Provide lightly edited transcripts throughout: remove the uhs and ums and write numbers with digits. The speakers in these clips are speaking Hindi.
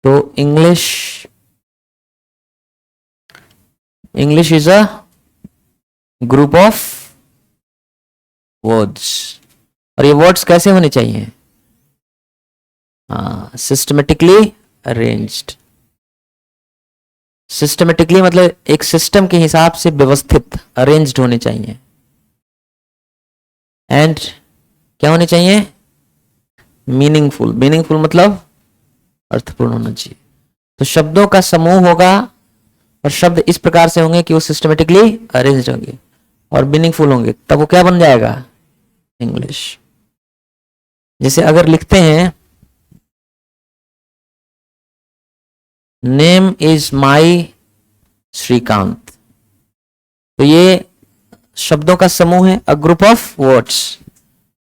तो English is a group of words. और ये वर्ड्स कैसे होने चाहिए? Systematically arranged. सिस्टमेटिकली मतलब एक सिस्टम के हिसाब से व्यवस्थित, अरेंज्ड होने चाहिए। एंड क्या होने चाहिए? मीनिंगफुल। मीनिंगफुल मतलब अर्थपूर्ण होना चाहिए। तो शब्दों का समूह होगा और शब्द इस प्रकार से होंगे कि वो सिस्टमेटिकली अरेंज्ड होंगे और मीनिंगफुल होंगे, तब वो क्या बन जाएगा? इंग्लिश। जैसे अगर लिखते हैं नेम इज माई श्रीकांत, तो ये शब्दों का समूह है, अ ग्रुप ऑफ वर्ड्स।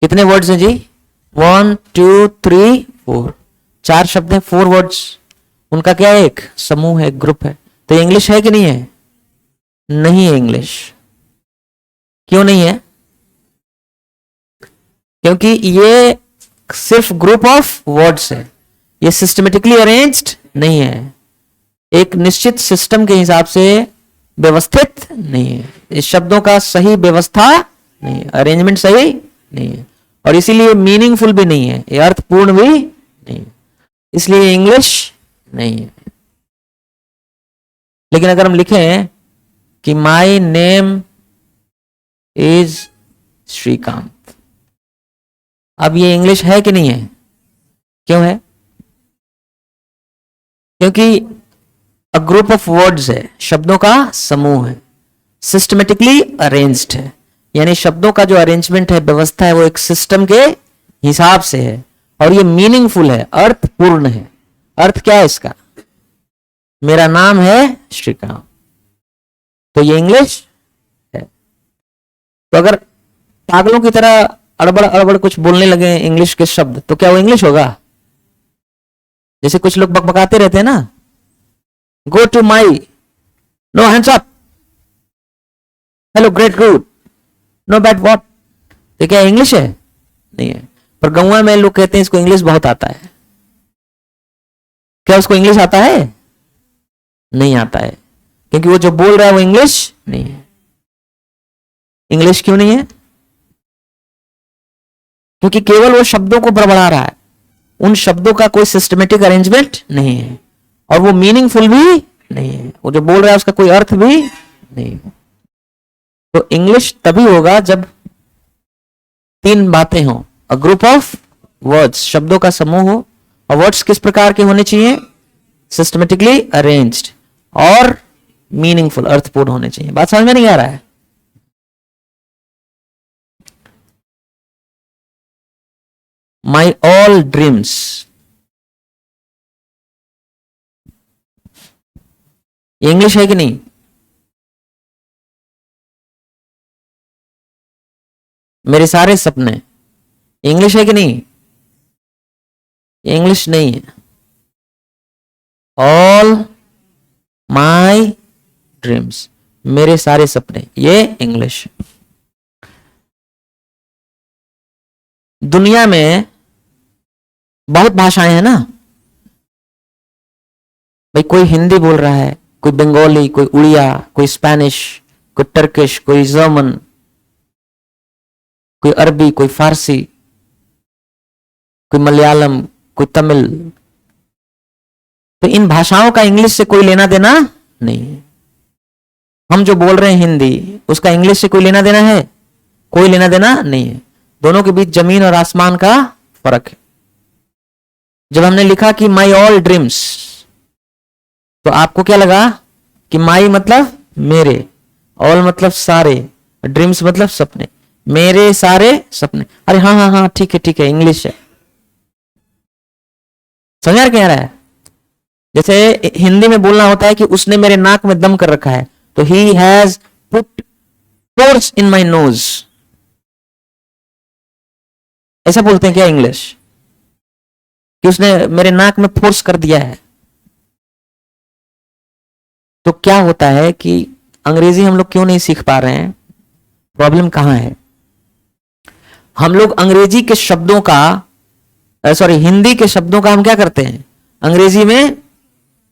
कितने वर्ड्स हैं जी? 1 2 3 4, 4 शब्द हैं, 4 वर्ड्स। उनका क्या है? एक समूह है, एक ग्रुप है। तो इंग्लिश है कि नहीं है? नहीं है इंग्लिश। क्यों नहीं है? क्योंकि ये सिर्फ ग्रुप ऑफ वर्ड्स है, ये सिस्टमेटिकली अरेंज्ड नहीं है, एक निश्चित सिस्टम के हिसाब से व्यवस्थित नहीं है। इस शब्दों का सही व्यवस्था नहीं है, अरेंजमेंट सही नहीं है, और इसीलिए मीनिंगफुल भी नहीं है, ये अर्थपूर्ण भी नहीं है, इसलिए इंग्लिश नहीं है। लेकिन अगर हम लिखें कि माई नेम इज श्रीकांत, अब ये इंग्लिश है कि नहीं है? क्यों है? क्योंकि अ ग्रुप ऑफ वर्ड्स है, शब्दों का समूह है, सिस्टमेटिकली अरेंज्ड है, यानी शब्दों का जो अरेंजमेंट है, व्यवस्था है, वो एक सिस्टम के हिसाब से है, और ये मीनिंगफुल है, अर्थपूर्ण है। अर्थ क्या है इसका? मेरा नाम है श्रीकांत, तो ये इंग्लिश है। तो अगर पागलों की तरह अड़बड़ अड़बड़ कुछ बोलने लगे इंग्लिश के शब्द, तो क्या वो इंग्लिश होगा? जैसे कुछ लोग बकबकाते रहते हैं ना, go to my, no hands up, hello great good, no bad what, तो क्या इंग्लिश है? नहीं है। पर गौवा में लोग कहते हैं इसको इंग्लिश बहुत आता है। क्या उसको इंग्लिश आता है? नहीं आता है, क्योंकि वो जो बोल रहा है वो इंग्लिश नहीं है। इंग्लिश क्यों नहीं है? क्योंकि केवल वो शब्दों को बड़बड़ा रहा है, उन शब्दों का कोई सिस्टमेटिक अरेंजमेंट नहीं है, और वो मीनिंगफुल भी नहीं है, वो जो बोल रहा है उसका कोई अर्थ भी नहीं है। तो इंग्लिश तभी होगा जब 3 बातें हो, अ ग्रुप ऑफ वर्ड्स, शब्दों का समूह हो, और वर्ड्स किस प्रकार के होने चाहिए? सिस्टमेटिकली अरेंज्ड और मीनिंगफुल, अर्थपूर्ण होने चाहिए। बात समझ में नहीं आ रहा है? माई ऑल ड्रीम्स, ये इंग्लिश है कि नहीं? मेरे सारे सपने, इंग्लिश है कि नहीं? इंग्लिश नहीं है। ऑल माई ड्रीम्स, मेरे सारे सपने, ये इंग्लिश। दुनिया में बहुत भाषाएं हैं ना भाई, कोई हिंदी बोल रहा है, कोई बंगाली, कोई उड़िया, कोई स्पेनिश, कोई टर्किश, कोई जर्मन, कोई अरबी, कोई फारसी, कोई मलयालम, कोई तमिल। तो इन भाषाओं का इंग्लिश से कोई लेना देना नहीं। हम जो बोल रहे हैं हिंदी, उसका इंग्लिश से कोई लेना देना है? कोई लेना देना नहीं है। दोनों के बीच जमीन और आसमान का फर्क है। जब हमने लिखा कि माई ऑल ड्रीम्स, तो आपको क्या लगा कि माई मतलब मेरे, ऑल मतलब सारे, ड्रीम्स मतलब सपने, मेरे सारे सपने। अरे हाँ हाँ हाँ, ठीक है, इंग्लिश है। समझ आ क्या रहा है? जैसे हिंदी में बोलना होता है कि उसने मेरे नाक में दम कर रखा है, तो he has put force in my nose, ऐसा बोलते हैं क्या इंग्लिश? कि उसने मेरे नाक में फोर्स कर दिया है। तो क्या होता है कि अंग्रेजी हम लोग क्यों नहीं सीख पा रहे हैं? प्रॉब्लम कहां है? हम लोग अंग्रेजी के शब्दों का, सॉरी, हिंदी के शब्दों का हम क्या करते हैं? अंग्रेजी में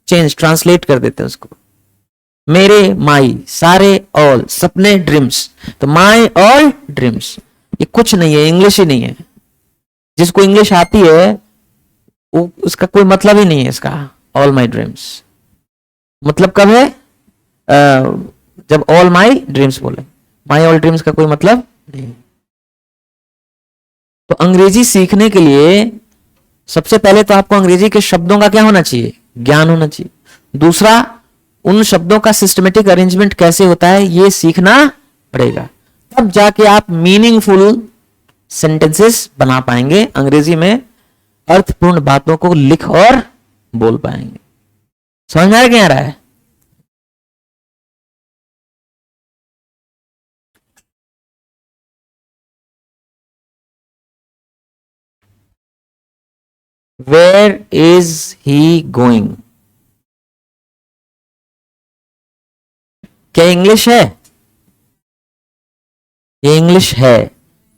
चेंज ट्रांसलेट कर देते हैं उसको। मेरे, माई, सारे, ऑल, सपने, ड्रीम्स। तो माई ऑल ड्रीम्स ये कुछ नहीं है, इंग्लिश ही नहीं है। जिसको इंग्लिश आती है वो उसका कोई मतलब ही नहीं है इसका। ऑल माई ड्रीम्स मतलब कब है? जब ऑल माई ड्रीम्स बोले, माई ऑल ड्रीम्स का कोई मतलब नहीं। तो अंग्रेजी सीखने के लिए सबसे पहले तो आपको अंग्रेजी के शब्दों का क्या होना चाहिए? ज्ञान होना चाहिए। दूसरा, उन शब्दों का सिस्टमेटिक अरेंजमेंट कैसे होता है ये सीखना पड़ेगा, तब जाके आप मीनिंगफुल सेंटेंसेस बना पाएंगे, अंग्रेजी में अर्थपूर्ण बातों को लिख और बोल पाएंगे। समझ में आ क्या आ रहा है? Where is he going? क्या इंग्लिश है? ये इंग्लिश है,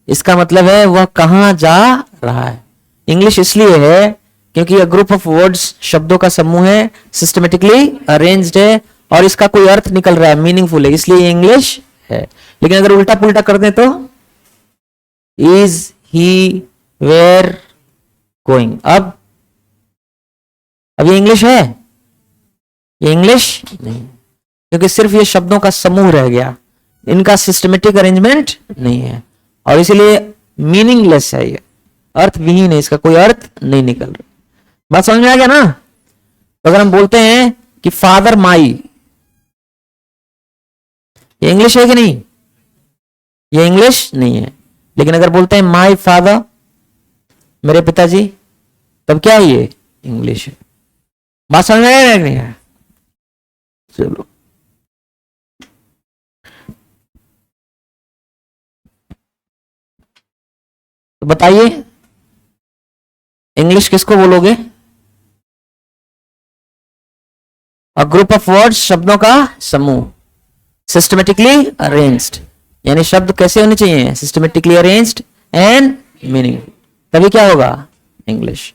इसका मतलब है वह कहां जा रहा है। इंग्लिश इसलिए है क्योंकि अ ग्रुप ऑफ वर्ड्स शब्दों का समूह है, सिस्टमेटिकली अरेंज्ड है और इसका कोई अर्थ निकल रहा है, मीनिंगफुल है, इसलिए ये इंग्लिश है। लेकिन अगर उल्टा पुल्टा कर दें तो इज ही वेयर गोइंग, अब ये इंग्लिश है? ये इंग्लिश नहीं, क्योंकि सिर्फ ये शब्दों का समूह रह गया, इनका सिस्टमेटिक अरेंजमेंट नहीं है और इसलिए मीनिंगलेस है, ये अर्थ विहीन है, इसका कोई अर्थ नहीं निकल रहा। बात समझ में आ गया ना? तो अगर हम बोलते हैं कि फादर माई, ये इंग्लिश है कि नहीं? ये इंग्लिश नहीं है। लेकिन अगर बोलते हैं माई फादर, मेरे पिताजी, तब क्या है? ये इंग्लिश है। बात समझ में आ गया नहीं है? चलो, तो बताइए इंग्लिश किसको बोलोगे? अ ग्रुप ऑफ वर्ड्स शब्दों का समूह, सिस्टमेटिकली अरेंज्ड, यानी शब्द कैसे होने चाहिए? सिस्टमेटिकली अरेंज्ड एंड मीनिंग, तभी क्या होगा? इंग्लिश।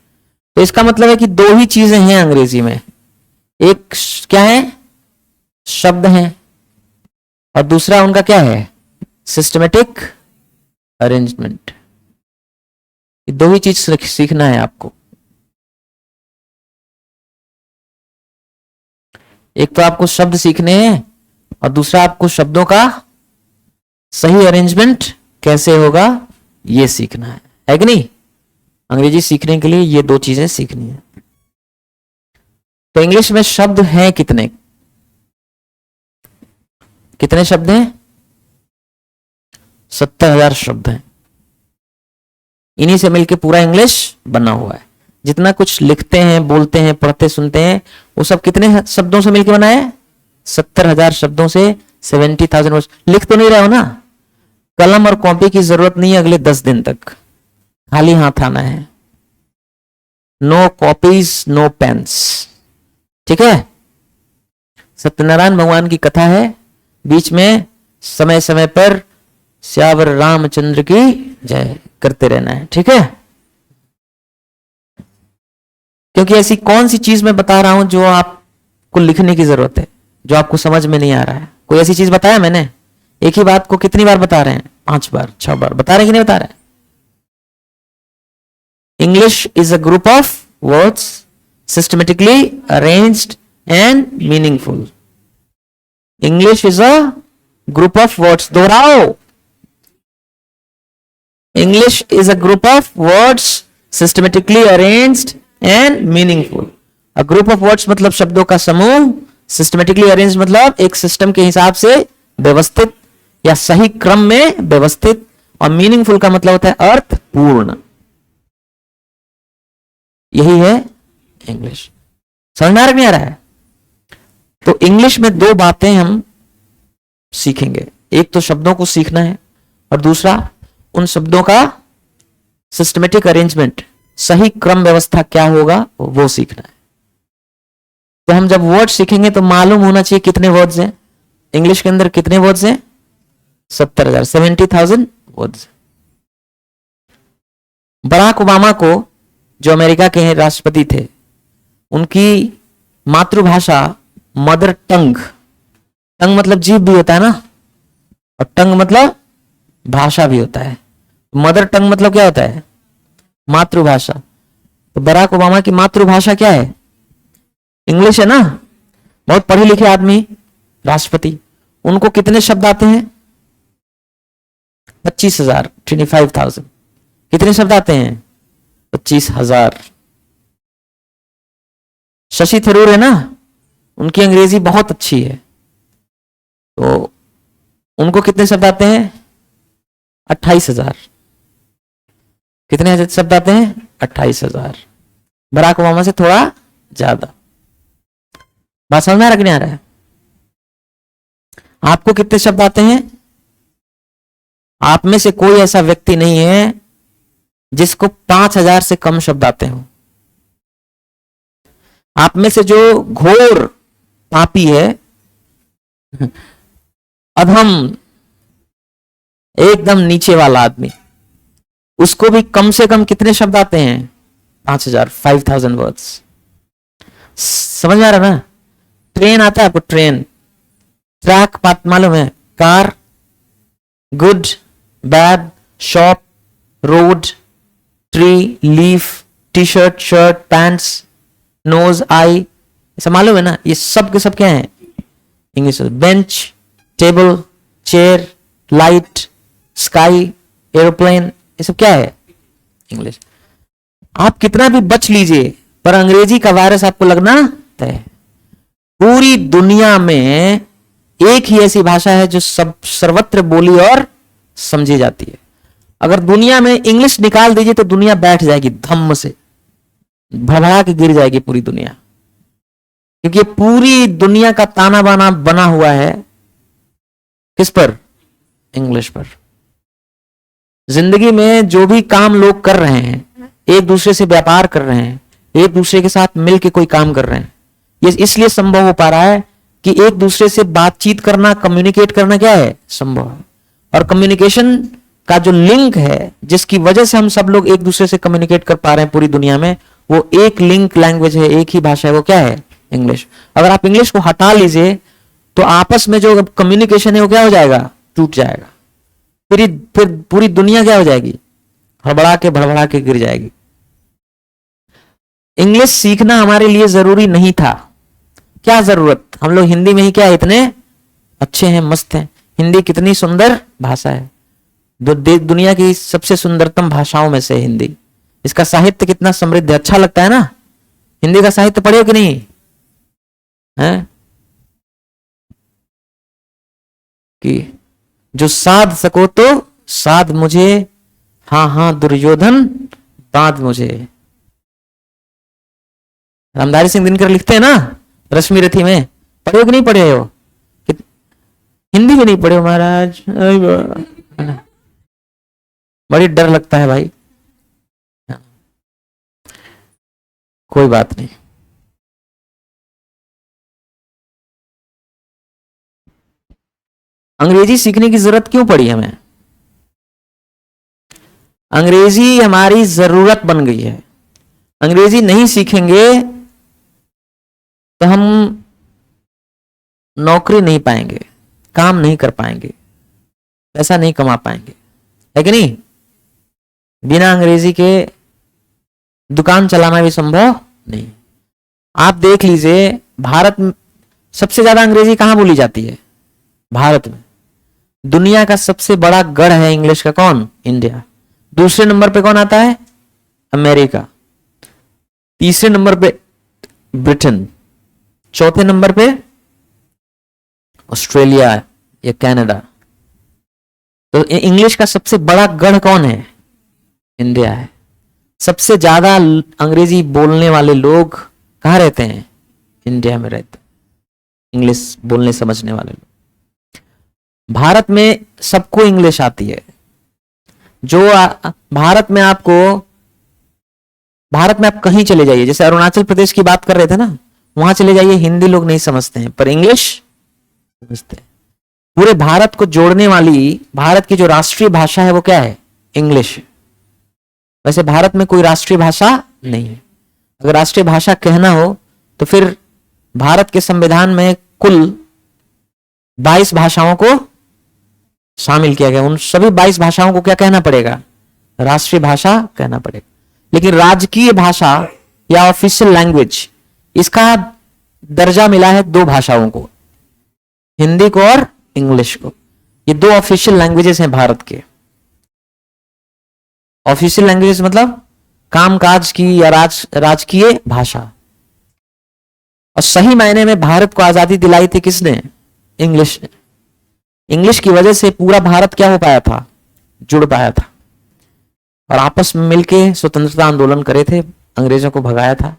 तो इसका मतलब है कि दो ही चीजें हैं अंग्रेजी में, एक क्या है? शब्द हैं, और दूसरा उनका क्या है? Systematic arrangement. दो ही चीज सीखना है आपको। एक तो आपको शब्द सीखने हैं और दूसरा आपको शब्दों का सही अरेंजमेंट कैसे होगा ये सीखना है कि नहीं? अंग्रेजी सीखने के लिए ये दो चीजें सीखनी है। तो इंग्लिश में शब्द हैं कितने? कितने शब्द हैं? 70,000 शब्द हैं। इन्हीं से मिलकर पूरा इंग्लिश बना हुआ है। जितना कुछ लिखते हैं, बोलते हैं, पढ़ते सुनते हैं, वो सब कितने शब्दों से मिलकर बना है? 70,000 शब्दों से। 70,000 वर्ड्स। लिख तो नहीं रहे हो ना? कलम और कॉपी की जरूरत नहीं है अगले 10 दिन तक, खाली हाथ आना है। नो कॉपीज नो पेन्स, ठीक है? सत्यनारायण भगवान की कथा है, बीच में समय समय पर श्यावर रामचंद्र की जय करते रहना है, ठीक है? क्योंकि ऐसी कौन सी चीज मैं बता रहा हूं जो आपको लिखने की जरूरत है, जो आपको समझ में नहीं आ रहा है? कोई ऐसी चीज बताया मैंने? एक ही बात को कितनी बार बता रहे हैं? 5 बार 6 बार बता रहे हैं कि नहीं बता रहे? English is a group of words systematically arranged and meaningful. English is a group of words, दोहराओ, English is a group of words systematically arranged and meaningful. A group of words मतलब शब्दों का समूह, सिस्टमेटिकली अरेंज मतलब एक सिस्टम के हिसाब से व्यवस्थित या सही क्रम में व्यवस्थित, और मीनिंगफुल का मतलब होता है अर्थपूर्ण। यही है इंग्लिश। समझ में आ रहा नहीं आ रहा है? तो इंग्लिश में दो बातें हम सीखेंगे, एक तो शब्दों को सीखना है और दूसरा उन शब्दों का सिस्टमेटिक अरेंजमेंट, सही क्रम व्यवस्था क्या होगा वो सीखना है। तो हम जब वर्ड सीखेंगे तो मालूम होना चाहिए कितने वर्ड्स हैं इंग्लिश के अंदर। कितने वर्ड्स हैं? 70,000, 70,000 वर्ड्स। बराक ओबामा को, जो अमेरिका के राष्ट्रपति थे, उनकी मातृभाषा मदर टंग, टंग मतलब जीभ भी होता है ना, और टंग मतलब भाषा भी होता है। मदर टंग मतलब क्या होता है? मातृभाषा। तो बराक ओबामा की मातृभाषा क्या है? इंग्लिश है ना। बहुत पढ़े लिखे आदमी, राष्ट्रपति, उनको कितने शब्द आते हैं? 25,000, 25,000। कितने शब्द आते हैं? 25,000। शशि थरूर है ना, उनकी अंग्रेजी बहुत अच्छी है, तो उनको कितने शब्द आते हैं? 28,000। कितने शब्द आते हैं? 28,000। बराक ओबामा से थोड़ा ज्यादा। बात समझ में आ रहा कि नहीं आ रहा है? आपको कितने शब्द आते हैं? आप में से कोई ऐसा व्यक्ति नहीं है जिसको 5,000 से कम शब्द आते हो। आप में से जो घोर पापी है, अधम, एकदम नीचे वाला आदमी, उसको भी कम से कम कितने शब्द आते हैं? 5,000, 5,000 वर्ड्स। समझ में आ रहा ना? ट्रेन आता है आपको? ट्रेन, ट्रैक बात मालूम है? Car, good, bad, shop, road, tree, leaf, T shirt, shirt, pants, nose, eye, ऐसा मालूम है ना? ये सब के सब क्या है? English. Bench, table, chair, light, sky, aeroplane, ये सब क्या है? इंग्लिश। आप कितना भी बच लीजिए, पर अंग्रेजी का वायरस आपको लगना तय है। पूरी दुनिया में एक ही ऐसी भाषा है जो सब सर्वत्र बोली और समझी जाती है। अगर दुनिया में इंग्लिश निकाल दीजिए तो दुनिया बैठ जाएगी, धम्म से भड़बड़ा के गिर जाएगी पूरी दुनिया, क्योंकि पूरी दुनिया का ताना बाना बना हुआ है किस पर? इंग्लिश पर। जिंदगी में जो भी काम लोग कर रहे हैं, एक दूसरे से व्यापार कर रहे हैं, एक दूसरे के साथ मिलकर कोई काम कर रहे हैं, ये इसलिए संभव हो पा रहा है कि एक दूसरे से बातचीत करना, कम्युनिकेट करना क्या है? संभव है। और कम्युनिकेशन का जो लिंक है, जिसकी वजह से हम सब लोग एक दूसरे से कम्युनिकेट कर पा रहे हैं पूरी दुनिया में, वो एक लिंक लैंग्वेज है, एक ही भाषा है, वो क्या है? इंग्लिश। अगर आप इंग्लिश को हटा लीजिए तो आपस में जो कम्युनिकेशन है वो क्या हो जाएगा? टूट जाएगा। फिर पूरी दुनिया क्या हो जाएगी? भड़बड़ा के गिर जाएगी। इंग्लिश सीखना हमारे लिए जरूरी नहीं था। क्या जरूरत? हम लोग हिंदी में ही क्या इतने अच्छे हैं, मस्त हैं। हिंदी कितनी सुंदर भाषा है, दुनिया की सबसे सुंदरतम भाषाओं में से हिंदी। इसका साहित्य कितना समृद्ध है, अच्छा लगता है ना? हिंदी का साहित्य पढ़े हो कि नहीं है? कि जो साध सको तो साध मुझे, हाँ हाँ दुर्योधन बांध मुझे। रामधारी सिंह दिनकर लिखते हैं ना रश्मि रथी में, पढ़े हो कि नहीं पढ़े हो? हिंदी में नहीं पढ़े हो महाराज? बड़ी डर लगता है भाई। कोई बात नहीं। अंग्रेजी सीखने की जरूरत क्यों पड़ी हमें? अंग्रेजी हमारी जरूरत बन गई है। अंग्रेजी नहीं सीखेंगे तो हम नौकरी नहीं पाएंगे, काम नहीं कर पाएंगे, पैसा नहीं कमा पाएंगे, है कि नहीं? बिना अंग्रेजी के दुकान चलाना भी संभव नहीं। आप देख लीजिए, भारत में सबसे ज्यादा अंग्रेजी कहां बोली जाती है? भारत में। दुनिया का सबसे बड़ा गढ़ है इंग्लिश का कौन? इंडिया। दूसरे नंबर पे कौन आता है? अमेरिका। तीसरे नंबर पे ब्रिटेन। चौथे नंबर पे ऑस्ट्रेलिया या कनाडा। तो इंग्लिश का सबसे बड़ा गढ़ कौन है? इंडिया है। सबसे ज्यादा अंग्रेजी बोलने वाले लोग कहां रहते हैं? इंडिया में रहते हैं, इंग्लिश बोलने समझने वाले लोग। भारत में सबको इंग्लिश आती है। जो भारत में आप कहीं चले जाइए, जैसे अरुणाचल प्रदेश की बात कर रहे थे ना, वहां चले जाइए, हिंदी लोग नहीं समझते हैं पर इंग्लिश समझते हैं। पूरे भारत को जोड़ने वाली भारत की जो राष्ट्रीय भाषा है वो क्या है? इंग्लिश। वैसे भारत में कोई राष्ट्रीय भाषा नहीं है। अगर राष्ट्रीय भाषा कहना हो तो फिर भारत के संविधान में कुल 22 भाषाओं को शामिल किया गया। उन सभी 22 भाषाओं को क्या कहना पड़ेगा? राष्ट्रीय भाषा कहना पड़ेगा। लेकिन राजकीय भाषा या ऑफिशियल लैंग्वेज, इसका दर्जा मिला है 2 भाषाओं को, हिंदी को और इंग्लिश को। ये 2 ऑफिशियल लैंग्वेजेस हैं भारत के। ऑफिशियल लैंग्वेजेस मतलब कामकाज की या राजकीय भाषा। और सही मायने में भारत को आजादी दिलाई थी किसने? इंग्लिश ने। इंग्लिश की वजह से पूरा भारत क्या हो पाया था? जुड़ पाया था और आपस में मिलके स्वतंत्रता आंदोलन करे थे, अंग्रेजों को भगाया था।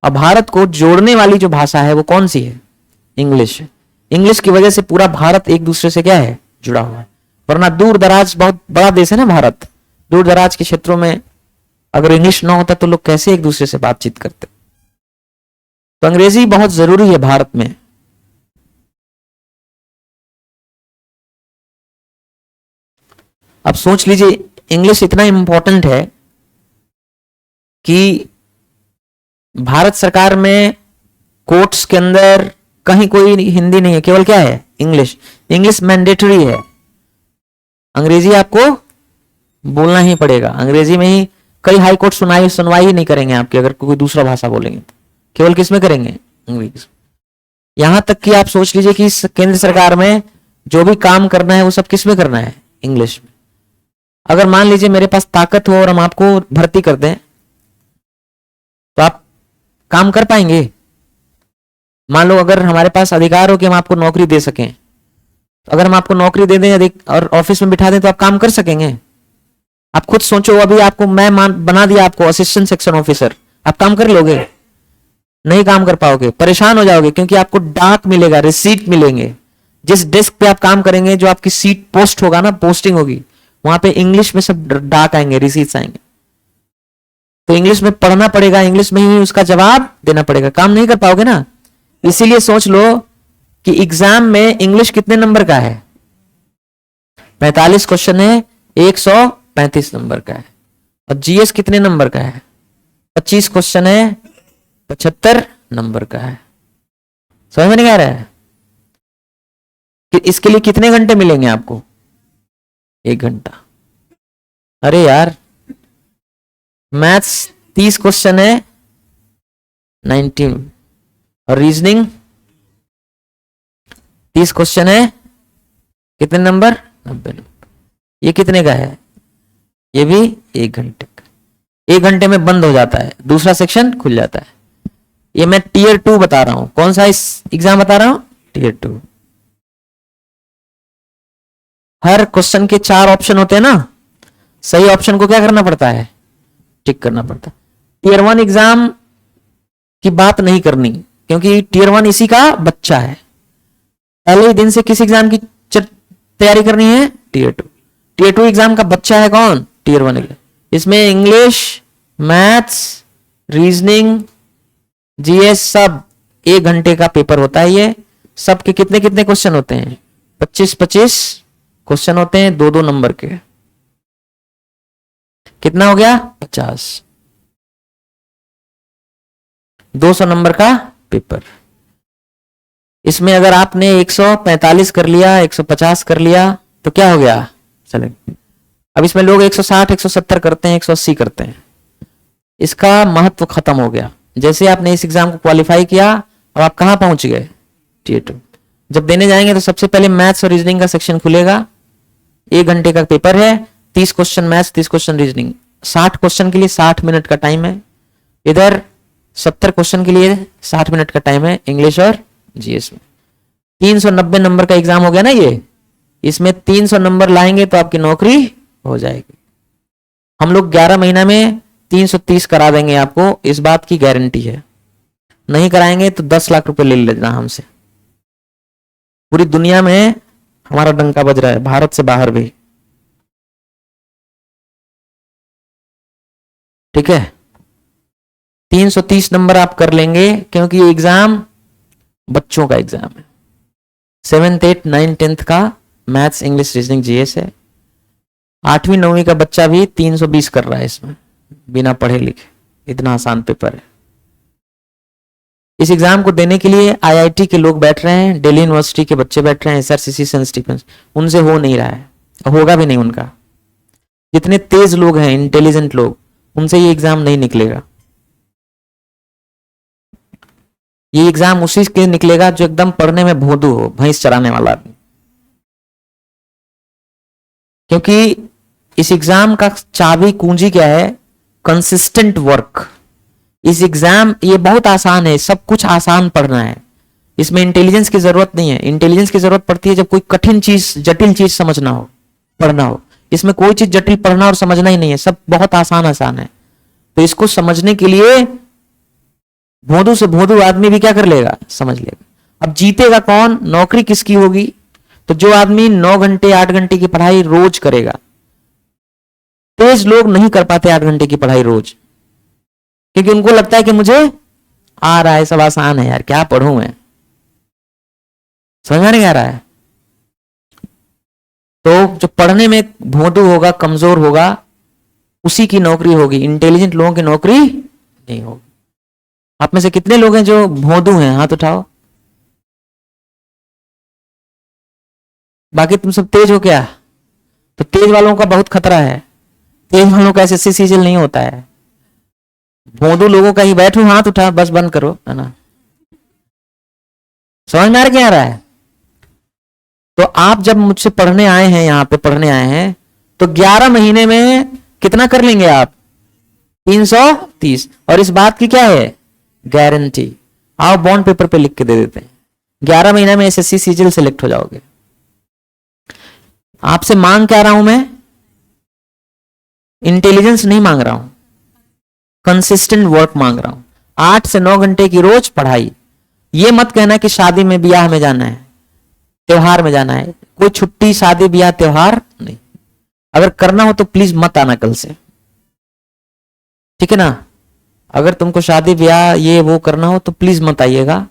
अब भारत को जोड़ने वाली जो भाषा है वो कौन सी है? इंग्लिश। इंग्लिश की वजह से पूरा भारत एक दूसरे से क्या है? जुड़ा हुआ है। वरना दूर दराज, बहुत बड़ा देश है ना भारत, दूर दराज के क्षेत्रों में अगर इंग्लिश ना होता तो लोग कैसे एक दूसरे से बातचीत करते? तो अंग्रेजी बहुत जरूरी है भारत में। अब सोच लीजिए, इंग्लिश इतना इंपॉर्टेंट है कि भारत सरकार में कोर्ट्स के अंदर कहीं कोई हिंदी नहीं है, केवल क्या है? इंग्लिश। इंग्लिश मैंडेटरी है। अंग्रेजी आपको बोलना ही पड़ेगा। अंग्रेजी में ही कई हाई कोर्ट सुनवाई ही नहीं करेंगे आपकी अगर कोई दूसरा भाषा बोलेंगे तो। केवल किस में करेंगे? अंग्रेजी। यहां तक कि आप सोच लीजिए कि केंद्र सरकार में जो भी काम करना है वो सब किस में करना है? इंग्लिश में। अगर मान लीजिए मेरे पास ताकत हो और हम आपको भर्ती कर दें तो आप काम कर पाएंगे? मान लो अगर हमारे पास अधिकार हो कि हम आपको नौकरी दे सकें, तो अगर हम आपको नौकरी दे दें और ऑफिस में बिठा दें तो आप काम कर सकेंगे? आप खुद सोचो, अभी आपको मैं बना दिया आपको असिस्टेंट सेक्शन ऑफिसर, आप काम कर लोगे? नहीं काम कर पाओगे, परेशान हो जाओगे, क्योंकि आपको डाक मिलेगा, रिसीट मिलेंगे। जिस डेस्क पे आप काम करेंगे, जो आपकी सीट पोस्ट होगा ना, पोस्टिंग होगी, वहां पे इंग्लिश में सब डाक आएंगे, रिसीट्स आएंगे। तो इंग्लिश में पढ़ना पड़ेगा, इंग्लिश में ही उसका जवाब देना पड़ेगा। काम नहीं कर पाओगे ना। इसीलिए सोच लो कि एग्जाम में इंग्लिश कितने नंबर का है? 45 क्वेश्चन है, 135 नंबर का है। और जीएस कितने नंबर का है? 25 क्वेश्चन है, 75 नंबर का है। समझ में नहीं आ रहा है? कि इसके लिए कितने घंटे मिलेंगे आपको? 1 घंटा। अरे यार, मैथ्स 30 क्वेश्चन है, 19, और रीजनिंग 30 क्वेश्चन है, कितने नंबर? 90 नंबर। ये कितने का है? ये भी 1 घंटे का। 1 घंटे में बंद हो जाता है, दूसरा सेक्शन खुल जाता है। ये मैं टीयर 2 बता रहा हूं। कौन सा इस एग्जाम बता रहा हूं? टीयर 2। हर क्वेश्चन के 4 ऑप्शन होते हैं ना, सही ऑप्शन को क्या करना पड़ता है? टिक करना पड़ता है। टीयर 1 एग्जाम की बात नहीं करनी, क्योंकि टीयर 1 इसी का बच्चा है। पहले ही दिन से किस एग्जाम की तैयारी करनी है? टीयर 2। टीयर 2 एग्जाम का बच्चा है कौन? Tier 1 exam. इसमें इंग्लिश, मैथ्स, रीजनिंग, जीएस सब 1 घंटे का पेपर होता है। ये सब के कितने कितने क्वेश्चन होते हैं? 25-25 क्वेश्चन होते हैं, 2-2 नंबर के। कितना हो गया? 50। 200 नंबर का पेपर। इसमें अगर आपने 145 कर लिया, 150 कर लिया तो क्या हो गया? चले। अब इसमें लोग 160, 170 करते हैं, 180 करते हैं। इसका महत्व खत्म हो गया। जैसे आपने इस एग्जाम को क्वालिफाई किया, अब आप कहां पहुंच गए? टीयर 2। जब देने जाएंगे तो सबसे पहले मैथ्स और रीजनिंग का सेक्शन खुलेगा। 1 घंटे का पेपर है, 30 question maths, 30 question reasoning. 60 question के लिए 60 मिनट का टाइम है। इधर 70 क्वेश्चन के लिए 60 मिनट का टाइम है, इंग्लिश और जीएस में। 390 नंबर का एग्जाम हो गया ना ये। इसमें 300 नंबर लाएंगे तो आपकी नौकरी हो जाएगी। हम लोग 11 महीना में 330 करा देंगे आपको, इस बात की गारंटी है। नहीं कराएंगे तो 10 लाख रुपए ले लेना हमसे। पूरी दुनिया में हमारा डंका बज रहा है, भारत से बाहर भी। ठीक है, 330 नंबर आप कर लेंगे, क्योंकि ये एग्जाम बच्चों का एग्जाम है। 7th 8th 9th 10th का मैथ्स, इंग्लिश, रीजनिंग, जीएस है। 8वीं 9वीं का बच्चा भी 320 कर रहा है इसमें, बिना पढ़े लिखे। इतना आसान पेपर है। इस एग्जाम को देने के लिए आईआईटी के लोग बैठ रहे हैं, दिल्ली यूनिवर्सिटी के बच्चे बैठ रहे हैं, एसआरसीसी, सेंट स्टीफेंस, उनसे हो नहीं रहा है, होगा भी नहीं उनका। जितने तेज लोग हैं, इंटेलिजेंट लोग, उनसे ये एग्जाम नहीं निकलेगा। ये एग्जाम उसी के निकलेगा जो एकदम पढ़ने में भोंदू हो, भैंस चराने वाला आदमी। क्योंकि इस एग्जाम का चाबी कुंजी क्या है? Consistent work. इस एग्जाम ये बहुत आसान है, सब कुछ आसान पढ़ना है, इसमें इंटेलिजेंस की जरूरत नहीं है। इंटेलिजेंस की जरूरत पड़ती है जब कोई कठिन चीज, जटिल चीज समझना हो, पढ़ना हो। इसमें कोई चीज जटिल पढ़ना और समझना ही नहीं है, सब बहुत आसान आसान है। तो इसको समझने के लिए भोंदू से भोंदू आदमी भी क्या कर लेगा? समझ लेगा। अब जीतेगा कौन? नौकरी किसकी होगी? तो जो आदमी 9 घंटे 8 घंटे की पढ़ाई रोज करेगा। तेज लोग नहीं कर पाते 8 घंटे की पढ़ाई रोज, क्योंकि उनको लगता है कि मुझे आ रहा है, सब आसान है यार, क्या पढ़ूं मैं। समझ में नहीं आ रहा है? तो जो पढ़ने में भोंदू होगा, कमजोर होगा, उसी की नौकरी होगी, इंटेलिजेंट लोगों की नौकरी नहीं होगी। आप में से कितने लोग हैं जो भोंदू हैं? हाथ उठाओ। बाकी तुम सब तेज हो क्या? तो तेज वालों का बहुत खतरा है, तेज वालों का एसएससी सीजल नहीं होता है। भोंदू लोगों का ही बैठो, हाथ उठा, बस बंद करो, है ना? समझ में आ क्या आ रहा है? तो आप जब मुझसे पढ़ने आए हैं, यहां पे पढ़ने आए हैं, तो 11 महीने में कितना कर लेंगे आप? 330। और इस बात की क्या है? गारंटी। आओ बॉन्ड पेपर पे लिख के दे देते हैं, 11 महीने में एसएससी सीजल सेलेक्ट हो जाओगे। आपसे मांग क्या रहा हूं मैं? इंटेलिजेंस नहीं मांग रहा हूं, कंसिस्टेंट वर्क मांग रहा हूं। 8 से 9 घंटे की रोज पढ़ाई। ये मत कहना कि शादी में ब्याह में जाना है, त्योहार में जाना है। कोई छुट्टी, शादी, ब्याह, त्योहार नहीं। अगर करना हो तो प्लीज मत आना कल से, ठीक है ना? अगर तुमको शादी ब्याह ये वो करना हो तो प्लीज मत आइएगा।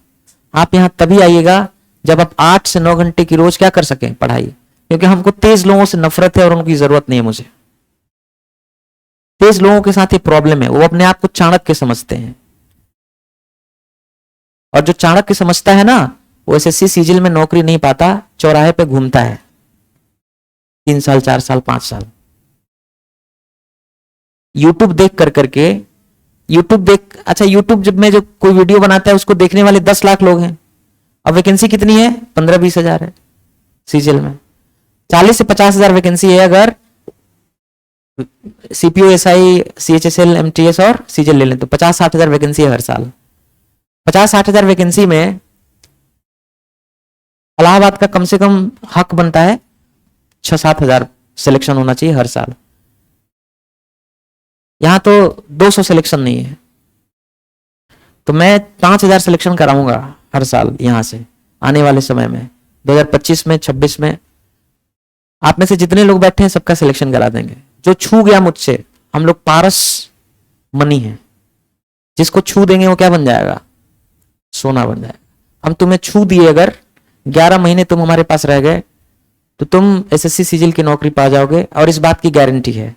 आप यहां तभी आइएगा जब आप 8 से 9 घंटे की रोज क्या कर सकें? पढ़ाई। क्योंकि हमको तेज लोगों से नफरत है और उनकी जरूरत नहीं है मुझे। तेज लोगों के साथ ये प्रॉब्लम है, वो अपने आप को चाणक्य समझते हैं, और जो चाणक्य समझता है ना, वो एसएससी सीजल में नौकरी नहीं पाता, चौराहे पे घूमता है 3 साल 4 साल 5 साल। यूट्यूब देख कर करके, यूट्यूब देख, अच्छा यूट्यूब जब में जो कोई वीडियो बनाता है उसको देखने वाले 10 लाख लोग हैं। अब वैकेंसी कितनी है? 15-20 हजार है सीजल में। 40 से 50 हजार वैकेंसी है अगर सीपीओ, एसआई, सीएचएसएल, एमटीएस और सीजल ले लें तो 50-60 हजार वैकेंसी है हर साल। 50-60 हजार वैकेंसी में इलाहाबाद का कम से कम हक बनता है 6-7 हजार सिलेक्शन होना चाहिए हर साल। यहां तो 200 सिलेक्शन नहीं है, तो मैं 5,000 सिलेक्शन कराऊंगा हर साल यहां से आने वाले समय में, 2025 में, 26 में। आप में से जितने लोग बैठे हैं सबका सिलेक्शन करा देंगे। जो छू गया मुझसे, हम लोग पारस मनी है, जिसको छू देंगे वो क्या बन जाएगा? सोना बन जाएगा। हम तुम्हें छू दिए, अगर 11 महीने तुम हमारे पास रह गए तो तुम एसएससी सीजल की नौकरी पा जाओगे, और इस बात की गारंटी है।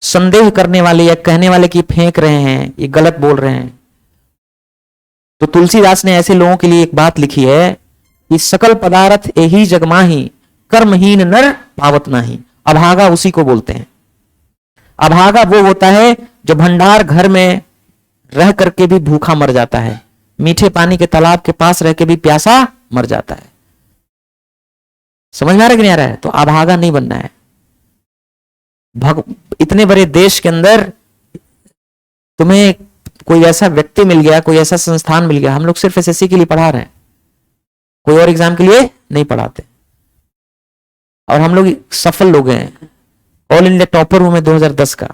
संदेह करने वाले या कहने वाले कि फेंक रहे हैं, ये गलत बोल रहे हैं, तो तुलसीदास ने ऐसे लोगों के लिए एक बात लिखी है कि सकल पदार्थ यही जगमाही, कर्महीन नर पावत नाही। अभागा उसी को बोलते हैं। अभागा वो होता है जो भंडार घर में रह करके भी भूखा मर जाता है, मीठे पानी के तालाब के पास रह के भी प्यासा मर जाता है। समझ में आ रहा है कि नहीं आ रहा है? तो अभागा नहीं बनना है। इतने बड़े देश के अंदर तुम्हें कोई ऐसा व्यक्ति मिल गया, कोई ऐसा संस्थान मिल गया। हम लोग सिर्फ एसएससी के लिए पढ़ा रहे हैं, कोई और एग्जाम के लिए नहीं पढ़ाते, और हम लोग सफल लोग हैं। ऑल इंडिया टॉपर हूं मैं 2010 का।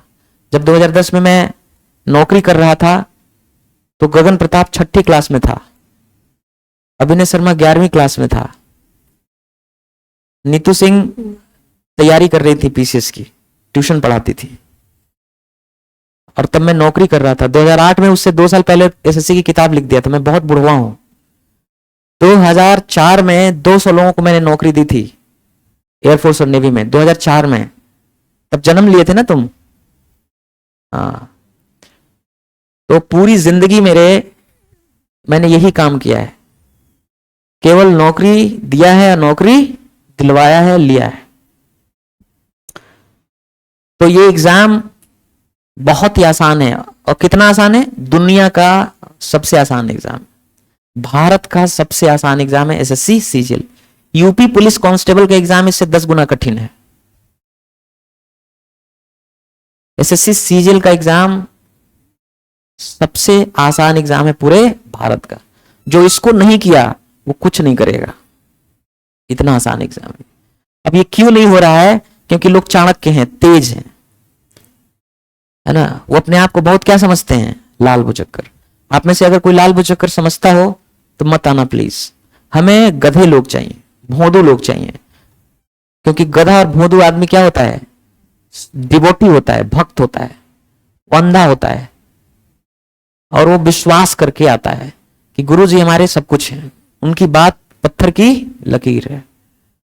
जब 2010 में मैं नौकरी कर रहा था तो गगन प्रताप 6ठी क्लास में था, अभिनय शर्मा 11वीं क्लास में था, नीतू सिंह तैयारी कर रही थी पीसीएस की, ट्यूशन पढ़ाती थी, और तब मैं नौकरी कर रहा था। 2008 में, उससे 2 साल पहले एसएससी की किताब लिख दिया था। मैं बहुत बुढ़वा हूं। 2004 में 200 लोगों को मैंने नौकरी दी थी एयरफोर्स और नेवी में, 2004 में। तब जन्म लिए थे ना तुम? हाँ। तो पूरी जिंदगी मेरे मैंने यही काम किया है, केवल नौकरी दिया है, नौकरी दिलवाया है, लिया है। तो ये एग्जाम बहुत ही आसान है। और कितना आसान है? दुनिया का सबसे आसान एग्जाम, भारत का सबसे आसान एग्जाम है SSC CGL. UP police constable का एग्जाम इससे 10 गुना कठिन है। एसएससी सीजीएल का एग्जाम सबसे आसान एग्जाम है पूरे भारत का। जो इसको नहीं किया वो कुछ नहीं करेगा, इतना आसान एग्जाम है। अब ये क्यों नहीं हो रहा है? क्योंकि लोग चाणक्य हैं, तेज हैं, है ना। वो अपने आप को बहुत क्या समझते हैं? लाल बुचक्कर। आप में से अगर कोई लाल बुचक्कर समझता हो तो मत आना प्लीज। हमें गधे लोग चाहिए, भोंदू लोग चाहिए। क्योंकि गधा और भोंदू आदमी क्या होता है? डिवोटी होता है, भक्त होता है, अंधा होता है, और वो विश्वास करके आता है कि गुरु जी हमारे सब कुछ हैं। उनकी बात पत्थर की लकीर है,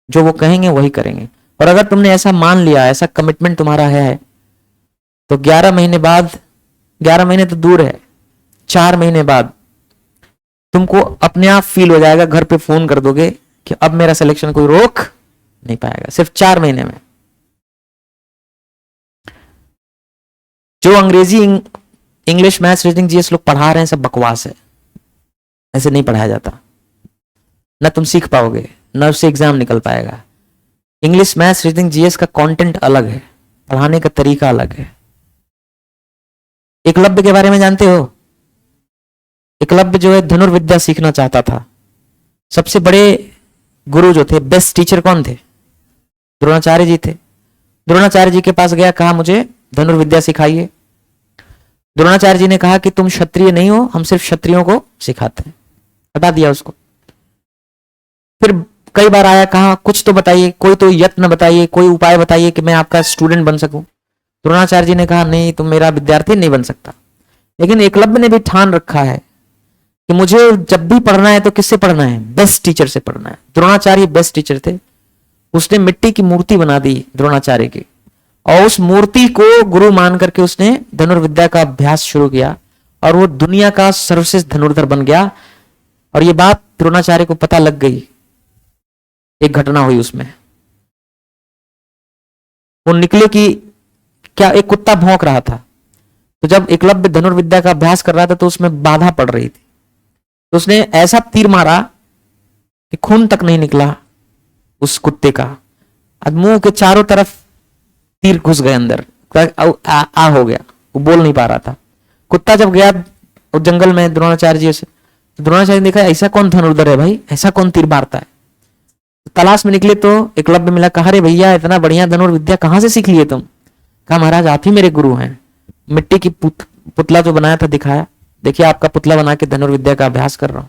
जो वो कहेंगे वही करेंगे। और अगर तुमने ऐसा मान लिया, ऐसा कमिटमेंट तुम्हारा है, तो 11 महीने बाद, 11 महीने तो दूर है, 4 महीने बाद तुमको अपने आप फील हो जाएगा, घर पे फोन कर दोगे कि अब मेरा सिलेक्शन कोई रोक नहीं पाएगा। सिर्फ 4 महीने में। जो अंग्रेजी, इंग्लिश, मैथ्स, रीजनिंग, जीएस लोग पढ़ा रहे हैं सब बकवास है। ऐसे नहीं पढ़ाया जाता। ना तुम सीख पाओगे, ना उससे एग्जाम निकल पाएगा। इंग्लिश, मैथ्स, रीजनिंग, जीएस का कंटेंट अलग है, पढ़ाने का तरीका अलग है। एकलव्य के बारे में जानते हो? एकलव्य जो है धनुर्विद्या सीखना चाहता था। सबसे बड़े गुरु जो थे, बेस्ट टीचर कौन थे? द्रोणाचार्य जी थे। द्रोणाचार्य जी के पास गया, कहा मुझे धनुर्विद्या सिखाइए। द्रोणाचार्य जी ने कहा कि तुम क्षत्रिय नहीं हो, हम सिर्फ क्षत्रियों को सिखाते हैं। हटा दिया उसको। फिर कई बार आया, कहा कुछ तो बताइए, कोई तो यत्न बताइए, कोई उपाय बताइए कि मैं आपका स्टूडेंट बन सकूं। द्रोणाचार्य जी ने कहा नहीं, तुम मेरा विद्यार्थी नहीं बन सकता। लेकिन एकलव्य ने भी ठान रखा है कि मुझे जब भी पढ़ना है तो किससे पढ़ना है? बेस्ट टीचर से पढ़ना है। द्रोणाचार्य बेस्ट टीचर थे। उसने मिट्टी की मूर्ति बना दी द्रोणाचार्य की, और उस मूर्ति को गुरु मान करके उसने धनुर्विद्या का अभ्यास शुरू किया, और वो दुनिया का सर्वश्रेष्ठ धनुर्धर बन गया। और ये बात द्रोणाचार्य को पता लग गई। एक घटना हुई उसमें, वो निकले कि क्या, एक कुत्ता भौंक रहा था। तो जब एकलव्य धनुर्विद्या का अभ्यास कर रहा था तो उसमें बाधा पड़ रही थी। तो उसने ऐसा तीर मारा कि खून तक नहीं निकला उस कुत्ते का। मुंह के चारों तरफ तीर घुस गए अंदर, आ हो गया। वो बोल नहीं पा रहा था। कुत्ता जब गया जंगल में द्रोणाचार्य जी से, तो द्रोणाचार्य ने देखा ऐसा कौन धनुर्धर है भाई, ऐसा कौन तीर मारता है। तलाश में निकले तो एकलव्य मिला। कहा अरे भैया, इतना बढ़िया धनुर्विद्या कहां से सीख लिए तुम? कहा महाराज आप ही मेरे गुरु हैं। मिट्टी की पुतला जो बनाया था दिखाया, देखिए आपका पुतला बना के धनुर्विद्या का अभ्यास कर रहा हूं।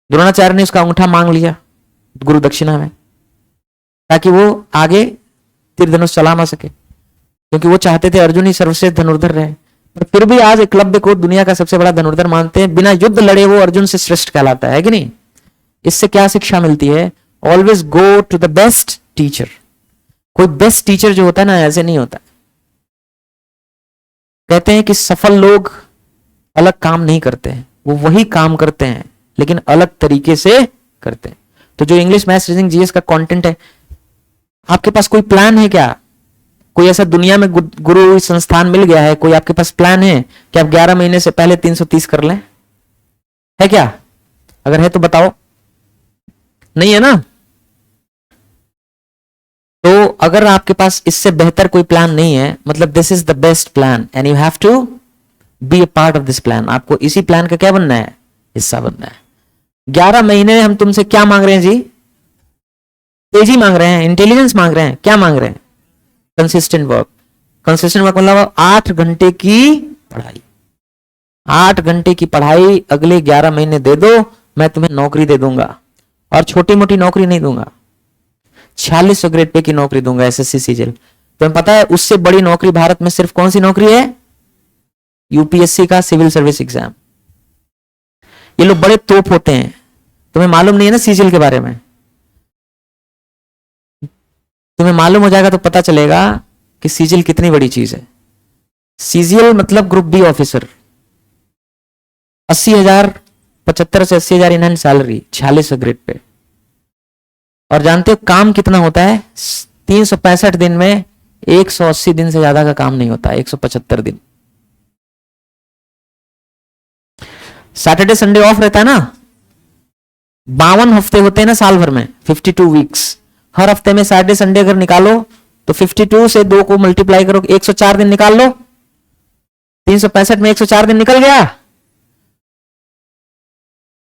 द्रोणाचार्य ने उसका अंगूठा मांग लिया गुरु दक्षिणा में, ताकि वो आगे तीर धनुष चला ना सके, क्योंकि वो चाहते थे अर्जुन ही सर्वश्रेष्ठ धनुर्धर रहे। पर फिर भी आज एकलव्य को दुनिया का सबसे बड़ा धनुर्धर मानते हैं। बिना युद्ध लड़े वो अर्जुन से श्रेष्ठ कहलाता है कि नहीं? इससे क्या शिक्षा मिलती है? Always go to the best teacher. कोई बेस्ट टीचर जो होता है ना, ऐसे नहीं होता। कहते हैं कि सफल लोग अलग काम नहीं करते हैं, वो वही काम करते हैं लेकिन अलग तरीके से करते हैं। तो जो इंग्लिश, मैथ्स, रीजनिंग, जीएस का कंटेंट है, आपके पास कोई प्लान है क्या? कोई ऐसा दुनिया में गुरु संस्थान मिल गया है? कोई आपके पास प्लान है कि आप 11 महीने से पहले 330 कर लें? है क्या? अगर है तो बताओ। नहीं है ना? तो अगर आपके पास इससे बेहतर कोई प्लान नहीं है, मतलब this is the best plan and you have to be a part of this plan. आपको इसी प्लान का क्या बनना है? हिस्सा बनना है। 11 महीने हम तुमसे क्या मांग रहे हैं जी? तेजी मांग रहे हैं, इंटेलिजेंस मांग रहे हैं, क्या मांग रहे हैं? Consistent work. कंसिस्टेंट वर्क मतलब 8 घंटे की पढ़ाई। 8 घंटे की पढ़ाई अगले 11 महीने दे दो, मैं तुम्हें नौकरी दे दूंगा। और छोटी मोटी नौकरी नहीं दूंगा, 4600 ग्रेड पे की नौकरी दूंगा, एसएससी सीजीएल। तुम्हें पता है उससे बड़ी नौकरी भारत में सिर्फ कौन सी नौकरी है? यूपीएससी का सिविल सर्विस एग्जाम। ये लोग बड़े तोप होते हैं, तुम्हें मालूम नहीं है ना सीजीएल के बारे में। तुम्हें मालूम हो जाएगा तो पता चलेगा कि सीजीएल कितनी बड़ी चीज है। सीजीएल मतलब ग्रुप बी ऑफिसर। 80,000 75 से 80,000 in hand salary, 46 grade pay. और जानते हो काम कितना होता है? 365 दिन में 180 दिन से ज्यादा का काम नहीं होता, 175 दिन। सैटरडे संडे ऑफ रहता है ना। 52 हफ्ते होते हैं ना साल भर में, 52 वीक्स। हर हफ्ते में सैटरडे संडे अगर निकालो तो 52 से 2 को मल्टीप्लाई करो, 104 दिन निकाल लो। 365 में 104 दिन निकल गया।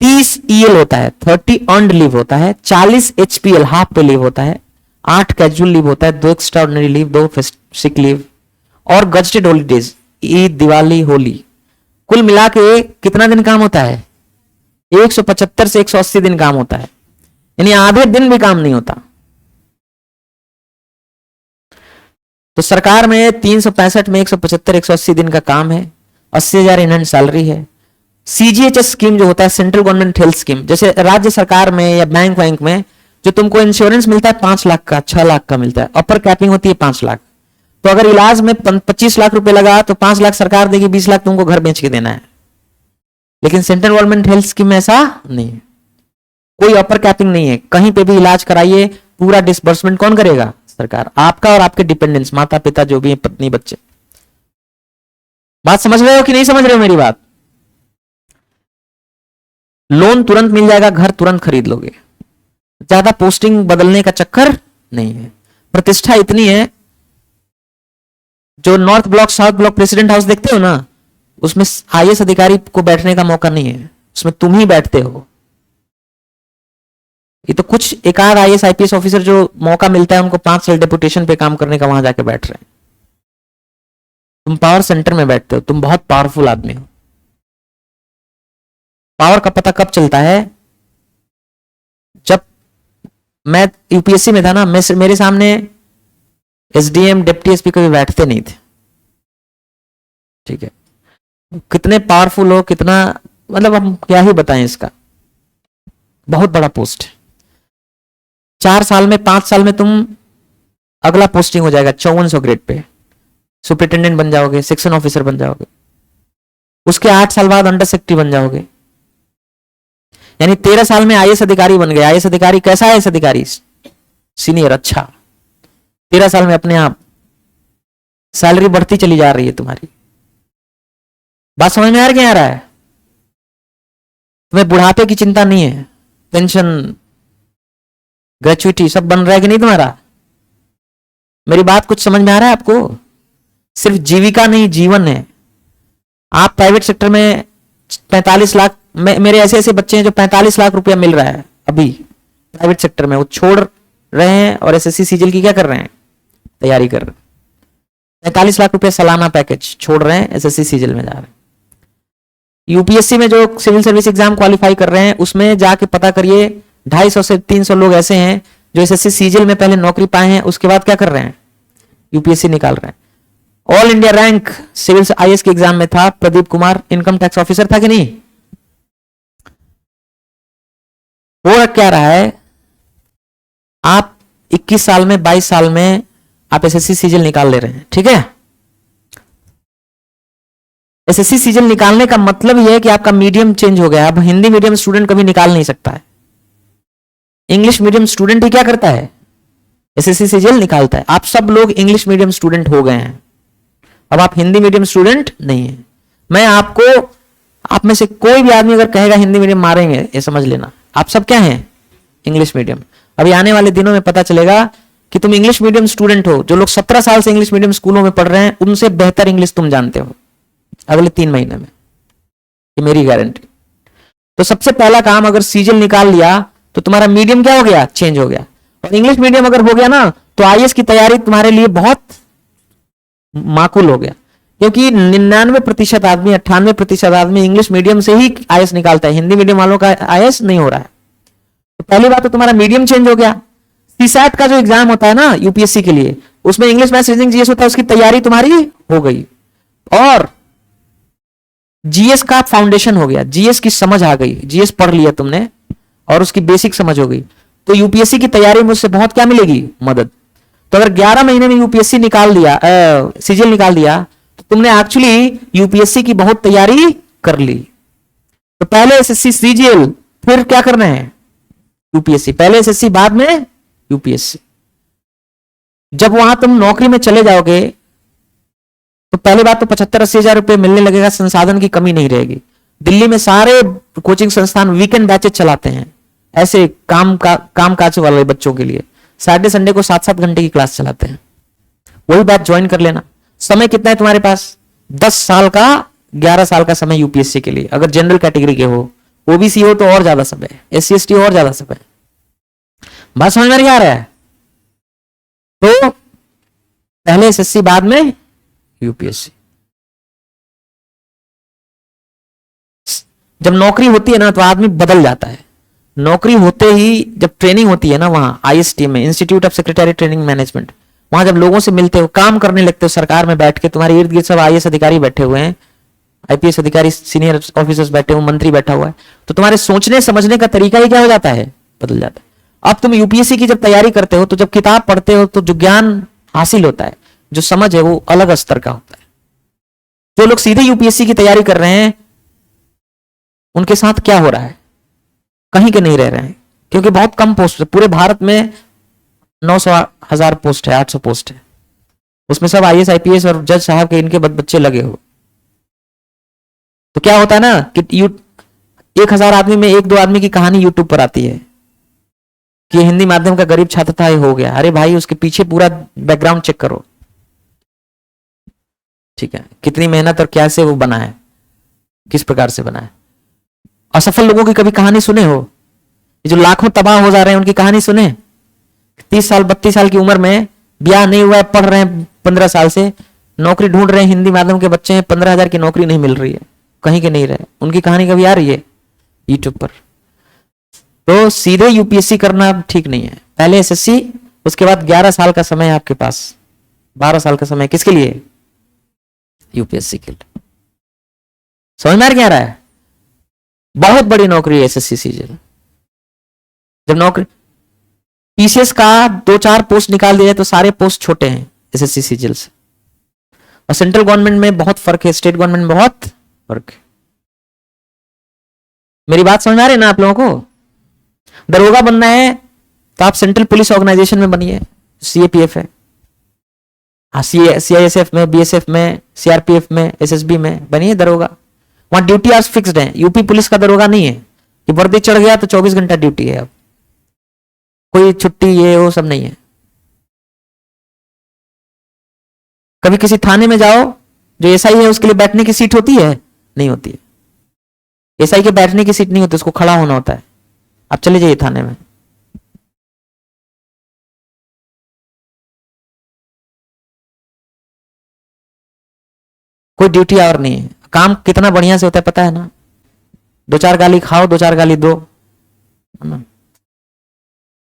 30 ईएल होता है, 30 अर्नड लीव होता है, 40 एचपीएल हाफ पे लीव होता है, 8 कैजुअल लीव होता है, 2 extra ordinary leave, 2 sick leave और गजटेड हॉलीडेज, ईद, दिवाली, होली। कुल मिला के कितना दिन काम होता है? 175 से 180 दिन काम होता है, यानी आधे दिन भी काम नहीं होता। तो सरकार में 365 में 175 180 दिन का काम है, 80,000 इन हैंड सैलरी है। सीजीएचएस स्कीम जो होता है, सेंट्रल गवर्नमेंट हेल्थ स्कीम, जैसे राज्य सरकार में या बैंक में जो तुमको इंश्योरेंस मिलता है 5 लाख का, 6 लाख का मिलता है, अपर कैपिंग होती है 5 लाख। तो अगर इलाज में 25 लाख रुपए लगा तो 5 लाख सरकार देगी, 20 लाख तुमको घर बेच के देना है। लेकिन सेंट्रल गवर्नमेंट हेल्थ स्कीम में ऐसा नहीं है, कोई अपर कैपिंग नहीं है। कहीं पे भी इलाज कराइए, पूरा डिसबर्समेंट कौन करेगा? सरकार। आपका और आपके डिपेंडेंट्स, माता पिता जो भी है, पत्नी बच्चे। बात समझ रहे हो कि नहीं समझ रहे हो मेरी बात? लोन तुरंत मिल जाएगा, घर तुरंत खरीद लोगे, ज्यादा पोस्टिंग बदलने का चक्कर नहीं है। प्रतिष्ठा इतनी है, जो north block south block president house देखते हो ना, उसमें आईएएस अधिकारी को बैठने का मौका नहीं है, उसमें तुम ही बैठते हो। ये तो कुछ एक आध आईएएस आईपीएस ऑफिसर जो मौका मिलता है उनको 5 साल डेपुटेशन पे काम करने का, वहां जाके बैठ रहे हैं। तुम पावर सेंटर में बैठते हो, तुम बहुत पावरफुल आदमी हो। पावर का पता कब चलता है? जब मैं यूपीएससी में था ना, मेरे सामने एसडीएम डिप्टी एसपी कभी बैठते नहीं थे। ठीक है, कितने पावरफुल हो, कितना, मतलब हम क्या ही बताएं इसका, बहुत बड़ा पोस्ट है। 4 साल में 5 साल में तुम अगला पोस्टिंग हो जाएगा 5400 ग्रेड पे, सुपरिटेंडेंट बन जाओगे, सेक्शन ऑफिसर बन जाओगे। उसके 8 साल बाद अंडर सेक्रेटरी बन जाओगे, यानी 13 साल में आईएएस अधिकारी बन गए। आईएएस अधिकारी कैसा आईएएस अधिकारी? सीनियर। अच्छा, 13 साल में अपने आप सैलरी बढ़ती चली जा रही है तुम्हारी। बात समझ में आ रहा है? तुम्हें बुढ़ापे की चिंता नहीं है, पेंशन, ग्रेचुइटी सब बन रहा है कि नहीं तुम्हारा? मेरी बात कुछ समझ में आ रहा है आपको? सिर्फ जीविका नहीं, जीवन है। आप प्राइवेट सेक्टर में 45 लाख, मेरे ऐसे ऐसे बच्चे हैं जो 45 लाख रुपया मिल रहा है अभी प्राइवेट सेक्टर में, वो छोड़ रहे हैं और एसएससी सीजीएल की क्या कर रहे हैं? तैयारी कर रहे हैं। 45 लाख रुपया सालाना पैकेज छोड़ रहे हैं, एसएससी सीजीएल में जा रहे हैं। यूपीएससी में जो सिविल सर्विस एग्जाम क्वालिफाई कर रहे हैं, उसमें जाके पता करिए 250 से 300 लोग ऐसे हैं जो एसएससी सीजीएल में पहले नौकरी पाए हैं, उसके बाद क्या कर रहे हैं? यूपीएससी निकाल रहे हैं। All India rank civil IAS के एग्जाम में था Pradeep Kumar, income tax officer था कि नहीं? वो क्या रहा है, आप 21 साल में 22 साल में आप एसएससी सीजीएल निकाल ले रहे हैं। ठीक है, एसएससी सीजीएल निकालने का मतलब यह है कि आपका मीडियम चेंज हो गया। अब हिंदी मीडियम स्टूडेंट कभी निकाल नहीं सकता है, इंग्लिश मीडियम स्टूडेंट ही क्या करता है? एसएससी सीजीएल निकालता है। आप सब लोग इंग्लिश मीडियम स्टूडेंट हो गए हैं, अब आप हिंदी मीडियम स्टूडेंट नहीं है। मैं आपको, आप में से कोई भी आदमी अगर कहेगा हिंदी मीडियम मारेंगे, ये समझ लेना आप सब क्या हैं? English medium. अभी आने वाले दिनों में पता चलेगा कि तुम इंग्लिश मीडियम स्टूडेंट हो। जो लोग 17 साल से इंग्लिश मीडियम स्कूलों में पढ़ रहे हैं, उनसे बेहतर इंग्लिश तुम जानते हो अगले 3 महीने में, ये मेरी गारंटी। तो सबसे पहला काम, अगर सीजीएल निकाल लिया तो तुम्हारा मीडियम क्या हो गया? चेंज हो गया। और इंग्लिश मीडियम अगर हो गया ना, तो आईएएस की तैयारी तुम्हारे लिए बहुत माकूल हो गया, क्योंकि 99% आदमी, 98% आदमी इंग्लिश मीडियम से ही आईएएस निकालता है। हिंदी मीडियम वालों का आईएएस नहीं हो रहा है। तो पहली बात तो तुम्हारा मीडियम चेंज हो गया। सीसैट का जो एग्जाम होता है ना यूपीएससी के लिए, उसमें इंग्लिश मैथ्स रीजनिंग जीएस होता है, उसकी तैयारी तुम्हारी हो गई। और जीएस का फाउंडेशन हो गया, जीएस की समझ आ गई, जीएस पढ़ लिया तुमने और उसकी बेसिक समझ हो गई, तो यूपीएससी की तैयारी में उससे बहुत क्या मिलेगी? मदद। तो अगर 11 महीने में यूपीएससी निकाल दिया, सीजीएल निकाल दिया, तो तुमने एक्चुअली यूपीएससी की बहुत तैयारी कर ली। तो पहले एसएससी सीजीएल, फिर क्या करना है, यूपीएससी। पहले एसएससी बाद में यूपीएससी। जब वहां तुम नौकरी में चले जाओगे तो पहली बात तो 75-80 हजार रुपए मिलने लगेगा, संसाधन की कमी नहीं रहेगी। दिल्ली में सारे कोचिंग संस्थान वीकेंड बैचेज चलाते हैं, ऐसे कामकाज वाले बच्चों के लिए। सैटरडे संडे को 7-7 घंटे की क्लास चलाते हैं, वही बैच ज्वाइन कर लेना। समय कितना है तुम्हारे पास, 10 साल का, 11 साल का समय यूपीएससी के लिए। अगर जनरल कैटेगरी के हो, ओबीसी हो तो और ज्यादा समय, SC ST और ज्यादा समय। बात समझ में आ रहा है? तो पहले एसएससी बाद में यूपीएससी। जब नौकरी होती है ना तो आदमी बदल जाता है। नौकरी होते ही जब ट्रेनिंग होती है ना, वहां आईएसटी में, institute of secretary training management, वहां जब लोगों से मिलते हो, काम करने लगते हो सरकार में बैठ के, तुम्हारे इर्द गिर्द सब आईएएस अधिकारी बैठे हुए हैं, आईपीएस अधिकारी, सीनियर ऑफिसर्स बैठे हुए, मंत्री बैठा हुआ है, तो तुम्हारे सोचने समझने का तरीका ही क्या हो जाता है, बदल जाता है। अब तुम यूपीएससी की जब तैयारी करते हो तो जब किताब पढ़ते हो तो जो ज्ञान हासिल होता है, जो समझ है, वो अलग स्तर का होता है। जो लोग सीधे यूपीएससी की तैयारी कर रहे हैं उनके साथ क्या हो रहा है, कहीं के नहीं रह रहे हैं, क्योंकि बहुत कम पोस्ट है। पूरे भारत में 900,000 पोस्ट है, 800 पोस्ट है, उसमें सब आईएएस आईपीएस और जज साहब के इनके बच्चे लगे हो। तो क्या होता है ना कि 1000 आदमी में 1-2 आदमी की कहानी यूट्यूब पर आती है कि हिंदी माध्यम का गरीब छात्र था, ये हो गया। अरे भाई, उसके पीछे पूरा बैकग्राउंड चेक करो, ठीक है, कितनी मेहनत और कैसे वो बना है, किस प्रकार से बना है। असफल लोगों की कभी कहानी सुने हो, जो लाखों तबाह हो जा रहे हैं उनकी कहानी सुने? 30 साल 32 साल की उम्र में ब्याह नहीं हुआ है, पढ़ रहे हैं 15 साल से, नौकरी ढूंढ रहे हैं, हिंदी माध्यम के बच्चे हैं, 15,000 की नौकरी नहीं मिल रही है, कहीं के नहीं रहे, उनकी कहानी कभी आ रही है यूट्यूब पर? तो सीधे यूपीएससी करना ठीक नहीं है। पहले एसएससी, उसके बाद 11 साल का समय है आपके पास, 12 साल का समय किसके लिए, यूपीएससी के लिए। समझ में आ रहा है? बहुत बड़ी नौकरी है एसएससी सीजीएल। जब नौकरी पीसीएस का 2-4 पोस्ट निकाल दिया तो सारे पोस्ट छोटे हैं एसएससी सीजीएल से। और सेंट्रल गवर्नमेंट में बहुत फर्क है, स्टेट गवर्नमेंट में बहुत फर्क है। मेरी बात समझ में आ रही है ना आप लोगों को? दरोगा बनना है तो आप सेंट्रल पुलिस ऑर्गेनाइजेशन में बनिए, सीएपीएफ है, सीआईएसएफ में, बीएसएफ में, सीआरपीएफ में, एसएसबी में बनिए दरोगा। वहां ड्यूटी आवर्स फिक्स्ड है। यूपी पुलिस का दरोगा नहीं है कि वर्दी चढ़ गया तो 24 घंटा ड्यूटी है, अब कोई छुट्टी ये वो सब नहीं है। कभी किसी थाने में जाओ, जो एसआई है उसके लिए बैठने की सीट होती है? नहीं होती है। एसआई के बैठने की सीट नहीं होती, उसको खड़ा होना होता है। आप चले जाइए थाने में, कोई ड्यूटी आवर नहीं है। काम कितना बढ़िया से होता है पता है ना? 2-4 गाली खाओ, 2-4 गाली दो,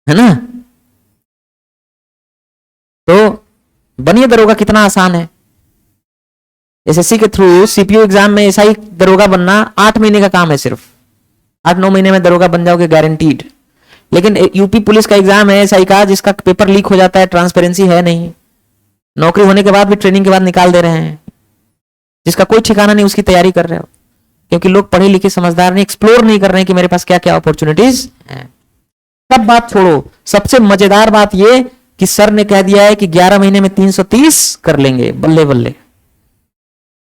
है ना? तो बनिए दरोगा, कितना आसान है। एसएससी के थ्रू सीपीयू एग्जाम में एसआई दरोगा बनना 8 महीने का काम है, सिर्फ 8-9 महीने में दरोगा बन जाओगे गारंटीड। लेकिन यूपी पुलिस का एग्जाम है एसआई का, जिसका पेपर लीक हो जाता है, ट्रांसपेरेंसी है नहीं, नौकरी होने के बाद भी ट्रेनिंग के बाद निकाल दे रहे हैं, जिसका कोई ठिकाना नहीं, उसकी तैयारी कर रहे हो। क्योंकि लोग पढ़े लिखे समझदार नहीं, एक्सप्लोर नहीं कर रहे हैं कि मेरे पास क्या क्या अपॉर्चुनिटीज हैं। सब बात छोड़ो, सबसे मजेदार बात यह कि सर ने कह दिया है कि 11 महीने में 330 कर लेंगे, बल्ले बल्ले।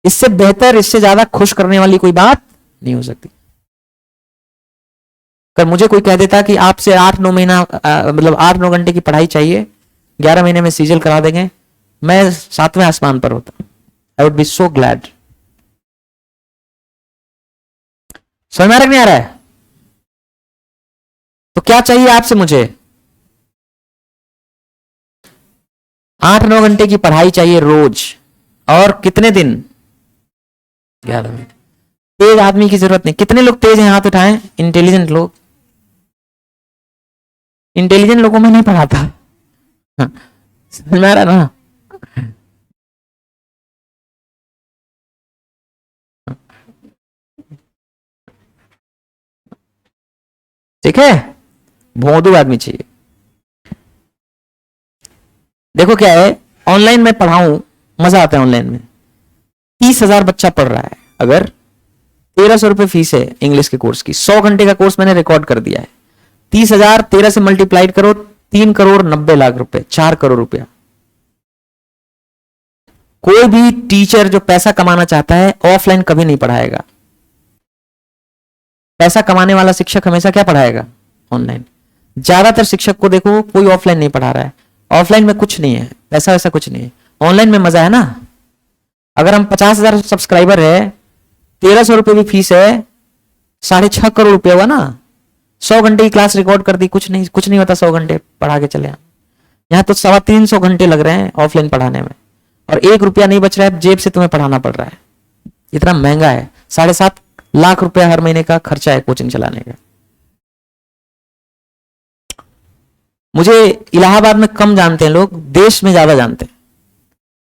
इससे बेहतर, इससे ज्यादा खुश करने वाली कोई बात नहीं हो सकती। अगर मुझे कोई कह देता कि आपसे 8-9 महीना मतलब 8-9 घंटे की पढ़ाई चाहिए, 11 महीने में सीजीएल करा देंगे, मैं 7वें आसमान पर होता। I would be so glad. समझ में नहीं आ रहा है? तो क्या चाहिए आपसे मुझे? 8-9 घंटे की पढ़ाई चाहिए रोज, और कितने दिन? 11 महीने। तेज आदमी की जरूरत नहीं। कितने लोग तेज हैं, हाथ उठाएं, इंटेलिजेंट लोग। इंटेलिजेंट लोगों में नहीं पढ़ाता। समझ में आ रहा ना? ठीक है, भोंदू आदमी चाहिए। देखो क्या है, ऑनलाइन में पढ़ाऊं, मजा आता है ऑनलाइन में। 30,000 बच्चा पढ़ रहा है, अगर 1300 रुपये फीस है इंग्लिश के कोर्स की। 100 घंटे का कोर्स मैंने रिकॉर्ड कर दिया है। 30,000 13 से मल्टीप्लाइड करो, 3,90,00,000 रुपए, 4 करोड़ रुपया। कोई भी टीचर जो पैसा कमाना चाहता है ऑफलाइन कभी नहीं पढ़ाएगा। पैसा कमाने वाला शिक्षक हमेशा क्या पढ़ाएगा? ऑनलाइन। ज्यादातर शिक्षक को देखो कोई ऑफलाइन नहीं पढ़ा रहा है। ऑफलाइन में कुछ नहीं है, पैसा वैसा कुछ नहीं है। ऑनलाइन में मजा है ना। अगर हम 50,000 सब्सक्राइबर है, 1,300 रुपए भी फीस है, 6.5 करोड़ रुपया हुआ ना। 100 घंटे की क्लास रिकॉर्ड कर दी, कुछ नहीं होता 100 घंटे पढ़ा के चले। यहाँ तो 350 घंटे लग रहे हैं ऑफलाइन पढ़ाने में, और 1 रुपया नहीं बच रहा है, जेब से तुम्हें पढ़ाना पड़ रहा है। इतना महंगा है। 7.5 लाख रुपया हर महीने का खर्चा है कोचिंग चलाने का। मुझे इलाहाबाद में कम जानते हैं लोग, देश में ज्यादा जानते हैं।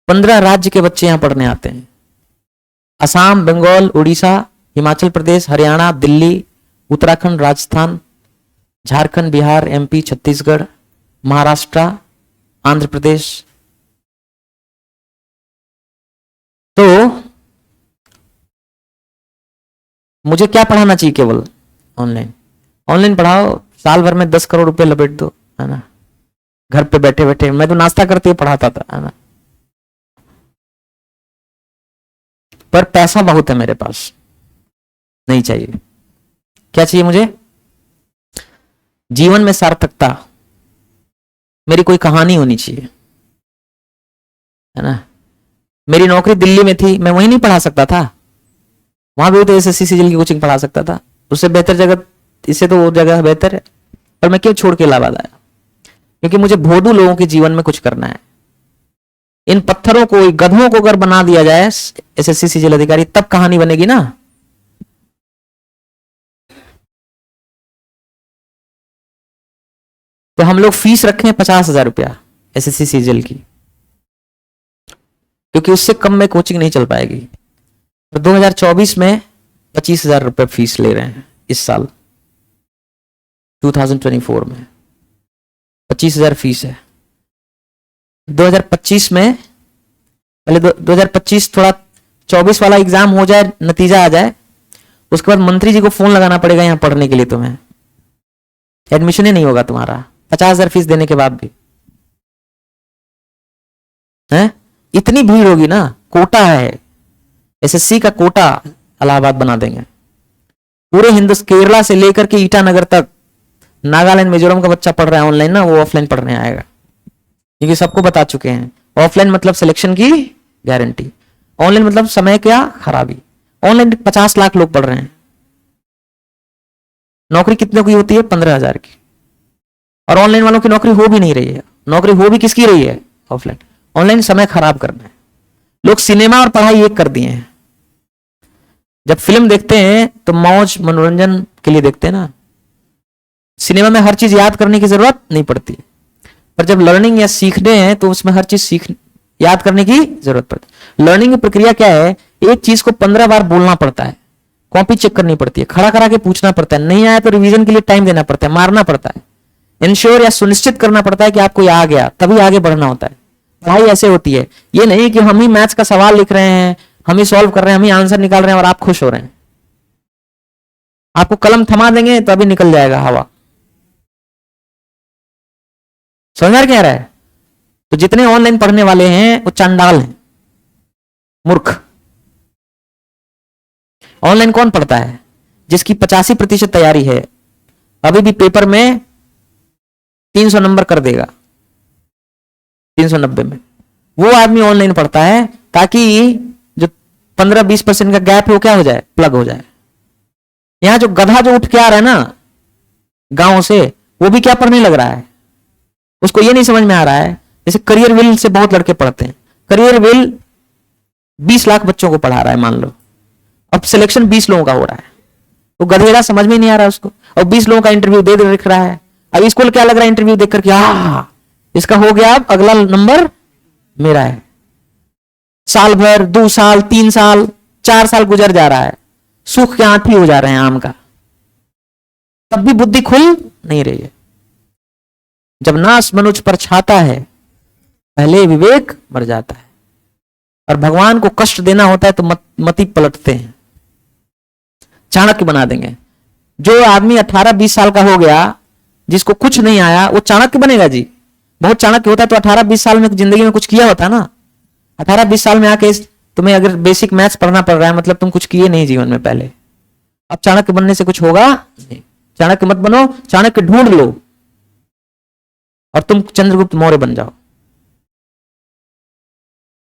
15 राज्य के बच्चे यहां पढ़ने आते हैं। असम, बंगाल, उड़ीसा, हिमाचल प्रदेश, हरियाणा, दिल्ली, उत्तराखंड, राजस्थान, झारखंड, बिहार, एमपी, छत्तीसगढ़, महाराष्ट्र, आंध्र प्रदेश। तो मुझे क्या पढ़ाना चाहिए? केवल ऑनलाइन पढ़ाओ। साल भर में 10 करोड़ रुपए लपेट दो, है ना, घर पे बैठे बैठे। मैं तो नाश्ता करते हुए पढ़ाता था, है ना। पर पैसा बहुत है मेरे पास, नहीं चाहिए। क्या चाहिए मुझे? जीवन में सार्थकता, मेरी कोई कहानी होनी चाहिए, है ना। मेरी नौकरी दिल्ली में थी, मैं वहीं नहीं पढ़ा सकता था? वहां भी तो एसएससी सीजीएल की कोचिंग पढ़ा सकता था। उससे बेहतर जगह, इससे तो वो जगह बेहतर है। पर मैं क्यों छोड़ के इलाहाबाद आया? क्योंकि मुझे भोदू लोगों के जीवन में कुछ करना है। इन पत्थरों को, गधों को अगर बना दिया जाए एसएससी सीजीएल अधिकारी, तब कहानी बनेगी ना। तो हम लोग फीस रखें 50,000 रुपया एसएससी सीजीएल की, क्योंकि उससे कम में कोचिंग नहीं चल पाएगी। तो 2024 में 25,000 रुपये फीस ले रहे हैं इस साल। 2024 में 25,000 फीस है। 2025 में, पहले 2025 थोड़ा 24 वाला एग्जाम हो जाए, नतीजा आ जाए, उसके बाद मंत्री जी को फोन लगाना पड़ेगा यहाँ पढ़ने के लिए। तुम्हें एडमिशन ही नहीं होगा तुम्हारा 50,000 फीस देने के बाद भी, है। इतनी भीड़ होगी ना, कोटा है, एसएससी का कोटा इलाहाबाद बना देंगे। पूरे हिंदुस्तान, केरला से लेकर के ईटानगर तक, नागालैंड, मिजोरम का बच्चा पढ़ रहा है ऑनलाइन ना, वो ऑफलाइन पढ़ने आएगा। क्योंकि सबको बता चुके हैं, ऑफलाइन मतलब सिलेक्शन की गारंटी, ऑनलाइन मतलब समय क्या खराबी। ऑनलाइन 50 लाख लोग पढ़ रहे हैं। नौकरी कितने की होती है? 15,000 की। और ऑनलाइन वालों की नौकरी हो भी नहीं रही है। नौकरी हो भी किसकी रही है? ऑफलाइन। ऑनलाइन समय खराब करना है। लोग सिनेमा और पढ़ाई एक कर दिए हैं। जब फिल्म देखते हैं तो मौज मनोरंजन के लिए देखते हैं ना। सिनेमा में हर चीज याद करने की जरूरत नहीं पड़ती, पर जब लर्निंग या सीखने हैं तो उसमें हर चीज याद करने की जरूरत पड़ती है। लर्निंग की प्रक्रिया क्या है? एक चीज को 15 बार बोलना पड़ता है, कॉपी चेक करनी पड़ती है, खड़ा करा के पूछना पड़ता है, नहीं आया तो रिवीजन के लिए टाइम देना पड़ता है, मारना पड़ता है, इंश्योर या सुनिश्चित करना पड़ता है कि आपको आ गया, तभी आगे बढ़ना होता है। पढ़ाई ऐसे होती है। ये नहीं कि हम ही मैथ्स का सवाल लिख रहे हैं, हम ही सॉल्व कर रहे हैं, हम ही आंसर निकाल रहे हैं और आप खुश हो रहे हैं। आपको कलम थमा देंगे तो अभी निकल जाएगा हवा। समझ में क्या रहा है? तो जितने ऑनलाइन पढ़ने वाले हैं वो चंडाल हैं, मूर्ख। ऑनलाइन कौन पढ़ता है? जिसकी 85% तैयारी है, अभी भी पेपर में 300 नंबर कर देगा 390 में, वो आदमी ऑनलाइन पढ़ता है ताकि जो 15-20% का गैप है वो क्या हो जाए? प्लग हो जाए। यहां जो गधा जो उठ के आ रहा है ना गांव से, वो भी क्या पढ़ने लग रहा है? उसको ये नहीं समझ में आ रहा है। जैसे करियर विल से बहुत लड़के पढ़ते हैं। करियर विल 20 लाख बच्चों को पढ़ा रहा है मान लो, अब सिलेक्शन 20 लोगों का हो रहा है। तो गधेड़ा समझ में नहीं आ रहा है उसको, और 20 लोगों का इंटरव्यू दे लिख रहा है। अब इसको क्या लग रहा है इंटरव्यू देख करके, इसका हो गया, अब अगला नंबर मेरा है। साल भर, 2 साल, 3 साल, 4 साल गुजर जा रहा है, सूख के आंधी हो जा रहे हैं आम का, तब भी बुद्धि खुल नहीं रही है। जब नाश मनुष्य पर छाता है, पहले विवेक मर जाता है। और भगवान को कष्ट देना होता है तो मति पलटते हैं। चाणक्य बना देंगे। जो आदमी 18-20 साल का हो गया, जिसको कुछ नहीं आया, वो चाणक्य बनेगा जी? बहुत चाणक्य होता है तो 18-20 साल में जिंदगी में कुछ किया होता है ना। 18-20 साल में आके तुम्हें अगर बेसिक मैथ्स पढ़ना पड़ रहा है, मतलब तुम कुछ किए नहीं जीवन में पहले। अब चाणक्य बनने से कुछ होगा नहीं। चाणक्य मत बनो, चाणक्य ढूंढ लो और तुम चंद्रगुप्त मौर्य बन जाओ।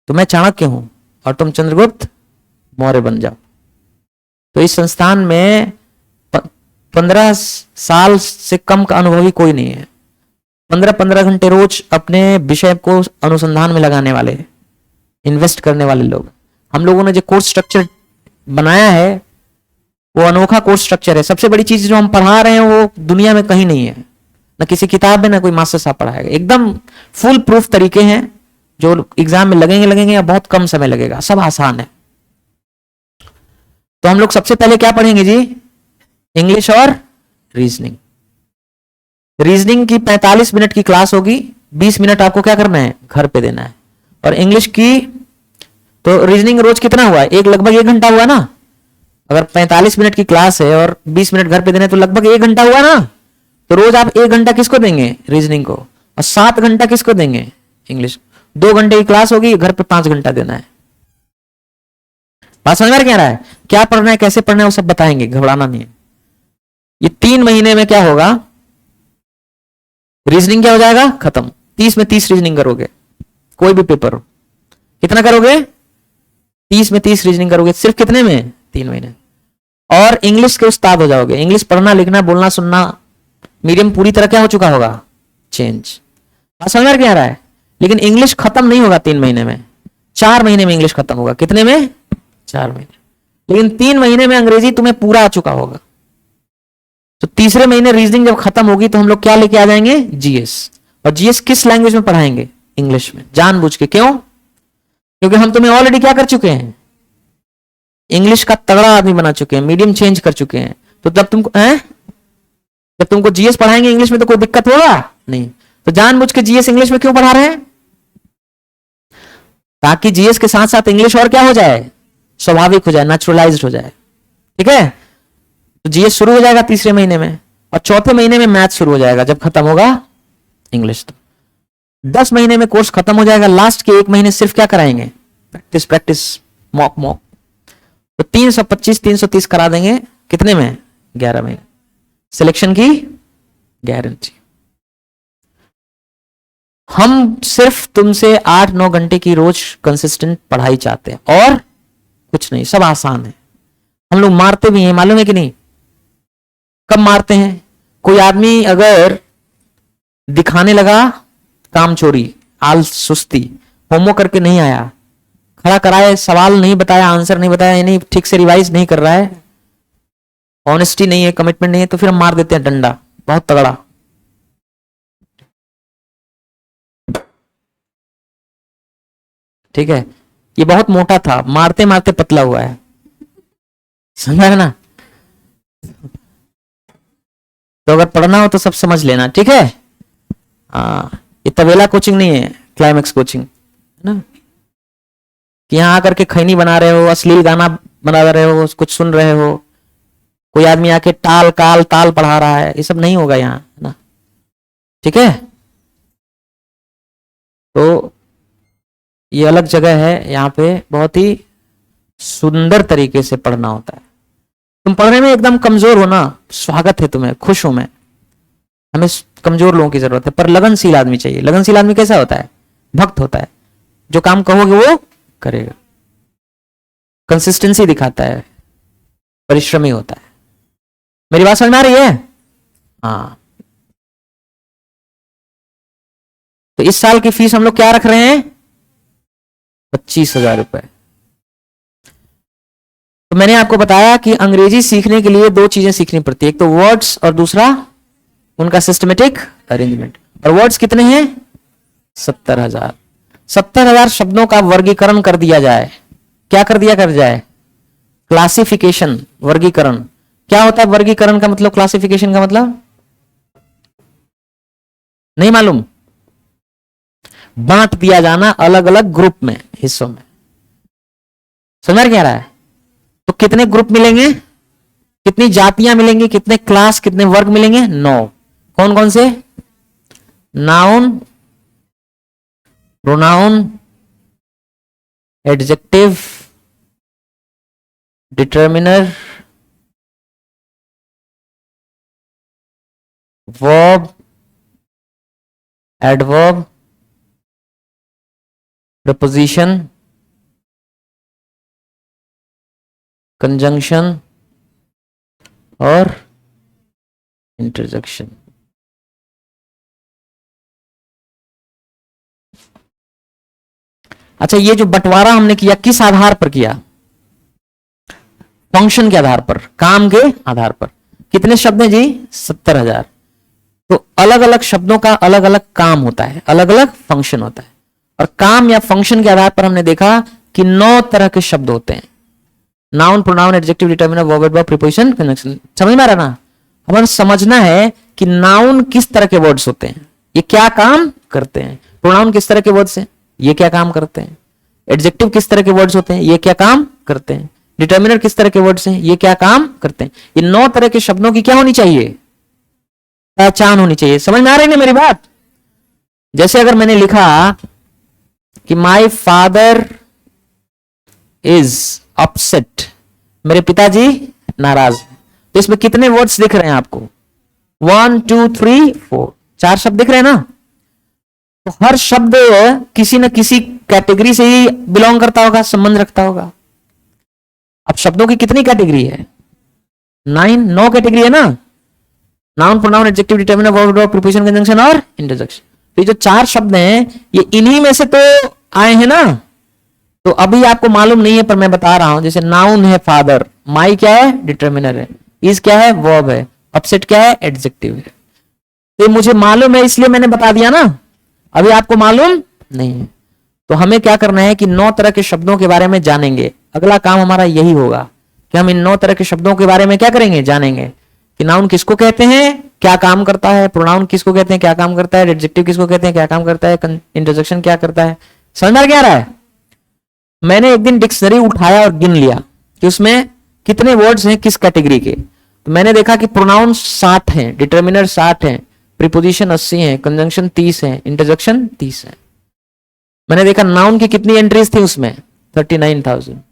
तो मैं चाणक्य हूं और तुम चंद्रगुप्त मौर्य बन जाओ। तो इस संस्थान में 15 साल से कम का अनुभवी कोई नहीं है। 15-15 घंटे रोज अपने विषय को अनुसंधान में लगाने वाले, इन्वेस्ट करने वाले लोग। हम लोगों ने जो कोर्स स्ट्रक्चर बनाया है वो अनोखा कोर्स स्ट्रक्चर है। सबसे बड़ी चीज जो हम पढ़ा रहे हैं वो दुनिया में कहीं नहीं है, ना किसी किताब में, ना कोई मास्टर साहब पढ़ाएगा। एकदम फुल प्रूफ तरीके हैं जो एग्जाम में लगेंगे या बहुत कम समय लगेगा, सब आसान है। तो हम लोग सबसे पहले क्या पढ़ेंगे जी? इंग्लिश और रीजनिंग। रीजनिंग की 45 मिनट की क्लास होगी, 20 मिनट आपको क्या करना है? घर पे देना है। और इंग्लिश की तो रीजनिंग रोज कितना हुआ? लगभग 1 घंटा हुआ ना। अगर 45 मिनट की क्लास है और 20 मिनट घर पे देने तो लगभग 1 घंटा हुआ ना। तो रोज आप 1 घंटा किसको देंगे? रीजनिंग को। और 7 घंटा किसको देंगे? इंग्लिश। 2 घंटे की क्लास होगी, घर पे 5 घंटा देना है। बात समझ में क्या रहा है? क्या पढ़ना है, कैसे पढ़ना है, वो सब बताएंगे, घबराना नहीं है। ये 3 महीने में क्या होगा? रीजनिंग क्या हो जाएगा? खत्म। 30 में 30 रीजनिंग करोगे, कोई भी पेपर हो। कितना करोगे? 30 में 30 रीजनिंग करोगे, सिर्फ कितने में? 3 महीने। और इंग्लिश के उस्ताद हो जाओगे। इंग्लिश पढ़ना, लिखना, बोलना, सुनना, मीडियम पूरी तरह क्या हो चुका होगा? चेंज। बात समझ में क्या आ रहा है? लेकिन इंग्लिश खत्म नहीं होगा 3 महीने में, 4 महीने में इंग्लिश खत्म होगा। कितने में? 4 महीने। लेकिन 3 महीने में अंग्रेजी तुम्हें पूरा आ चुका होगा। तो तीसरे महीने रीजनिंग जब खत्म होगी तो हम लोग क्या लेके आ जाएंगे? जीएस। और जीएस किस लैंग्वेज में पढ़ाएंगे? इंग्लिश में, जानबूझ के। क्यों? क्योंकि हम तुम्हें ऑलरेडी क्या कर चुके हैं? इंग्लिश का तगड़ा आदमी बना चुके हैं, मीडियम चेंज कर चुके हैं। तो जब तुमको जीएस पढ़ाएंगे इंग्लिश में तो कोई दिक्कत होगा नहीं। तो जानबूझ के जीएस इंग्लिश में क्यों पढ़ा रहे हैं? ताकि जीएस के साथ साथ इंग्लिश और क्या हो जाए? स्वाभाविक हो जाए, नेचुरलाइज्ड हो जाए। ठीक है? तो जीएस शुरू हो जाएगा तीसरे महीने में, और चौथे महीने में मैथ शुरू हो जाएगा जब खत्म होगा इंग्लिश। तो 10 महीने में कोर्स खत्म हो जाएगा। लास्ट के 1 महीने सिर्फ क्या कराएंगे? Practice practice, mock. तो 325 330 करा देंगे। कितने में? 11 महीने। सिलेक्शन की गारंटी। हम सिर्फ तुमसे 8-9 घंटे की रोज कंसिस्टेंट पढ़ाई चाहते हैं और कुछ नहीं। सब आसान है। हम लोग मारते भी हैं, मालूम है कि नहीं? कब मारते हैं? कोई आदमी अगर दिखाने लगा काम चोरी, आलस, सुस्ती, होमवर्क करके नहीं आया, खड़ा कराए, सवाल नहीं बताया, आंसर नहीं बताया, यानी ठीक से रिवाइज नहीं कर रहा है, ऑनेस्टी नहीं है, कमिटमेंट नहीं है, तो फिर हम मार देते हैं डंडा, बहुत तगड़ा। ठीक है? ये बहुत मोटा था, मारते मारते पतला हुआ है। समझ ना? तो अगर पढ़ना हो तो सब समझ लेना। ठीक है? ये तबेला कोचिंग नहीं है, क्लाइमेक्स कोचिंग है ना, कि यहां आकर के खैनी बना रहे हो, अश्लील गाना बना रहे हो, कुछ सुन रहे हो, कोई आदमी आके टाल काल ताल पढ़ा रहा है, ये सब नहीं होगा यहाँ, है ना? ठीक है? तो ये अलग जगह है, यहाँ पे बहुत ही सुंदर तरीके से पढ़ना होता है। तुम पढ़ने में एकदम कमजोर हो ना, स्वागत है तुम्हें, खुश हूं मैं। हमें कमजोर लोगों की जरूरत है, पर लगनशील आदमी चाहिए। लगनशील आदमी कैसा होता है? भक्त होता है, जो काम कहोगे वो करेगा, कंसिस्टेंसी दिखाता है, परिश्रमी होता है। मेरी बात समझ में आ रही है? हाँ। तो इस साल की फीस हम लोग क्या रख रहे हैं? 25,000 रुपए। तो मैंने आपको बताया कि अंग्रेजी सीखने के लिए 2 चीजें सीखनी पड़ती है, एक तो वर्ड्स और दूसरा उनका सिस्टमेटिक अरेंजमेंट। और वर्ड्स कितने हैं? 70,000। 70,000 शब्दों का वर्गीकरण कर दिया जाए। क्या कर जाए? क्लासिफिकेशन, वर्गीकरण। क्या होता है वर्गीकरण का मतलब? क्लासिफिकेशन का मतलब नहीं मालूम? बांट दिया जाना अलग अलग ग्रुप में, हिस्सों में। समझ क्या रहा है? तो कितने ग्रुप मिलेंगे? कितनी जातियां मिलेंगी, कितने क्लास, कितने वर्ग मिलेंगे? 9। कौन कौन से? Noun, pronoun, adjective, determiner, verb, adverb, preposition, conjunction और इंटरजेक्शन। अच्छा, ये जो बंटवारा हमने किया किस आधार पर किया? फंक्शन के आधार पर, काम के आधार पर। कितने शब्द हैं जी? 70,000। तो अलग अलग शब्दों का अलग अलग काम होता है, अलग अलग फंक्शन होता है, और काम या फंक्शन के आधार पर हमने देखा कि 9 तरह के शब्द होते हैं। Noun, pronoun, adjective, determiner, verb, adverb, preposition, conjunction. समझ में आ रहा ना? हमें समझना है कि नाउन किस तरह के वर्ड्स होते हैं, ये क्या काम करते हैं। प्रोनाउन किस तरह के वर्ड्स हैं, ये क्या काम करते हैं। एडजेक्टिव किस तरह के वर्ड्स होते हैं, ये क्या काम करते हैं। डिटर्मिनर किस तरह के वर्ड्स हैं, ये क्या काम करते हैं। ये 9 तरह के शब्दों की क्या होनी चाहिए? पहचान होनी चाहिए। समझ में आ रही है मेरी बात? जैसे अगर मैंने लिखा कि माई फादर इज अपसेट, मेरे पिताजी नाराज, तो इसमें कितने वर्ड्स दिख रहे हैं आपको? 1 2 3 4, 4 शब्द दिख रहे हैं ना? तो हर शब्द किसी न किसी कैटेगरी से ही बिलोंग करता होगा, संबंध रखता होगा। अब शब्दों की कितनी कैटेगरी है? 9 कैटेगरी है ना? Noun, pronoun, adjective, determiner, verb, preposition, conjunction और इंटरजेक्शन। तो ये जो 4 शब्द हैं ये इन्हीं में से तो आए हैं ना? तो अभी आपको मालूम नहीं है पर मैं बता रहा हूं। जैसे नाउन है फादर, माई क्या है? डिटरमिनर है, इज क्या है? वर्ब है, अपसेट क्या है? एडजेक्टिव है। तो मुझे मालूम है इसलिए मैंने बता दिया ना, अभी आपको मालूम नहीं है। तो हमें क्या करना है कि 9 तरह के शब्दों के बारे में जानेंगे। अगला काम हमारा यही होगा कि हम इन 9 तरह के शब्दों के बारे में क्या करेंगे? जानेंगे कि नाउन किसको कहते हैं, क्या काम करता है। प्रोनाउन किसको कहते हैं, क्या काम करता है। एडजेक्टिव किसको कहते हैं, क्या काम करता है। इंटरजेक्शन क्या करता है। समझ में क्या आ रहा है? मैंने एक दिन डिक्शनरी उठाया और गिन लिया कि उसमें कितने वर्ड्स हैं किस कैटेगरी के। तो मैंने देखा कि प्रोनाउन 60 हैं, डिटर्मिनर 60 हैं, प्रीपोजिशन 80 हैं, कंजंक्शन 30 हैं, इंटरजेक्शन 30 है। मैंने देखा नाउन की कितनी एंट्रीज थी उसमें? 39,000।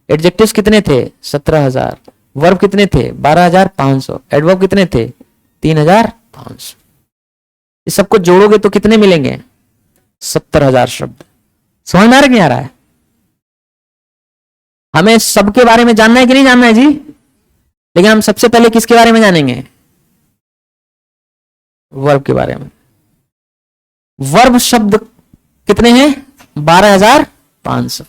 एडजेक्टिव्स कितने थे? 17,000। वर्ब कितने थे? 12,500। एडवर्ब कितने थे? 3,500। इस सबको जोड़ोगे तो कितने मिलेंगे? 70,000 शब्द। समझ में आ रहा है कि नहीं आ रहा है? हमें सबके बारे में जानना है कि नहीं जानना है जी? लेकिन हम सबसे पहले किसके बारे में जानेंगे? वर्ब के बारे में। वर्ब शब्द कितने हैं? 12,500।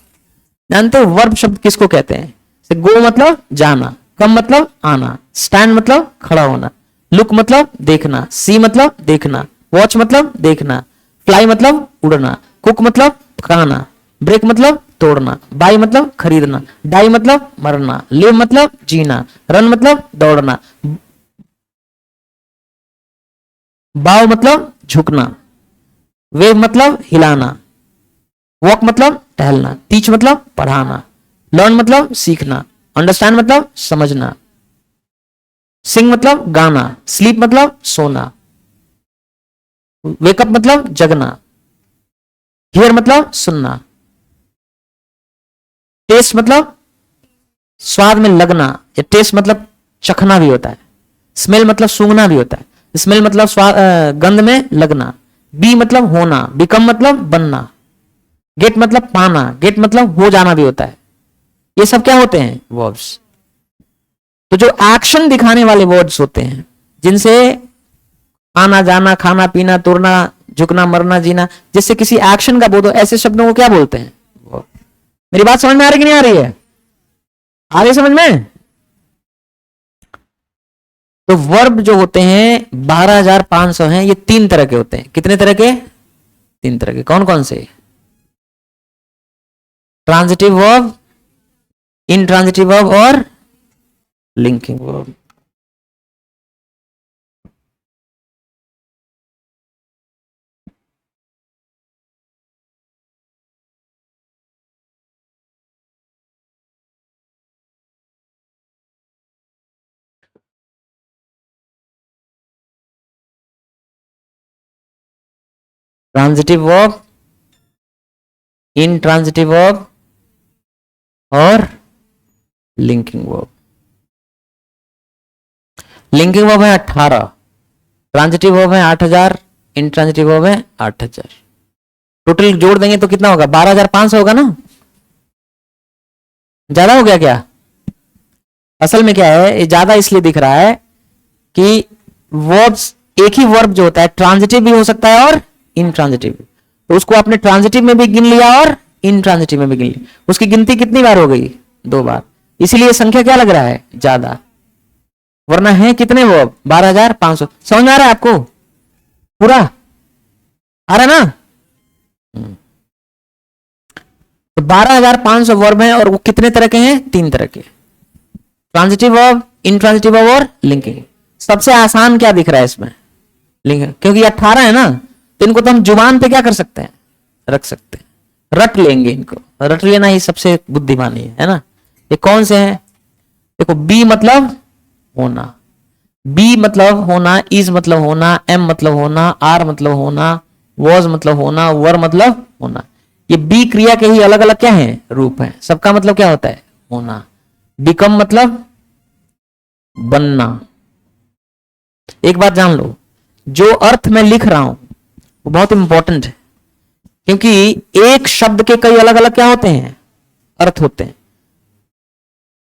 जानते हो वर्ब शब्द किसको कहते हैं? गो मतलब जाना, कम मतलब आना, स्टैंड मतलब खड़ा होना, लुक मतलब देखना, सी मतलब देखना, वॉच मतलब देखना, फ्लाई मतलब उड़ना, कुक मतलब पकाना, ब्रेक मतलब तोड़ना, बाई मतलब खरीदना, डाई मतलब मरना, लिव मतलब जीना, रन मतलब दौड़ना, बाव मतलब झुकना, वेव मतलब हिलाना, वॉक मतलब टहलना, टीच मतलब पढ़ाना, लर्न मतलब सीखना, अंडरस्टैंड मतलब समझना, सिंग मतलब गाना, स्लीप मतलब सोना, वेकअप मतलब जगना, हियर मतलब सुनना, टेस्ट मतलब स्वाद में लगना, या टेस्ट मतलब चखना भी होता है, स्मेल मतलब सूंघना भी होता है, स्मेल मतलब स्वाद गंध में लगना, बी मतलब होना, बिकम मतलब बनना, गेट मतलब पाना, गेट मतलब हो जाना भी होता है। ये सब क्या होते हैं? वर्ब्स। तो जो एक्शन दिखाने वाले वर्ड्स होते हैं, जिनसे आना जाना खाना पीना तोड़ना झुकना मरना जीना, जिससे किसी एक्शन का बोध हो, ऐसे शब्दों को क्या बोलते हैं? verb। मेरी बात समझ में आ रही कि नहीं आ रही है? आ रही समझ में? तो वर्ब जो होते हैं 12,500 हैं। ये 3 तरह के होते हैं। कितने तरह के? 3 तरह के। कौन कौन से? ट्रांजिटिव वर्ब, इनट्रांजिटिव वर्ब और linking verb. Transitive verb, intransitive verb और लिंकिंग वर्ब। लिंकिंग वर्ब है 18, ट्रांजिटिव वर्ब है 8000, इंट्रांजिटिव वर्ब है 8000। टोटल जोड़ देंगे तो कितना होगा? 12500 होगा ना? ज्यादा हो गया क्या? असल में क्या है, ये ज्यादा इसलिए दिख रहा है कि वर्ब्स, एक ही वर्ब जो होता है ट्रांजिटिव भी हो सकता है और इंट्रांजिटिव, तो उसको आपने ट्रांजिटिव में भी गिन लिया और इंट्रांजिटिव में भी गिन लिया। उसकी गिनती कितनी बार हो गई? 2 बार। इसीलिए संख्या क्या लग रहा है? ज्यादा। वरना है कितने वर्ब? 12500। समझ में आ रहा है आपको? पूरा आ रहा है ना? तो 12500 वर्ब हैं और वो कितने तरह के हैं? 3 तरह के, ट्रांजिटिव वर्ब, इंट्रांजिटिव वर्ब और लिंकिंग। सबसे आसान क्या दिख रहा है इसमें? लिंकिंग, क्योंकि 18 है ना, तो इनको तो हम जुबान पे क्या कर सकते हैं? रख सकते हैं, रट लेंगे इनको। रट लेना ही सबसे बुद्धिमानी है ना? ये कौन से हैं? देखो, बी मतलब होना, बी मतलब होना, इज मतलब होना, एम मतलब होना, आर मतलब होना, वॉज मतलब होना, वर मतलब होना। ये बी क्रिया के ही अलग अलग क्या है? रूप है। सबका मतलब क्या होता है? होना। बिकम मतलब बनना। एक बात जान लो, जो अर्थ मैं लिख रहा हूं वो बहुत इंपॉर्टेंट है, क्योंकि एक शब्द के कई अलग अलग क्या होते हैं? अर्थ होते हैं।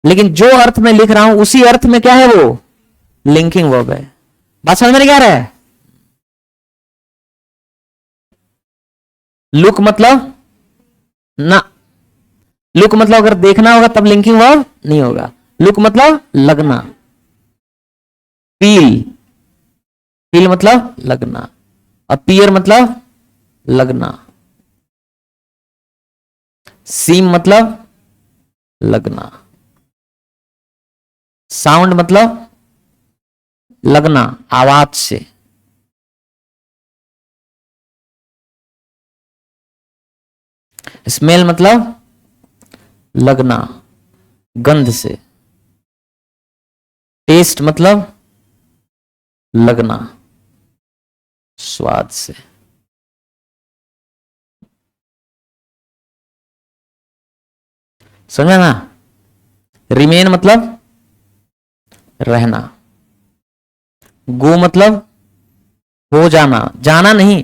लेकिन जो अर्थ मैं लिख रहा हूं उसी अर्थ में क्या है? वो लिंकिंग वर्ब है। बात समझ में नहीं आ रहा है? लुक मतलब ना, लुक मतलब अगर देखना होगा तब लिंकिंग वर्ब नहीं होगा। लुक मतलब लगना। फील, फील मतलब लगना। अपीयर मतलब लगना। सीम मतलब लगना। साउंड मतलब लगना आवाज से। स्मेल मतलब लगना गंध से। टेस्ट मतलब लगना स्वाद से। समझा ना? रिमेन मतलब रहना। गो मतलब हो जाना, जाना नहीं।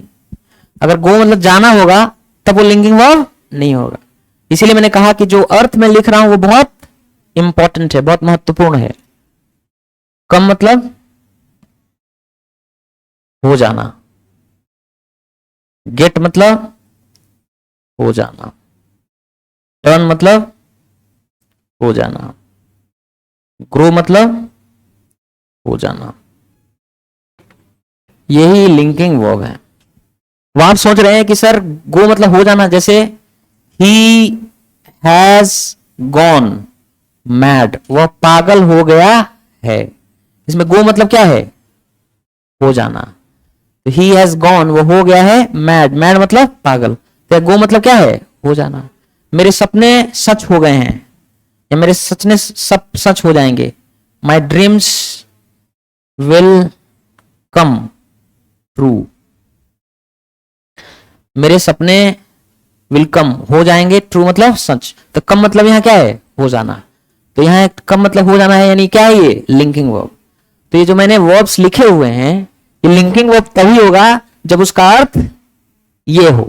अगर गो मतलब जाना होगा तब वो लिंकिंग वर्ब नहीं होगा। इसीलिए मैंने कहा कि जो अर्थ में लिख रहा हूं वो बहुत इंपॉर्टेंट है, बहुत महत्वपूर्ण है। कम मतलब हो जाना। गेट मतलब हो जाना। टर्न मतलब हो जाना। ग्रो मतलब हो जाना। यही लिंकिंग वर्ब है। वो आप सोच रहे हैं कि सर गो मतलब हो जाना, जैसे ही हैज गॉन मैड, वह पागल हो गया है। इसमें गो मतलब क्या है? हो जाना। तो ही हैज गॉन, वो हो गया है मैड, मैड मतलब पागल, तो गो मतलब क्या है? हो जाना। मेरे सपने सच हो गए हैं, या मेरे सपने सब सच हो जाएंगे। My dreams will come true, मेरे सपने विल कम हो जाएंगे, ट्रू मतलब सच। तो कम मतलब यहां क्या है? हो जाना। तो यहां कम मतलब हो जाना है, यानी क्या है? ये लिंकिंग वर्ब। तो ये जो मैंने वर्ब्स लिखे हुए हैं, ये लिंकिंग वर्ब तभी होगा जब उसका अर्थ ये हो।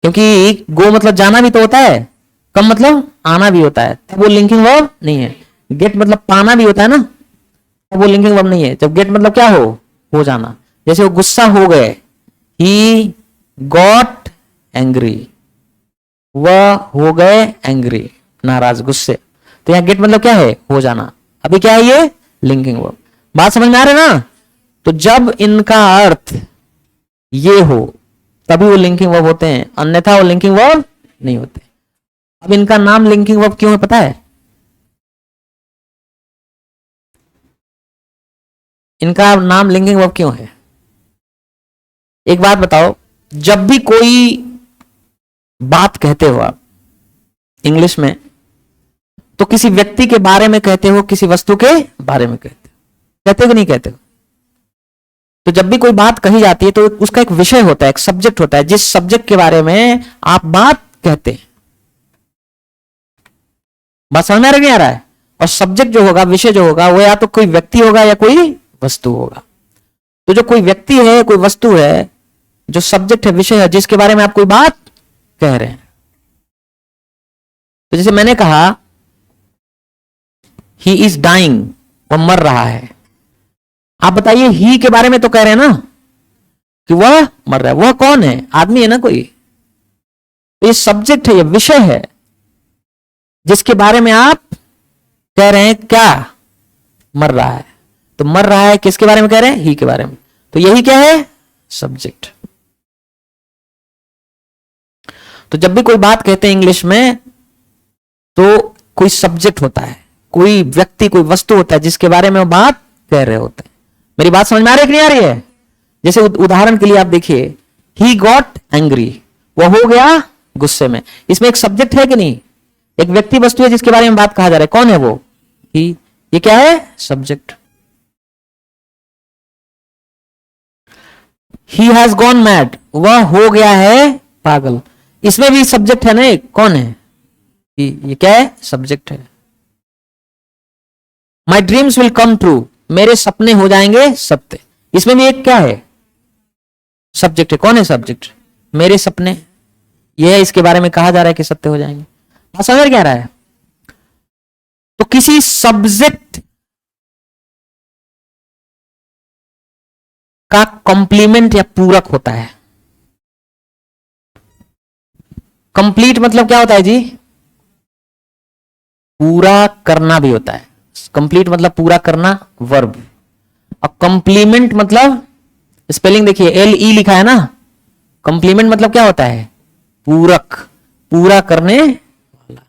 क्योंकि गो मतलब जाना भी तो होता है, कम मतलब आना भी होता है, तब वो लिंकिंग वर्ब नहीं है। गेट मतलब पाना भी होता है ना, तब वो लिंकिंग वर्ब नहीं है। जब गेट मतलब क्या हो जाना। जैसे वो गुस्सा हो गए, ही गॉट एंग्री, वह हो गए एंग्री, नाराज, गुस्से। तो यहां गेट मतलब क्या है? हो जाना। अभी क्या है? ये लिंकिंग वर्ब। बात समझ में आ रही है ना? तो जब इनका अर्थ ये हो तभी वो लिंकिंग वर्ब होते हैं, अन्यथा वो लिंकिंग वर्ब नहीं होते। अब इनका नाम लिंकिंग वर्ब क्यों है पता है? इनका नाम लिंकिंग वर्ब क्यों है? एक बात बताओ, जब भी कोई बात कहते हो आप इंग्लिश में, तो किसी व्यक्ति के बारे में कहते हो, किसी वस्तु के बारे में कहते हो कि नहीं कहते हो? तो जब भी कोई बात कही जाती है तो उसका एक विषय होता है, एक सब्जेक्ट होता है, जिस सब्जेक्ट के बारे में आप बात कहते हैं। बात समझ में आ रहा है, नहीं आ रहा है? और सब्जेक्ट जो होगा, विषय जो होगा, वो या तो कोई व्यक्ति होगा या कोई वस्तु होगा। तो जो कोई व्यक्ति है, कोई वस्तु है, जो सब्जेक्ट है, विषय है, जिसके बारे में आप कोई बात कह रहे हैं। तो जैसे मैंने कहा ही इज डाइंग, वह मर रहा है। आप बताइए ही के बारे में तो कह रहे हैं ना कि वह मर रहा है। वह कौन है? आदमी है ना कोई। तो ये सब्जेक्ट है, ये विषय है, जिसके बारे में आप कह रहे हैं क्या? मर रहा है। तो मर रहा है किसके बारे में कह रहे हैं? ही के बारे में। तो यही क्या है? सब्जेक्ट। तो जब भी कोई बात कहते हैं इंग्लिश में, तो कोई सब्जेक्ट होता है, कोई व्यक्ति, कोई वस्तु होता है, जिसके बारे में वो बात कह रहे होते हैं। मेरी बात समझ में आ रही है कि नहीं आ रही है? जैसे उदाहरण के लिए आप देखिए, ही गॉट एंग्री, वो हो गया गुस्से में। इसमें एक सब्जेक्ट है कि नहीं? एक व्यक्ति वस्तु है जिसके बारे में बात कहा जा रहा है। कौन है वो? ही। ये क्या है? Subject. He has gone mad, वह हो गया है पागल। इसमें भी सब्जेक्ट है ना एक, कौन है? ये क्या है? सब्जेक्ट है। My dreams will come true, मेरे सपने हो जाएंगे सत्य। इसमें भी एक क्या है? सब्जेक्ट है। कौन है सब्जेक्ट? मेरे सपने, यह है, इसके बारे में कहा जा रहा है कि सत्य हो जाएंगे। आप समझ क्या रहा है? तो किसी सब्जेक्ट का कॉम्प्लीमेंट या पूरक होता है। कंप्लीट मतलब क्या होता है जी? पूरा करना भी होता है। कंप्लीट मतलब पूरा करना, वर्ब। और कंप्लीमेंट मतलब, स्पेलिंग देखिए, LE लिखा है ना। कंप्लीमेंट मतलब क्या होता है? पूरक, पूरा करने वाला।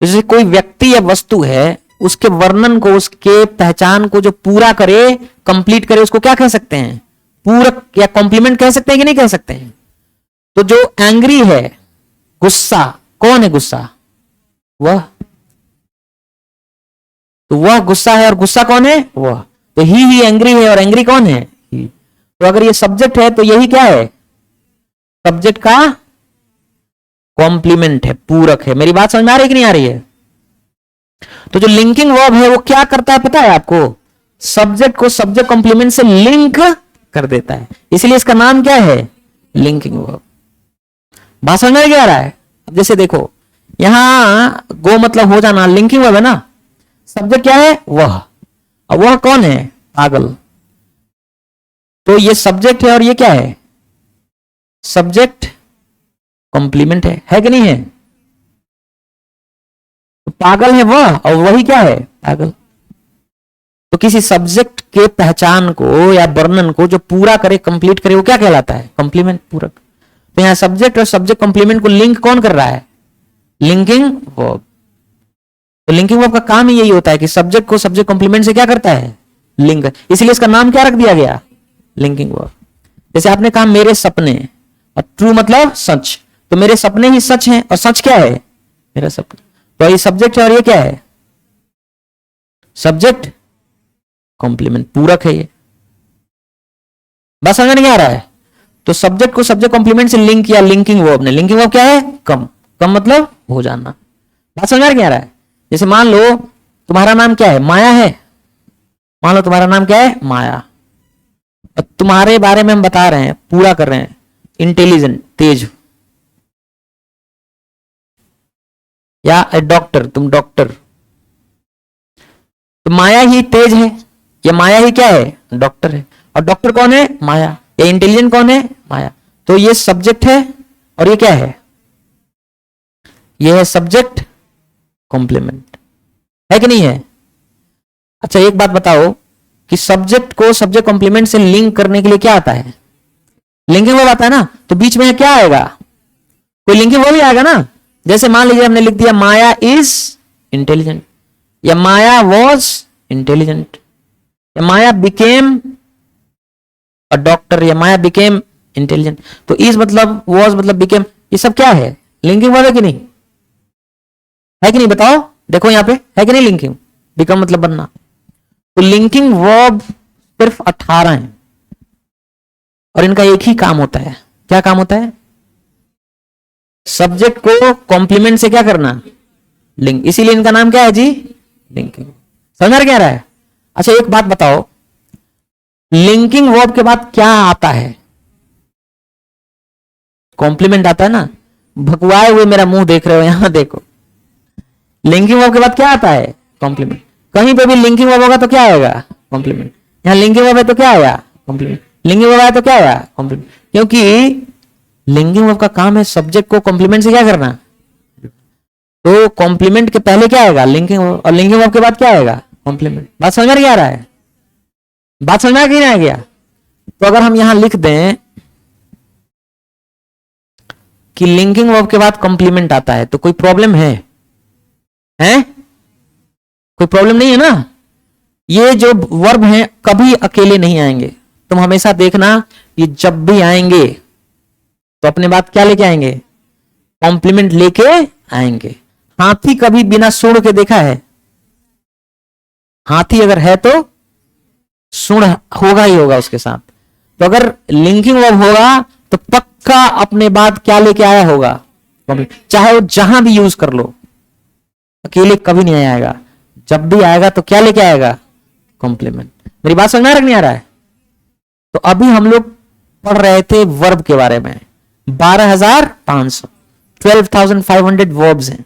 जैसे कोई व्यक्ति या वस्तु है, उसके वर्णन को, उसके पहचान को जो पूरा करे, कंप्लीट करे, उसको क्या कह सकते हैं? पूरक या कॉम्प्लीमेंट कह सकते हैं कि नहीं कह सकते हैं? तो जो एंग्री है, गुस्सा, कौन है गुस्सा? वह। तो वह गुस्सा है, और गुस्सा कौन है? वह। तो ही एंग्री है, और एंग्री कौन है? ही। तो अगर ये सब्जेक्ट है, तो यही क्या है? सब्जेक्ट का कॉम्प्लीमेंट है, पूरक है। मेरी बात समझ में आ रही है कि नहीं आ रही है? तो जो लिंकिंग वर्ब है, वो क्या करता है पता है आपको? सब्जेक्ट को सब्जेक्ट कॉम्प्लीमेंट से लिंक कर देता है। इसलिए इसका नाम क्या है? Linking verb. बात समझ में आ रहा है? अब जैसे देखो, यहां गो मतलब हो जाना, लिंकिंग वर्ब है ना। सब्जेक्ट क्या है? वह। अब वह कौन है? पागल। तो ये सब्जेक्ट है, और ये क्या है? सब्जेक्ट कॉम्प्लीमेंट है कि नहीं है? तो पागल है वह, और वही क्या है? पागल। तो किसी सब्जेक्ट के पहचान को या वर्णन को जो पूरा करे, कंप्लीट करे, वो क्या कहलाता है? कॉम्प्लीमेंट, पूरक। तो यहां सब्जेक्ट और सब्जेक्ट कॉम्प्लीमेंट को लिंक कौन कर रहा है? Linking verb. तो लिंकिंग वर्ब का काम ही यही होता है कि सब्जेक्ट को सब्जेक्ट कॉम्प्लीमेंट से क्या करता है? लिंक। इसलिए इसका नाम क्या रख दिया गया? Linking verb. जैसे आपने कहा मेरे सपने, और ट्रू मतलब सच। तो मेरे सपने ही सच हैं, और सच क्या है? मेरा सपना। तो ये सब्जेक्ट है, और ये क्या है? सब्जेक्ट कॉम्प्लीमेंट, पूरक है ये। बस समझ नहीं आ रहा है? तो सब्जेक्ट को सब्जेक्ट कॉम्प्लीमेंट से लिंक किया लिंकिंग वर्ब ने। लिंकिंग वर्ब क्या है? कम। कम मतलब हो जाना। बात समझ नहीं आ रहा है? जैसे मान लो तुम्हारा नाम क्या है? माया है। मान लो तुम्हारा नाम क्या है? माया। और तुम्हारे बारे में हम बता रहे हैं, पूरा कर रहे हैं, इंटेलिजेंट, तेज, या डॉक्टर, तुम डॉक्टर। तो माया ही तेज है, या माया ही क्या है? डॉक्टर है। और डॉक्टर कौन है? माया। या इंटेलिजेंट कौन है? माया। तो ये सब्जेक्ट है, और ये क्या है? ये है सब्जेक्ट कॉम्प्लीमेंट, है कि नहीं है? अच्छा एक बात बताओ कि सब्जेक्ट को सब्जेक्ट कॉम्प्लीमेंट से लिंक करने के लिए क्या आता है? लिंकिंग वर्ब आता है ना। तो बीच में क्या आएगा? कोई लिंकिंग वर्ब ही आएगा ना। जैसे मान लीजिए हमने लिख दिया माया इज इंटेलिजेंट, या माया वॉज इंटेलिजेंट, या माया बिकेम अ डॉक्टर, या माया बिकेम इंटेलिजेंट। तो इज मतलब, वॉज मतलब, बिकेम, ये सब क्या है? लिंकिंग वर्ब है कि नहीं? है कि नहीं? बताओ, देखो यहां पे है कि नहीं लिंकिंग? बिकम मतलब बनना। तो लिंकिंग वर्ब सिर्फ 18 है। और इनका एक ही काम होता है। क्या काम होता है? सब्जेक्ट को कॉम्प्लीमेंट से क्या करना? लिंक। इसीलिए इनका नाम क्या है जी? लिंकिंग। समझ में क्या रहा है? अच्छा एक बात बताओ, लिंकिंग वर्ब के बाद क्या आता है? कॉम्प्लीमेंट आता है ना। भगवाए हुए मेरा मुंह देख रहे हो, यहां देखो। लिंकिंग वर्ब के बाद क्या आता है? कॉम्प्लीमेंट। कहीं पे भी लिंकिंग वर्ब होगा तो क्या आएगा? कॉम्प्लीमेंट। यहां लिंकिंग वर्ब है तो क्या आया? कॉम्प्लीमेंट। लिंकिंग वर्ब आया तो क्या आया? कॉम्प्लीमेंट। क्योंकि लिंकिंग वर्ब का काम है सब्जेक्ट को कॉम्प्लीमेंट से क्या करना। तो कॉम्प्लीमेंट के पहले क्या आएगा? लिंकिंग वर्ब, और लिंकिंग वर्ब के बाद क्या आएगा? कॉम्प्लीमेंट। बात समझ में क्या आ रहा है? बात समझ में आ गई ना? आ गया? तो अगर हम यहां लिख दें कि लिंकिंग वर्ब के बाद कॉम्प्लीमेंट आता है तो कोई प्रॉब्लम है? हैं? कोई प्रॉब्लम नहीं है ना। ये जो वर्ब हैं कभी अकेले नहीं आएंगे। तुम हमेशा देखना, ये जब भी आएंगे तो अपने बात क्या लेके आएंगे? कॉम्प्लीमेंट लेके आएंगे। हाथी कभी बिना सूंड के देखा है? हाथी अगर है तो सूंड होगा ही होगा उसके साथ। तो अगर लिंकिंग वर्ब होगा तो पक्का अपने बात क्या लेके आया होगा? चाहे वो जहां भी यूज कर लो, अकेले कभी नहीं आएगा। जब भी आएगा तो क्या लेके आएगा? कॉम्प्लीमेंट। मेरी बात समझ में आ रहा है? तो अभी हम लोग पढ़ रहे थे वर्ब के बारे में। 12,500 12,500 वर्ब्स हैं।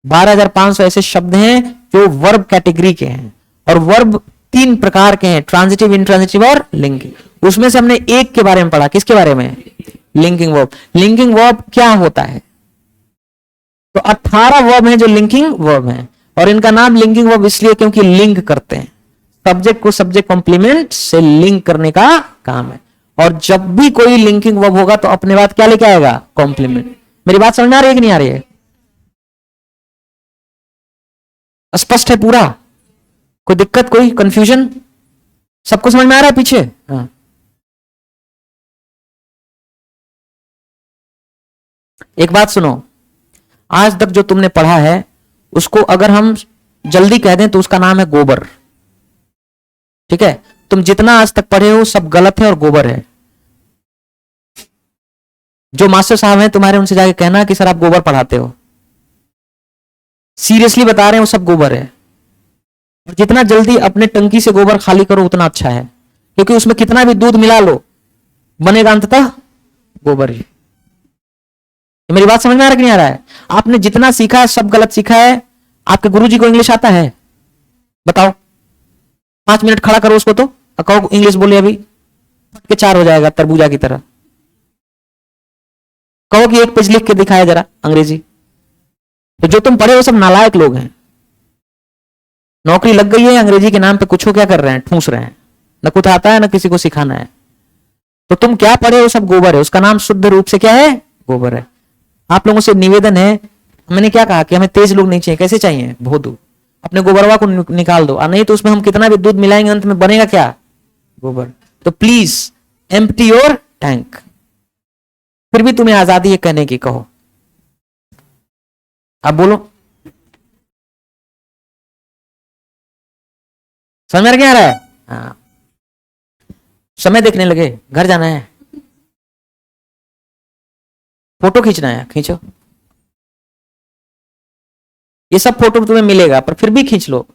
12,500 ऐसे शब्द हैं जो वर्ब कैटेगरी के हैं। और वर्ब 3 प्रकार के हैं, ट्रांजिटिव, इंट्रांजिटिव और लिंकिंग। उसमें से हमने एक के बारे में पढ़ा। किसके बारे में? Linking verb. लिंकिंग वर्ब क्या होता है? तो 18 वर्ब हैं जो लिंकिंग वर्ब हैं, और इनका नाम लिंकिंग वर्ब इसलिए क्योंकि लिंक करते हैं। सब्जेक्ट को सब्जेक्ट कॉम्प्लीमेंट से लिंक करने का काम है। और जब भी कोई लिंकिंग वर्ब होगा तो अपने बात क्या लेके आएगा? कॉम्प्लीमेंट। मेरी बात समझ में आ रही है कि नहीं आ रही है? स्पष्ट है पूरा? कोई दिक्कत, कोई कंफ्यूजन? सबको समझ में आ रहा है पीछे? हाँ। एक बात सुनो, आज तक जो तुमने पढ़ा है उसको अगर हम जल्दी कह दें तो उसका नाम है गोबर। ठीक है? तुम जितना आज तक पढ़े हो सब गलत है और गोबर है। जो मास्टर साहब हैं तुम्हारे, उनसे जाके कहना कि सर आप गोबर पढ़ाते हो। सीरियसली बता रहे हैं, वो सब गोबर है। और जितना जल्दी अपने टंकी से गोबर खाली करो उतना अच्छा है, क्योंकि उसमें कितना भी दूध मिला लो बनेगा अंततः गोबर ही। मेरी बात समझ में आ रहा है कि नहीं आ रहा है? आपने जितना सीखा है सब गलत सीखा है। आपके गुरुजी को इंग्लिश आता है? बताओ। 5 मिनट खड़ा करो उसको तो कहो इंग्लिश बोले, अभी के 4 हो जाएगा तरबूजा की तरह। कहो कि एक पेज लिख के दिखाया जरा अंग्रेजी। तो जो तुम पढ़े हो सब नालायक लोग हैं। नौकरी लग गई है, अंग्रेजी के नाम पे कुछ हो क्या कर रहे हैं? ठूस रहे हैं। न कुछ आता है न किसी को सिखाना है। तो तुम क्या पढ़े हो सब गोबर है। उसका नाम शुद्ध रूप से क्या है? गोबर है। आप लोगों से निवेदन है, मैंने क्या कहा कि हमें तेज लोग नहीं चाहिए। कैसे चाहिए? भोदू। अपने गोबरवा को निकाल दो, नहीं तो उसमें हम कितना भी दूध मिलाएंगे अंत में बनेगा क्या? गोबर। तो प्लीज एम्प्टी योर टैंक। फिर भी तुम्हें आजादी है कहने की, कहो। अब बोलो, समझ में क्या आ रहा है? हाँ। समय देखने लगे, घर जाना है, फोटो खींचना है, खींचो। ये सब फोटो तुम्हें मिलेगा पर फिर भी खींच लो,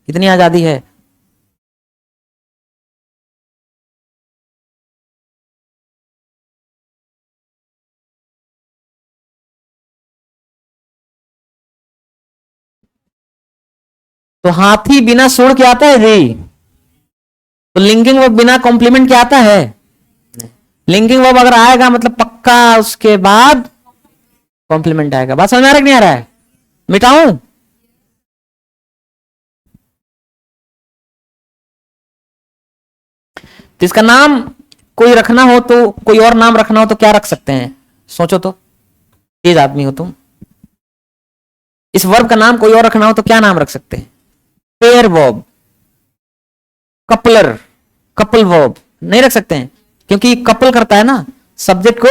इतनी आजादी है। तो हाथी बिना सूंड के आता है जी? तो लिंकिंग वर्ब बिना कॉम्प्लीमेंट के आता है? लिंकिंग वर्ब अगर आएगा मतलब पक्का उसके बाद कॉम्प्लीमेंट आएगा। बात समझ में आ रहा है कि नहीं आ रहा है? मिटाऊं? तो इसका नाम कोई रखना हो तो, कोई और नाम रखना हो तो क्या रख सकते हैं? सोचो तो, तेज आदमी हो तुम। इस वर्ब का नाम कोई और रखना हो तो क्या नाम रख सकते हैं? Pair verb, coupler, couple verb नहीं रख सकते हैं, क्योंकि कपल करता है ना, सब्जेक्ट को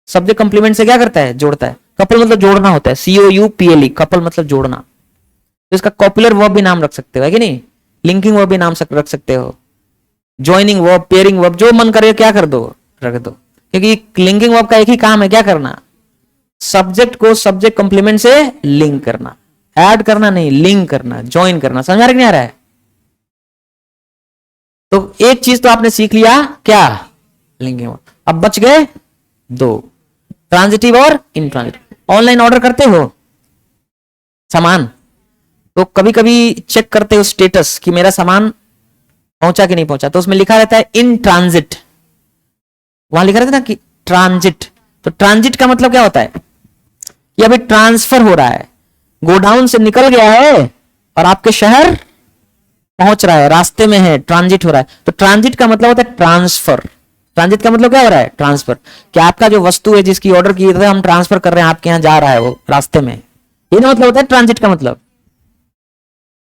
सब्जेक्ट कंप्लीमेंट से क्या करता है? जोड़ता है। कपल मतलब जोड़ना होता है, COUPLE, कपल मतलब जोड़ना। तो इसका कॉपुलर वर्ब भी नाम रख सकते हो, है कि नहीं? लिंकिंग वर्ब भी नाम रख सकते हो। ज्वाइनिंग वर्ब, पेयरिंग वर्ब, जो मन करे क्या कर दो, रख दो, क्योंकि लिंकिंग वर्ब का एक ही काम है, क्या करना, सब्जेक्ट को सब्जेक्ट कंप्लीमेंट से लिंक करना, ऐड करना नहीं, लिंक करना, ज्वाइन करना। समझ आ रहा है कि नहीं आ रहा है? तो एक चीज तो आपने सीख लिया, क्या, लिंकिंग वर्ब। अब बच गए दो, ट्रांजिटिव और इंट्रांजिटिव। ऑनलाइन ऑर्डर करते हो सामान, तो कभी कभी चेक करते हो स्टेटस कि मेरा सामान पहुंचा कि नहीं पहुंचा, तो उसमें लिखा रहता है इन ट्रांजिट, वहां लिखा रहता है ना कि ट्रांजिट। तो ट्रांजिट का मतलब क्या होता है, ये अभी ट्रांसफर हो रहा है, गोडाउन से निकल गया है और आपके शहर पहुंच रहा है, रास्ते में है, ट्रांजिट हो रहा है। तो ट्रांजिट का मतलब होता है ट्रांसफर। ट्रांजिट का मतलब क्या हो रहा है, ट्रांसफर। कि आपका जो वस्तु है जिसकी ऑर्डर की था, हम ट्रांसफर कर रहे हैं, आपके यहां जा रहा है, वो रास्ते में, ये ना मतलब होता है ट्रांजिट का मतलब।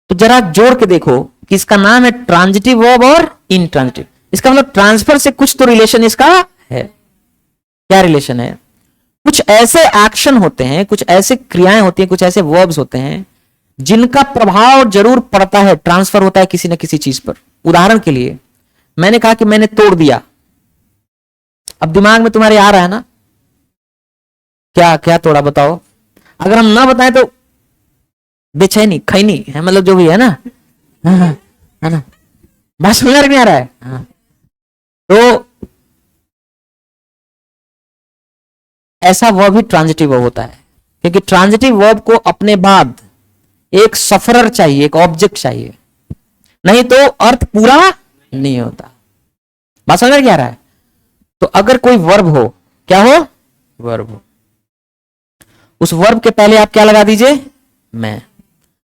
तो जरा जोड़ के देखो कि इसका नाम है ट्रांजिटिव वर्ब और इंट्रांजिटिव। इसका मतलब ट्रांसफर से कुछ तो रिलेशन इसका है। क्या रिलेशन है, कुछ ऐसे एक्शन होते हैं, कुछ ऐसे क्रियाएं होती हैं, कुछ ऐसे वर्ब्स होते हैं जिनका प्रभाव जरूर पड़ता है, ट्रांसफर होता है किसी न किसी चीज पर। उदाहरण के लिए मैंने कहा कि मैंने तोड़ दिया, अब दिमाग में तुम्हारे आ रहा है ना, क्या क्या तोड़ा बताओ। अगर हम ना बताएं तो बेचैनी, खैनी है, मतलब जो भी है ना, है ना, बात समझ नहीं आ रहा है। हाँ। तो ऐसा वर्ब ही ट्रांजिटिव वर्ब होता है, क्योंकि ट्रांजिटिव वर्ब को अपने बाद एक सफरर चाहिए, एक ऑब्जेक्ट चाहिए, नहीं तो अर्थ पूरा नहीं होता। बात समझ में क्या आ रहा है? तो अगर कोई वर्ब हो, क्या हो, वर्ब हो, उस वर्ब के पहले आप क्या लगा दीजिए, मैं,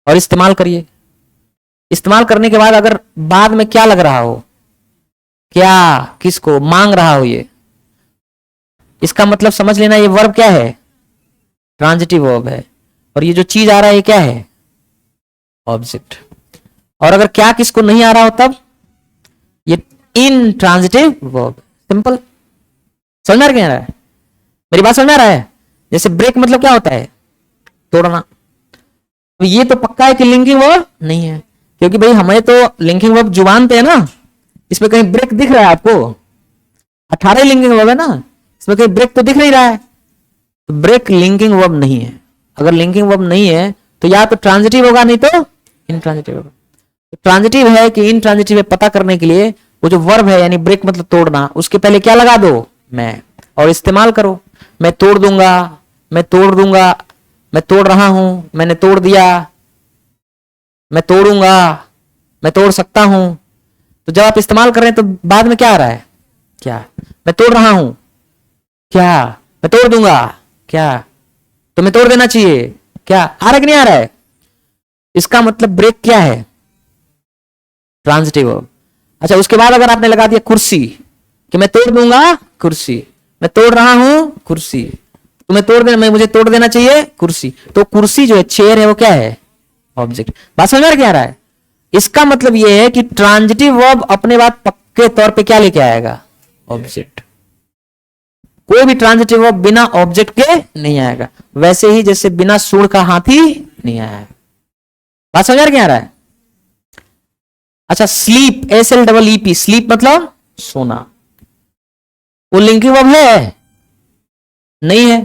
और इस्तेमाल करिए। इस्तेमाल करने के बाद अगर बाद में क्या लग रहा हो, क्या, किसको मांग रहा हो, ये इसका मतलब समझ लेना, ये वर्ब क्या है, ट्रांजिटिव वर्ब है, और ये जो चीज आ रहा है ये क्या है, ऑब्जेक्ट। और अगर क्या किसको नहीं आ रहा हो तब ये इनट्रांजिटिव वर्ब। सिंपल, समझ में आ रहा है? मेरी बात समझ में आ रहा है? जैसे ब्रेक मतलब क्या होता है, तोड़ना। तो ये तो पक्का है कि लिंकिंग वर्ब नहीं है, क्योंकि भाई हमें तो लिंकिंग वर्ब जुबान पे है ना, इसमें कहीं ब्रेक दिख रहा है आपको? 18 लिंकिंग वर्ब है ना, इसमें कहीं ब्रेक तो दिख नहीं रहा है, तो ब्रेक लिंकिंग वर्ब नहीं है। अगर लिंकिंग वर्ब नहीं है तो या तो ट्रांजिटिव होगा, नहीं तो इनट्रांजिटिव होगा। तो ट्रांजिटिव है कि इनट्रांजिटिव है पता करने के लिए वो जो वर्ब है, यानी ब्रेक मतलब तोड़ना, उसके पहले क्या लगा दो, मैं, और इस्तेमाल करो। मैं तोड़ दूंगा, मैं तोड़ दूंगा, मैं तोड़ रहा हूं, मैंने तोड़ दिया, मैं तोड़ूंगा, मैं तोड़ सकता हूं। तो जब आप इस्तेमाल कर रहे हैं तो बाद में क्या आ रहा है, क्या, मैं तोड़ रहा हूं, क्या, मैं तोड़ दूंगा, क्या, तो मैं तोड़ देना चाहिए, क्या, आ रहा है कि नहीं आ रहा है? इसका मतलब ब्रेक क्या है, ट्रांजिटिव वर्ब। अच्छा, उसके बाद अगर आपने लगा दिया कुर्सी, कि मैं तोड़ दूंगा कुर्सी, मैं तोड़ रहा हूं कुर्सी, तो मैं तोड़ देना, मैं, मुझे तोड़ देना चाहिए कुर्सी। तो कुर्सी जो है, चेयर है, वो क्या है, ऑब्जेक्ट। बात समझ में क्या आ रहा है? इसका मतलब यह है कि ट्रांजिटिव वर्ब अपने बाद पक्के तौर पे क्या लेके आएगा, ऑब्जेक्ट। कोई भी ट्रांजिटिव वर्ब बिना ऑब्जेक्ट के नहीं आएगा, वैसे ही जैसे बिना सूंड का हाथी नहीं आएगा। बात समझ क्या आ रहा है? अच्छा, स्लीप, SLEEP, स्लीप मतलब सोना, वो लिंकिंग वर्ब है नहीं है?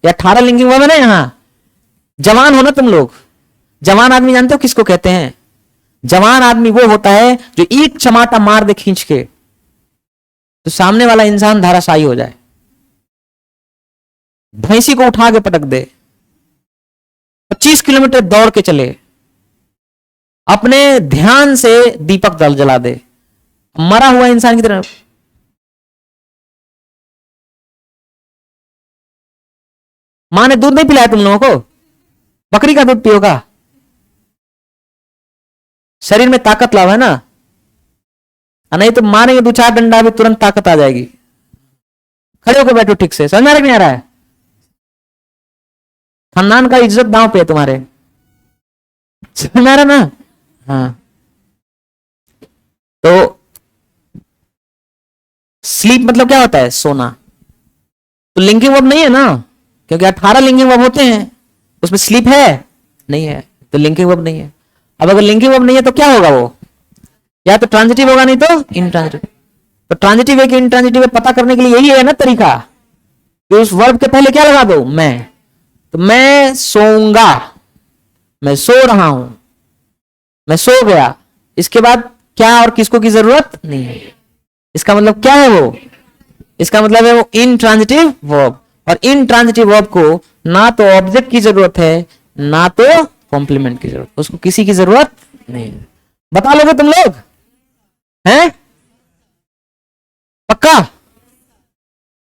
या 18 लिंकिंग वर्ब है ना यहां। जवान हो ना तुम लोग, जवान आदमी जानते हो किसको कहते हैं? जवान आदमी वो होता है जो एक चमाटा मार दे खींच के तो सामने वाला इंसान धाराशायी हो जाए, भैंसी को उठा के पटक दे, 25 किलोमीटर दौड़ के चले, अपने ध्यान से दीपक जला दे, मरा हुआ इंसान की तरह। मां ने दूध नहीं पिलाया तुम लोगों को, बकरी का दूध पियोगा, शरीर में ताकत लाओ, है ना, नहीं तो मारेंगे 2-4 डंडा भी तुरंत ताकत आ जाएगी। खड़े होकर बैठो ठीक से, समझ में नहीं आ रहा है? खानदान का इज्जत दांव पे है तुम्हारे, समझ में आ रहा ना? हाँ, तो स्लीप मतलब क्या होता है, सोना। तो लिंकिंग वर्ब नहीं है ना, क्योंकि 18 लिंकिंग वर्ब होते हैं, उसमें स्लीप है नहीं है, तो लिंकिंग वर्ब नहीं है। अब अगर लिंकिंग वर्ब नहीं है तो क्या होगा, वो या तो ट्रांजिटिव होगा नहीं तो इंट्रांजिटिव। तो ट्रांजिटिव है कि इंट्रांजिटिव है पता करने के लिए यही है ना तरीका कि उस वर्ब के पहले क्या लगा दो, मैं। तो मैं सोऊंगा, मैं सो रहा हूं, मैं सो गया, इसके बाद क्या और किसको की जरूरत नहीं है। इसका मतलब क्या है वो, इसका मतलब है वो इंट्रांजिटिव वर्ब। और इंट्रांजिटिव वर्ब को ना तो ऑब्जेक्ट की जरूरत है ना तो कॉम्प्लीमेंट की जरूरत, उसको किसी की जरूरत नहीं है। बता लोगे तुम लोग हैं, पक्का?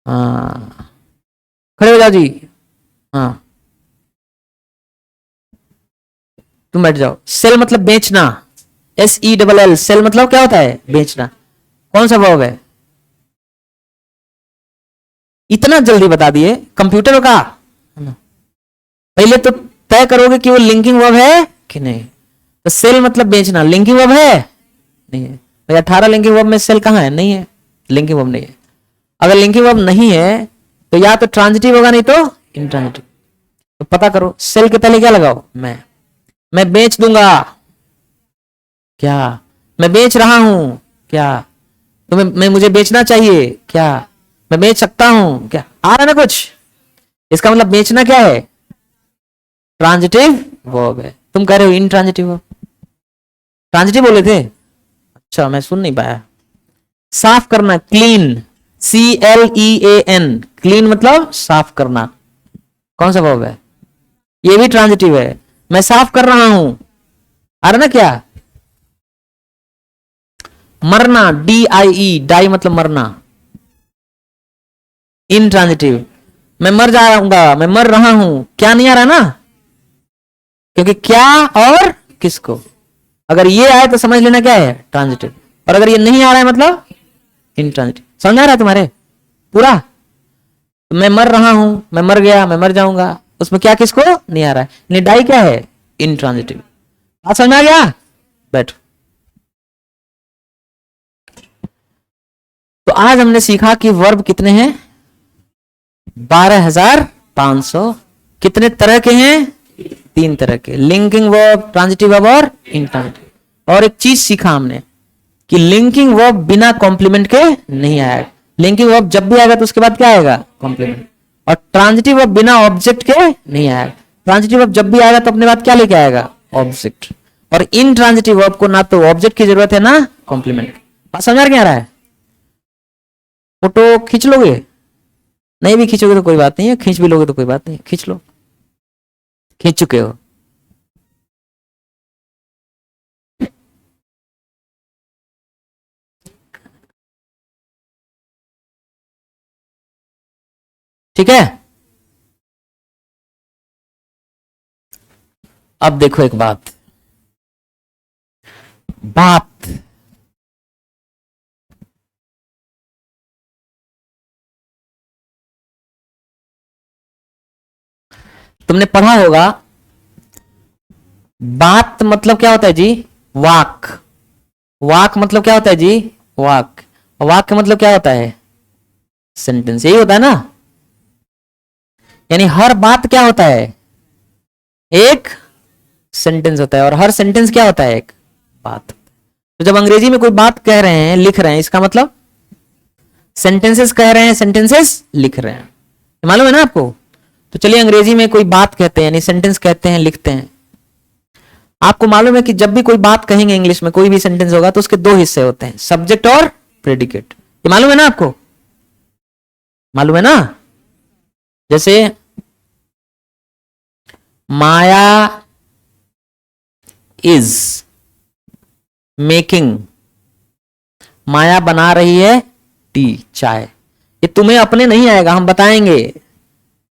हाँ, खड़े हो जाओ जी। हाँ, तुम बैठ जाओ। सेल मतलब बेचना, SELL, सेल मतलब क्या होता है, बेचना। कौन सा वर्ब है, इतना जल्दी बता दिए, कंप्यूटर का। पहले तो तय करोगे कि वो लिंकिंग वर्ब है कि नहीं। तो सेल मतलब बेचना, लिंकिंग वर्ब है नहीं है भाई। 18 लिंकिंग वर्ब में सेल कहां है, नहीं है, लिंकिंग वर्ब नहीं है। अगर लिंकिंग वर्ब नहीं है तो या तो ट्रांजिटिव होगा नहीं तो इंट्रांजिटिव। तो पता करो, सेल के पहले क्या लगाओ, मैं बेच दूंगा क्या, मैं बेच रहा हूं क्या, तो मैं मुझे बेचना चाहिए क्या, मैं बेच सकता हूं क्या, आ रहा है ना कुछ। इसका मतलब बेचना क्या है, ट्रांजिटिव वर्ब है। तुम कह रहे हो इंट्रांजिटिव वर्ब, ट्रांजिटिव बोले थे, अच्छा मैं सुन नहीं पाया। साफ करना, क्लीन, CLEAN, क्लीन मतलब साफ करना। कौन सा वर्ब है, ये भी ट्रांजिटिव है। मैं साफ कर रहा हूं, आ रहा ना क्या। मरना, DIE, डाई मतलब मरना, इंट्रांजिटिव। मैं मर जाऊंगा, मैं मर रहा हूं, क्या नहीं आ रहा ना, क्योंकि क्या और किसको। अगर ये आए तो समझ लेना क्या है, ट्रांजिटिव। और अगर ये नहीं आ रहा है मतलब इंट्रांजिटिव। समझ आ रहा है तुम्हारे पूरा। तो मैं मर रहा हूं, मैं मर गया, मैं मर जाऊंगा, उसमें क्या किसको नहीं आ रहा है, नहीं डाई क्या है, इंट्रांजिटिव। बात समझ आ गया, बैठो। तो आज हमने सीखा कि वर्ब कितने हैं, 12,500। कितने तरह के हैं, 3 तरह के, लिंकिंग वर्ब, ट्रांजिटिव वर्ब और इंट्रांजिटिव। और एक चीज सीखा हमने कि लिंकिंग वर्ब बिना कॉम्प्लीमेंट के नहीं आएगा, लिंकिंग वर्ब जब भी आएगा तो उसके बाद क्या आएगा, कॉम्प्लीमेंट। और ट्रांजिटिव वर्ब बिना ऑब्जेक्ट के नहीं आएगा, ट्रांजिटिव वर्ब जब भी आएगा तो अपने बाद क्या लेके आएगा, ऑब्जेक्ट। और इंट्रांजिटिव वर्ब को ना तो ऑब्जेक्ट की जरूरत है ना कॉम्प्लीमेंट। बात समझ आ रहा है। फोटो खींच लोगे, नहीं भी खींचोगे तो कोई बात नहीं है, खींच भी लोगे तो कोई बात नहीं, खींच लो, खींच चुके हो। ठीक है। अब देखो एक बात, बात तुमने पढ़ा होगा, बात मतलब क्या होता है जी, वाक। वाक मतलब क्या होता है जी, वाक। वाक का मतलब क्या होता है, सेंटेंस, यही होता है ना। यानी हर बात क्या होता है, एक सेंटेंस होता है, और हर सेंटेंस क्या होता है, एक बात। तो जब अंग्रेजी में कोई बात कह रहे हैं, लिख रहे हैं, इसका मतलब सेंटेंसेस कह रहे हैं, सेंटेंसेस लिख रहे हैं, मालूम है ना आपको। तो चलिए अंग्रेजी में कोई बात कहते हैं, यानी सेंटेंस कहते हैं, लिखते हैं। आपको मालूम है कि जब भी कोई बात कहेंगे इंग्लिश में, कोई भी सेंटेंस होगा तो उसके 2 हिस्से होते हैं, सब्जेक्ट और प्रेडिकेट। ये मालूम है ना आपको, मालूम है ना। जैसे माया इज मेकिंग, माया बना रही है टी, चाय। ये तुम्हें अपने नहीं आएगा, हम बताएंगे।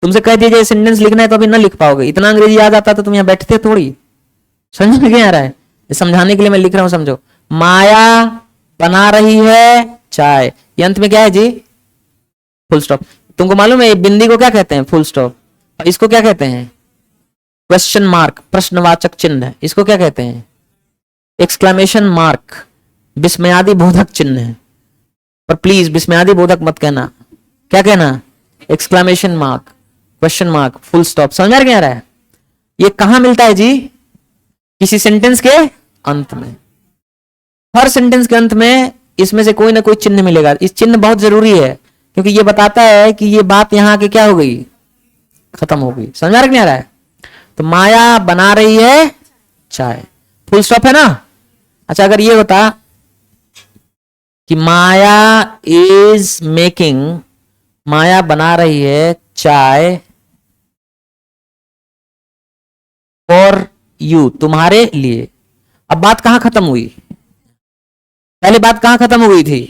तुमसे कह दिया जाए सेंटेंस लिखना है तो अभी ना लिख पाओगे, इतना अंग्रेजी याद आता तो तुम यहां बैठते थोड़ी। समझ में क्या आ रहा है, समझाने के लिए मैं लिख रहा हूं, समझो। माया बना रही है चाय, ये अंत में क्या है जी, फुल स्टॉप। तुमको मालूम है बिंदी को क्या कहते हैं, फुल स्टॉप। और इसको क्या कहते हैं, क्वेश्चन मार्क, प्रश्नवाचक चिन्ह। इसको क्या कहते हैं, एक्सक्लेमेशन मार्क, विस्मयादि बोधक चिन्ह है। पर प्लीज विस्मयादि बोधक मत कहना, क्या कहना, exclamation mark, question mark, full stop. समझ में आ रहा है। ये कहां मिलता है जी, किसी सेंटेंस के अंत में। हर सेंटेंस के अंत में इसमें से कोई ना कोई चिन्ह मिलेगा। इस चिन्ह बहुत जरूरी है क्योंकि ये बताता है कि ये बात यहां के क्या हो गई, खत्म हो गई। समझ आ रहा नहीं आ रहा है? तो माया बना रही है चाय, फुल स्टॉप है ना। अच्छा, अगर ये होता कि माया इज मेकिंग, माया बना रही है चाय फॉर यू, तुम्हारे लिए। अब बात कहां खत्म हुई? पहले बात कहां खत्म हो गई थी?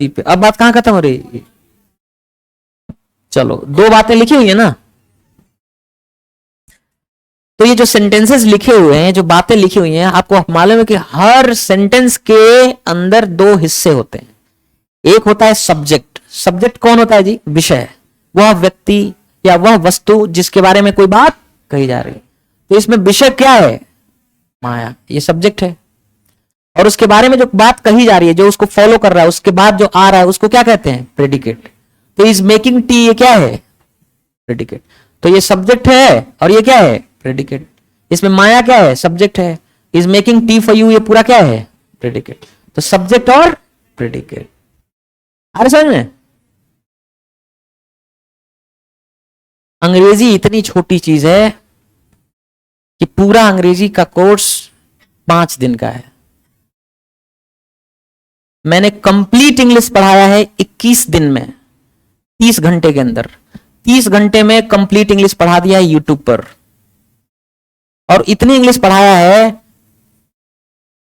ठीक है, अब बात कहां खत्म हो रही है? चलो, दो बातें लिखी हुई है ना। तो ये जो सेंटेंसेस लिखे हुए हैं, जो बातें लिखी हुई हैं, आपको मालूम है कि हर सेंटेंस के अंदर दो हिस्से होते हैं। एक होता है सब्जेक्ट। सब्जेक्ट कौन होता है जी? विषय, वह व्यक्ति या वह वस्तु जिसके बारे में कोई बात कही जा रही है। तो इसमें विषय क्या है? माया, ये सब्जेक्ट है। और उसके बारे में जो बात कही जा रही है, जो उसको फॉलो कर रहा है, उसके बाद जो आ रहा है, उसको क्या कहते हैं? प्रेडिकेट। तो इज मेकिंग टी, ये क्या है? प्रेडिकेट। तो ये सब्जेक्ट है और ये क्या है? प्रेडिकेट। इसमें माया क्या है? सब्जेक्ट है। Is making tea for you, ये पूरा क्या है? प्रेडिकेट। तो सब्जेक्ट और प्रेडिकेट। अरे समझ में? अंग्रेजी इतनी छोटी चीज है कि पूरा अंग्रेजी का कोर्स 5 दिन का है। मैंने कंप्लीट इंग्लिश पढ़ाया है 21 दिन में, 30 घंटे के अंदर। 30 घंटे में कंप्लीट इंग्लिश पढ़ा दिया है यूट्यूब पर। और इतनी इंग्लिश पढ़ाया है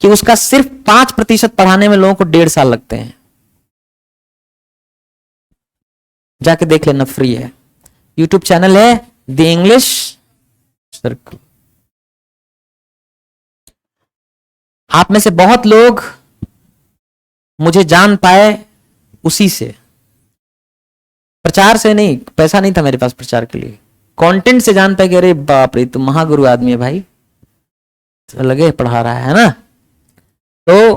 कि उसका सिर्फ 5% पढ़ाने में लोगों को 1.5 साल लगते हैं। जाके देख लेना, फ्री है। यूट्यूब चैनल है द इंग्लिश सर्कल। आप में से बहुत लोग मुझे जान पाए उसी से, प्रचार से नहीं। पैसा नहीं था मेरे पास प्रचार के लिए, कंटेंट से जान पाए कि अरे बाप रे, तुम महागुरु आदमी है भाई, तो लगे पढ़ा रहा है ना। तो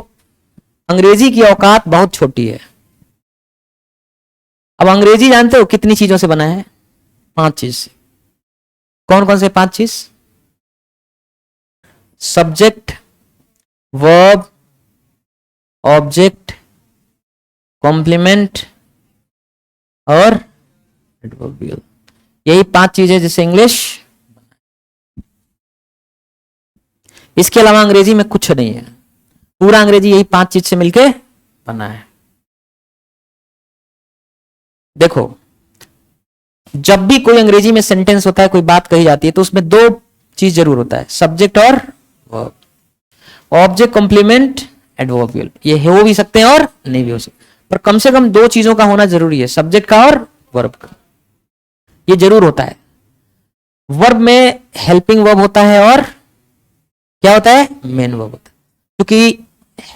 अंग्रेजी की औकात बहुत छोटी है। अब अंग्रेजी जानते हो कितनी चीजों से बना है? 5 चीज से। कौन कौन से 5 चीज? सब्जेक्ट, वर्ब, ऑब्जेक्ट, कॉम्प्लीमेंट और एडवर्बियल। यही 5 चीजें जिससे इंग्लिश। इसके अलावा अंग्रेजी में कुछ नहीं है। पूरा अंग्रेजी यही 5 चीज से मिलके बना है। देखो, जब भी कोई अंग्रेजी में सेंटेंस होता है, कोई बात कही जाती है, तो उसमें 2 चीज जरूर होता है, सब्जेक्ट और वर्ब। Object, complement, adverbial. ये हो भी सकते हैं और नहीं भी हो सकते, पर कम से कम 2 चीजों का होना जरूरी है, सब्जेक्ट का और वर्ब का। ये जरूर होता है। वर्ब में हेल्पिंग वर्ब होता है और क्या होता है? मेन वर्ब होता है। क्योंकि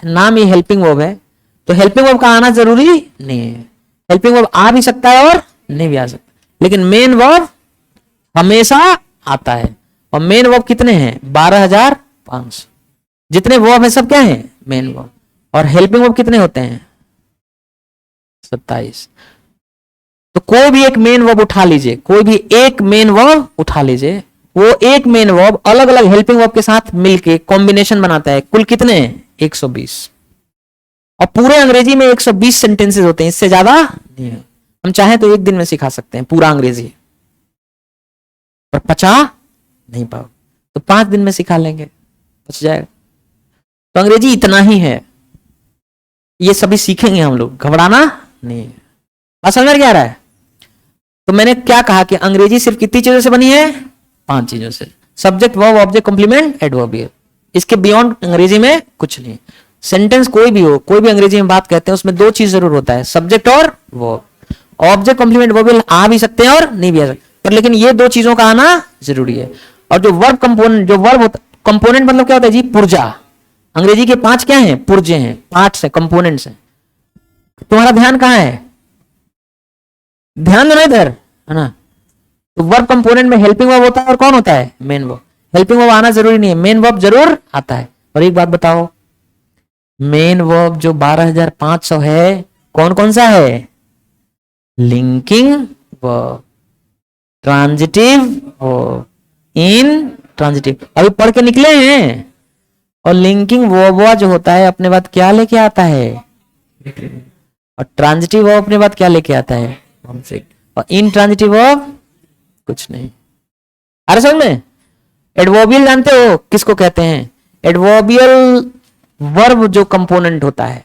नाम ही हेल्पिंग वर्ब है, तो हेल्पिंग वर्ब का आना जरूरी नहीं है। हेल्पिंग वर्ब आ भी सकता है और नहीं भी आ सकता, लेकिन मेन वर्ब हमेशा आता है। और मेन वर्ब कितने हैं? 12,500। जितने वर्ब है सब क्या है? Main verb. और हेल्पिंग वर्ब कितने होते हैं? 27। तो कोई भी एक मेन वर्ब उठा लीजिए, कोई भी एक मेन वर्ब उठा लीजिए, वो एक मेन वर्ब अलग अलग हेल्पिंग वर्ब के साथ मिलके कॉम्बिनेशन बनाता है। कुल कितने? 120। और पूरे अंग्रेजी में 120 सेंटेंसेस होते हैं, इससे ज्यादा नहीं है। हम चाहें तो एक दिन में सिखा सकते हैं पूरा अंग्रेजी, पर पचा नहीं पाओ, तो 5 दिन में सिखा लेंगे, बच जाएगा। तो अंग्रेजी इतना ही है, ये सभी सीखेंगे हम लोग, घबराना नहीं है। बात समझ में क्या आ रहा है? तो मैंने क्या कहा कि अंग्रेजी सिर्फ कितनी चीजों से बनी है? 5 चीजों से, subject, verb, object, complement, adverbial. इसके बियॉन्ड अंग्रेजी में कुछ नहीं। सेंटेंस कोई भी हो, कोई भी अंग्रेजी में बात कहते हैं, उसमें 2 चीज जरूर होता है, सब्जेक्ट और वर्ब। ऑब्जेक्ट, कॉम्प्लीमेंट, वर्ब आ भी सकते हैं और नहीं भी आ सकते, पर लेकिन ये 2 चीजों का आना जरूरी है। और जो वर्ब कंपोनेंट, जो वर्ब होता, कंपोनेंट मतलब क्या होता है जी? पुर्जा। अंग्रेजी के 5 क्या हैं? पुर्जे हैं, पार्ट्स हैं, कंपोनेंट्स हैं। तुम्हारा ध्यान कहां है? ध्यान देना इधर, है ना। तो वर्ब कंपोनेंट में हेल्पिंग वर्ब होता है और कौन होता है? Main verb. हेल्पिंग वर्ब आना जरूरी नहीं है, मेन वर्ब जरूर आता है। और एक बात बताओ, मेन वर्ब जो 12,500 है, कौन कौन सा है? लिंकिंग वर्ब, ट्रांजिटिव वर्ब, इन ट्रांजिटिव। अभी पढ़ के निकले हैं, और लिंकिंग वर्ब जो होता है अपने बाद क्या लेके आता है, और ट्रांजिटिव वर्ब अपने बाद क्या लेके आता है, ऑब्जेक्ट। और इनट्रांजिटिव वर्ब कुछ नहीं। अरे समझ में? एडवर्बियल जानते हो किसको कहते हैं? एडवर्बियल वर्ब जो कंपोनेंट होता है,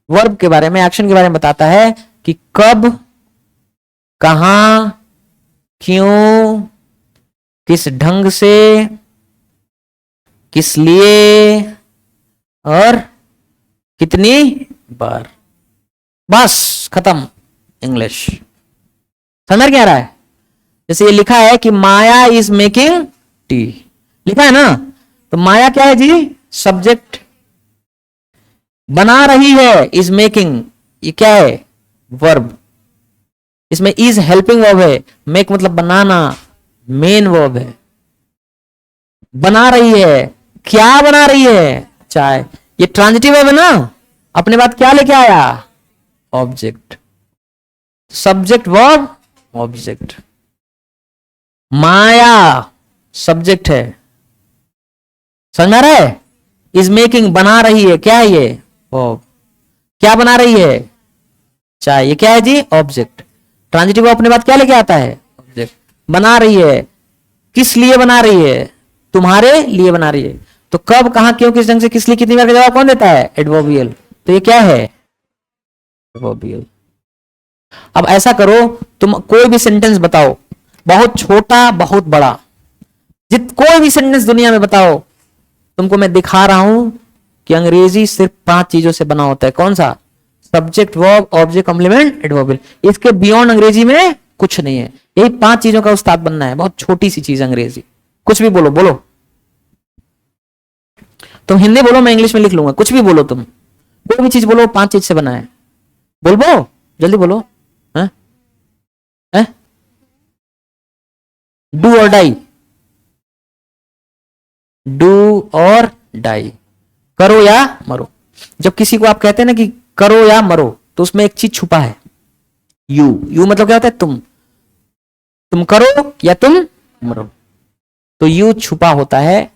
वर्ब के बारे में, एक्शन के बारे में बताता है कि कब, कहां, क्यों, किस ढंग से, किस लिए और कितनी बार। बस खत्म इंग्लिश। समझ क्या आ रहा है? जैसे ये लिखा है कि माया इज मेकिंग टी, लिखा है ना, तो माया क्या है जी? सब्जेक्ट। बना रही है, इज मेकिंग, ये क्या है? वर्ब। इसमें इज हेल्पिंग वर्ब है, मेक मतलब बनाना, मेन वर्ब है। बना रही है, क्या बना रही है? चाय। ये ट्रांजिटिव वर्ब है ना, अपने बात क्या लेके आया? ऑब्जेक्ट। Subject verb object. माया सब्जेक्ट है, समझ में आ रहा है? इज मेकिंग बना रही है, क्या है ये? वर्ब। क्या बना रही है? चाय। ये क्या है जी? ऑब्जेक्ट। ट्रांजिटिव वर्ब अपने बात क्या लेके आता है? ऑब्जेक्ट। बना रही है, किस लिए बना रही है? तुम्हारे लिए बना रही है। तो कब, कहां, क्यों, किस ढंग से, किस लिए, कितनी बार का जवाब कौन देता है? एडवर्बियल। तो ये क्या है? एडवर्बियल। अब ऐसा करो, तुम कोई भी सेंटेंस बताओ, बहुत छोटा बहुत बड़ा, कोई भी सेंटेंस दुनिया में बताओ, तुमको मैं दिखा रहा हूं कि अंग्रेजी सिर्फ 5 चीजों से बना होता है। कौन सा? Subject, verb, object, complement, adverbial. इसके बियॉन्ड अंग्रेजी में कुछ नहीं है। यही 5 चीजों का उस्ताद बनना है। बहुत छोटी सी चीज अंग्रेजी। कुछ भी बोलो, बोलो। तुम हिंदी बोलो, मैं इंग्लिश में लिख लूंगा। कुछ भी बोलो, तुम कोई भी चीज बोलो, 5 चीज से बना है। बोलो, जल्दी बोलो। है? है? डू और डाई। डू और डाई, करो या मरो। जब किसी को आप कहते हैं ना कि करो या मरो, तो उसमें एक चीज छुपा है, यू। यू मतलब क्या होता है? तुम करो या तुम मरो, तो यू छुपा होता है।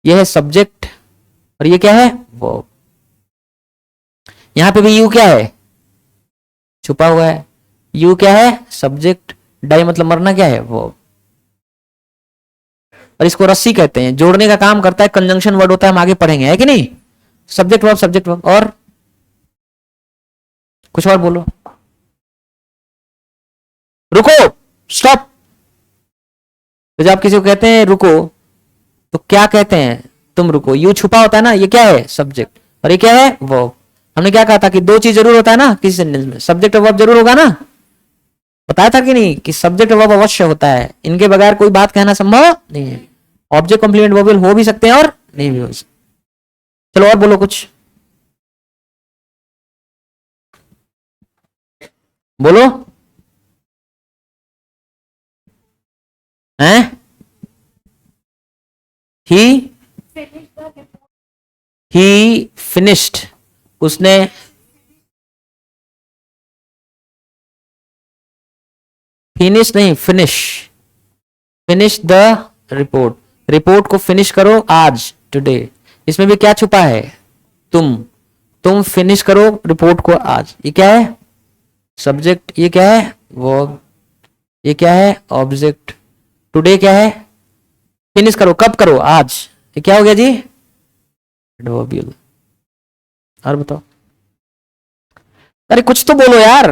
यह है सब्जेक्ट और ये क्या है? वर्ब। यहां पे भी यू क्या है? छुपा हुआ है। यू क्या है? सब्जेक्ट। डाई मतलब मरना क्या है? वर्ब। और इसको रस्सी कहते हैं, जोड़ने का काम करता है, कंजंक्शन वर्ड होता है, हम आगे पढ़ेंगे, है कि नहीं? Subject verb, subject verb. और कुछ और बोलो। रुको, स्टॉप। तो जब आप किसी को कहते हैं रुको, तो क्या कहते हैं? तुम रुको। यू छुपा होता है ना, ये क्या है? सब्जेक्ट। और ये क्या है? वर्ब। हमने क्या कहा था कि 2 चीज जरूर होता है ना किसी सेंटेंस में, सब्जेक्ट और वर्ब जरूर होगा ना। बताया था कि नहीं कि सब्जेक्ट और वर्ब अवश्य होता है, इनके बगैर कोई बात कहना संभव नहीं है। ऑब्जेक्ट, कॉम्प्लीमेंट, वर्बियल हो भी सकते हैं और नहीं भी हो सकते। चलो और बोलो कुछ, बोलो। हैं? ही फिनिश्ड, उसने। फिनिश नहीं, finish. Finish the report, report को फिनिश करो आज, टुडे। इसमें भी क्या छुपा है? तुम फिनिश करो रिपोर्ट को आज। ये क्या है? सब्जेक्ट। ये क्या है? वर्ब। ये क्या है? ऑब्जेक्ट। टुडे क्या है? फिनिश करो, कब करो? आज। ये क्या हो गया जी? एडवर्बियल। और बताओ, अरे कुछ तो बोलो यार।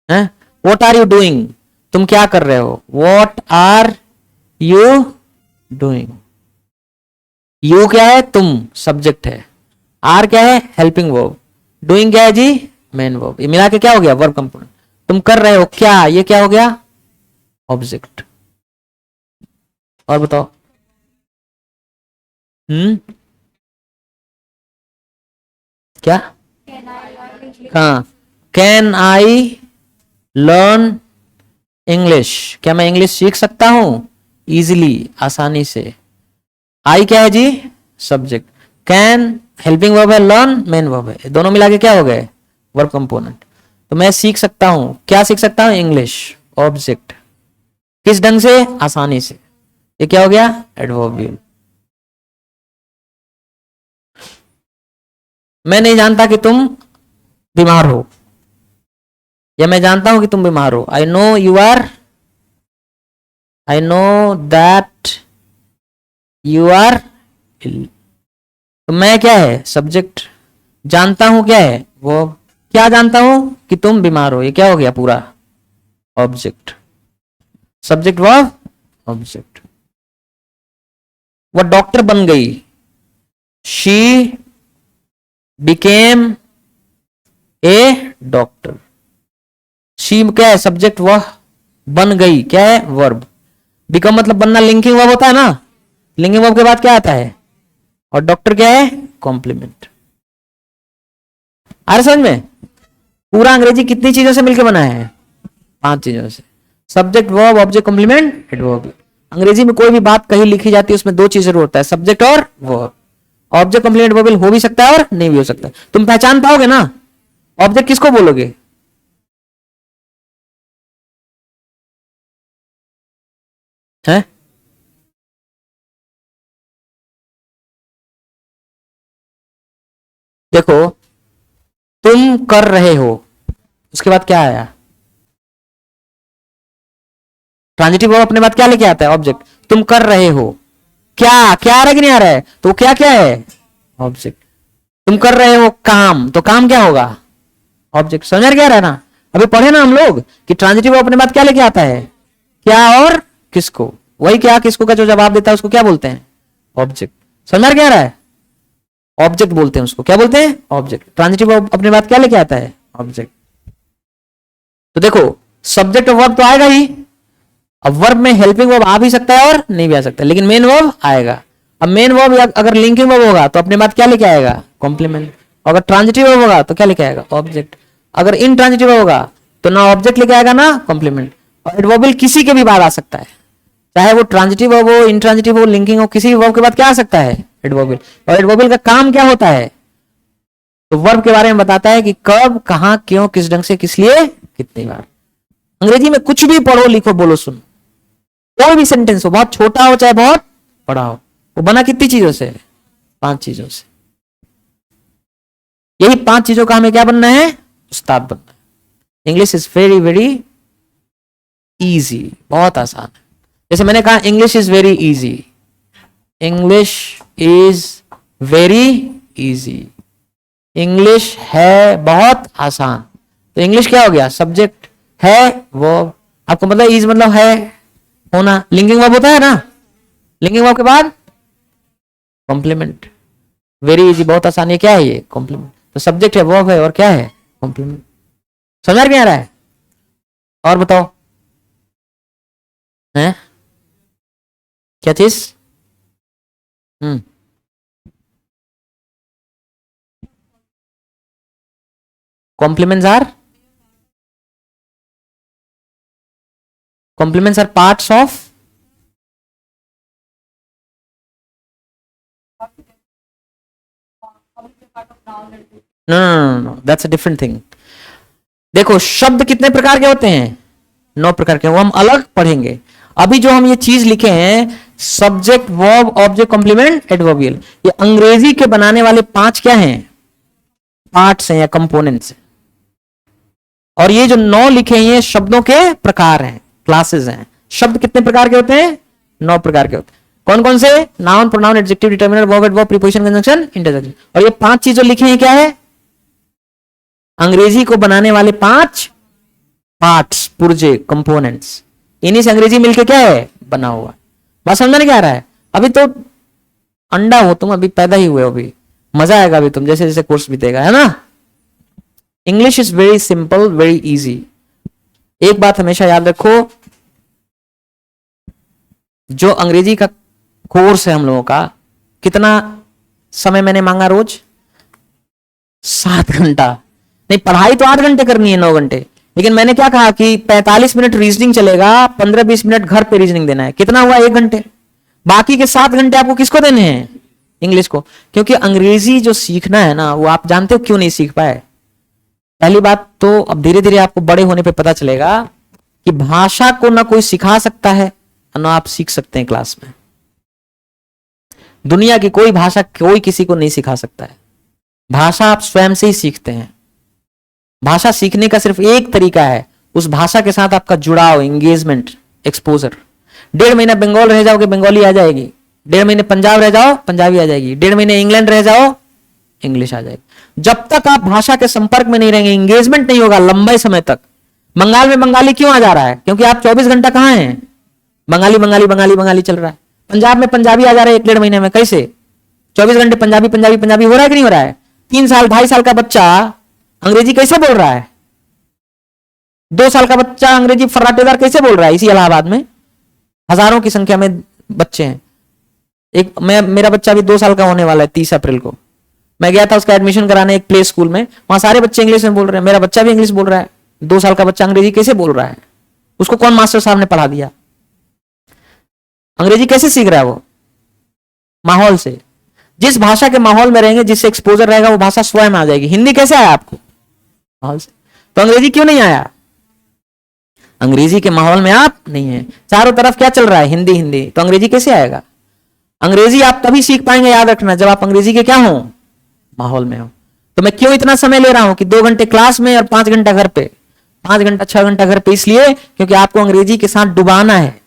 हैं? व्हाट आर यू डूइंग, तुम क्या कर रहे हो? What are you doing. You क्या है? तुम, सब्जेक्ट है। आर क्या है? Helping verb. डूइंग क्या है जी? Main verb. ये मिला के क्या हो गया? Verb component. तुम कर रहे हो क्या, ये क्या हो गया? ऑब्जेक्ट। और बताओ। क्या? हाँ, कैन आई लर्न इंग्लिश, क्या मैं इंग्लिश सीख सकता हूं? इजिली, आसानी से। आई क्या है जी? सब्जेक्ट। कैन हेल्पिंग वर्ब है, लर्न मेन वर्ब है, दोनों मिला के क्या हो गए? Verb component. तो मैं सीख सकता हूं, क्या सीख सकता हूं? English, object. किस ढंग से? आसानी से। ये क्या हो गया? एडवर्बियल। मैं नहीं जानता कि तुम बीमार हो, या मैं जानता हूं कि तुम बीमार हो। I know you are, I know that you are ill. तो मैं क्या है? सब्जेक्ट। जानता हूं क्या है? वो क्या जानता हूं? कि तुम बीमार हो। ये क्या हो गया? पूरा ऑब्जेक्ट। Subject verb object. वो डॉक्टर बन गई, she became a doctor. She क्या है? सब्जेक्ट। वह बन गई क्या है? वर्ब। बिकम मतलब बनना, लिंकिंग वर्ब होता है ना। लिंकिंग वर्ब के बाद क्या आता है? और डॉक्टर क्या है? कॉम्प्लीमेंट। आ रहा समझ में? पूरा अंग्रेजी कितनी चीजों से मिलकर बना है? 5 चीजों से। Subject verb object complement adverb. अंग्रेजी में कोई भी बात कहीं लिखी जाती है उसमें 2 चीज जरूर होता है, सब्जेक्ट और वर्ब। ऑब्जेक्ट कॉम्प्लीमेंट वर्बल हो भी सकता है और नहीं भी हो सकता। तुम पहचान पाओगे ना ऑब्जेक्ट किसको बोलोगे? है? देखो, तुम कर रहे हो, उसके बाद क्या आया? ट्रांजिटिव वर्ब अपने बाद क्या लेके आता है? ऑब्जेक्ट। तुम कर रहे हो, क्या क्या आ रहा है कि नहीं आ रहा है? तो क्या क्या है? ऑब्जेक्ट। तुम कर रहे हो काम, तो काम क्या होगा? ऑब्जेक्ट। समझ आ रहा है ना? अभी पढ़े ना हम लोग कि ट्रांजिटिव वर्ब अपने बाद क्या लेके आता है? क्या और किसको। वही क्या किसको का जो जवाब देता है उसको क्या बोलते हैं? ऑब्जेक्ट। समझ आ रहा है? ऑब्जेक्ट बोलते हैं उसको। क्या बोलते हैं? ऑब्जेक्ट। ट्रांजिटिव वर्ब अपने बाद क्या लेके आता है? ऑब्जेक्ट। तो देखो, सब्जेक्ट और वर्ब तो आएगा ही। अब वर्ब में हेल्पिंग वर्ब आ भी सकता है और नहीं भी आ सकता है, लेकिन मेन वर्ब आएगा। अब मेन वर्ब अगर लिंकिंग वर्ब होगा तो अपने बाद क्या लेके आएगा? कॉम्प्लीमेंट। अगर ट्रांजिटिव वर्ब होगा तो क्या लेके आएगा? ऑब्जेक्ट। अगर इन ट्रांजिटिव होगा तो ना ऑब्जेक्ट लेके आएगा ना कॉम्प्लीमेंट। और एडवर्बियल किसी के भी बाद आ सकता है, चाहे वो ट्रांजिटिव वर्ब हो, इंट्रांजिटिव हो, लिंकिंग हो, किसी भी वर्ब के बाद क्या आ सकता है? एडवर्बियल। और एडवर्बियल का काम क्या होता है? तो वर्ब के बारे में बताता है कि कब, कहां, क्यों, किस ढंग से, किस लिए, कितनी बार। अंग्रेजी में कुछ भी पढ़ो, लिखो, बोलो, सुनो, कोई भी सेंटेंस हो, बहुत छोटा हो चाहे बहुत बड़ा हो, वो बना कितनी चीजों से? 5 चीजों से। यही 5 चीजों का हमें क्या बनना है? उस्ताद बनना है। English is very very easy, बहुत आसान है। जैसे मैंने कहा English is very easy, English is very easy. English है बहुत आसान। तो इंग्लिश क्या हो गया? सब्जेक्ट है वो। आपको मतलब इज मतलब है होना। लिंकिंग वर्ब होता है ना, लिंकिंग वर्ब के बाद कॉम्प्लीमेंट। वेरी इजी, बहुत आसान, ये क्या है? ये कॉम्प्लीमेंट। तो सब्जेक्ट है, वर्ब है, और क्या है? कॉम्प्लीमेंट। समझ में आ रहा है? और बताओ है क्या चीज? Hmm complements are, compliments are parts of, no, that's a different thing। देखो, शब्द कितने प्रकार के होते हैं? 9 प्रकार के। वो हम अलग पढ़ेंगे। अभी जो हम ये चीज लिखे हैं, subject verb object complement adverbial, ये अंग्रेजी के बनाने वाले 5 क्या हैं? पार्ट्स हैं या कंपोनेंट्स हैं। और ये जो 9 लिखे हैं ये शब्दों के प्रकार हैं, क्लासेस हैं। शब्द कितने प्रकार के होते हैं? 9 प्रकार के होते हैं। कौन कौन से? Noun, pronoun, adjective, determiner, verb, adverb, preposition, conjunction, interjection. और ये 5 चीज जो लिखे हैं क्या है? अंग्रेजी को बनाने वाले 5 पार्ट्स, पुर्जे, कंपोनेंट्स। इन्हीं से अंग्रेजी मिलके क्या है? बना हुआ। बात समझ में क्या आ रहा है? अभी तो अंडा हो तुम, अभी पैदा ही हुए हो, अभी मजा आएगा अभी तुम जैसे जैसे कोर्स बीतेगा, है ना। English is very simple, very easy. एक बात हमेशा याद रखो, जो अंग्रेजी का कोर्स है हम लोगों का, कितना समय मैंने मांगा? रोज 7 घंटा। नहीं, पढ़ाई तो 8 घंटे करनी है, 9 घंटे। लेकिन मैंने क्या कहा कि 45 मिनट रीजनिंग चलेगा, 15-20 मिनट घर पे रीजनिंग देना है। कितना हुआ? 1 घंटे। बाकी के 7 घंटे आपको किसको देने हैं? इंग्लिश को। क्योंकि अंग्रेजी जो सीखना है ना, वो आप जानते हो क्यों नहीं सीख पाए? पहली बात तो अब धीरे धीरे आपको बड़े होने पे पता चलेगा कि भाषा को ना कोई सिखा सकता है ना आप सीख सकते हैं क्लास में। दुनिया की कोई भाषा कोई किसी को नहीं सिखा सकता है। भाषा आप स्वयं से ही सीखते हैं। भाषा सीखने का सिर्फ एक तरीका है, उस भाषा के साथ आपका जुड़ाव, एंगेजमेंट, एक्सपोजर। 1.5 महीना बंगाल रह जाओगे, बंगाली आ जाएगी। 1.5 महीने पंजाब रह जाओ, पंजाबी आ जाएगी। 1.5 महीने इंग्लैंड रह जाओ, इंग्लिश आ जाएगी। जब तक आप भाषा के संपर्क में नहीं रहेंगे, एंगेजमेंट नहीं होगा लंबे समय तक। बंगाल में बंगाली क्यों आ जा रहा है? क्योंकि आप 24 घंटा कहां हैं? बंगाली बंगाली बंगाली बंगाली चल रहा है। पंजाब में पंजाबी आ जा रहा है 1-1.5 महीने में। कैसे? 24 घंटे पंजाबी पंजाबी पंजाबी हो रहा है कि नहीं हो रहा है? 3 साल 2.5 साल का बच्चा अंग्रेजी कैसे बोल रहा है? 2 साल का बच्चा अंग्रेजी फर्राटेदार कैसे बोल रहा है? इसी इलाहाबाद में हजारों की संख्या में बच्चे हैं। मेरा बच्चा भी 2 साल का होने वाला है 30 अप्रैल को। मैं गया था उसका एडमिशन कराने एक प्ले स्कूल में, वहां सारे बच्चे इंग्लिश में बोल रहे हैं। मेरा बच्चा भी इंग्लिश बोल रहा है। 2 साल का बच्चा अंग्रेजी कैसे बोल रहा है? उसको कौन मास्टर साहब ने पढ़ा दिया? अंग्रेजी कैसे सीख रहा है वो? माहौल से। जिस भाषा के माहौल में रहेंगे, जिससे एक्सपोजर रहेगा, वो भाषा स्वयं आ जाएगी। हिंदी कैसे आया आपको? माहौल से। तो अंग्रेजी क्यों नहीं आया? अंग्रेजी के माहौल में आप नहीं है। चारों तरफ क्या चल रहा है? हिंदी हिंदी। तो अंग्रेजी कैसे आएगा? अंग्रेजी आप तभी सीख पाएंगे, याद रखना, जब आप अंग्रेजी के क्या हो? माहौल में हो। तो मैं क्यों इतना समय ले रहा हूं कि 2 घंटे क्लास में और 5 घंटा घर पे, 5 घंटा 6 घंटा घर पे? इसलिए क्योंकि आपको अंग्रेजी के साथ डुबाना है।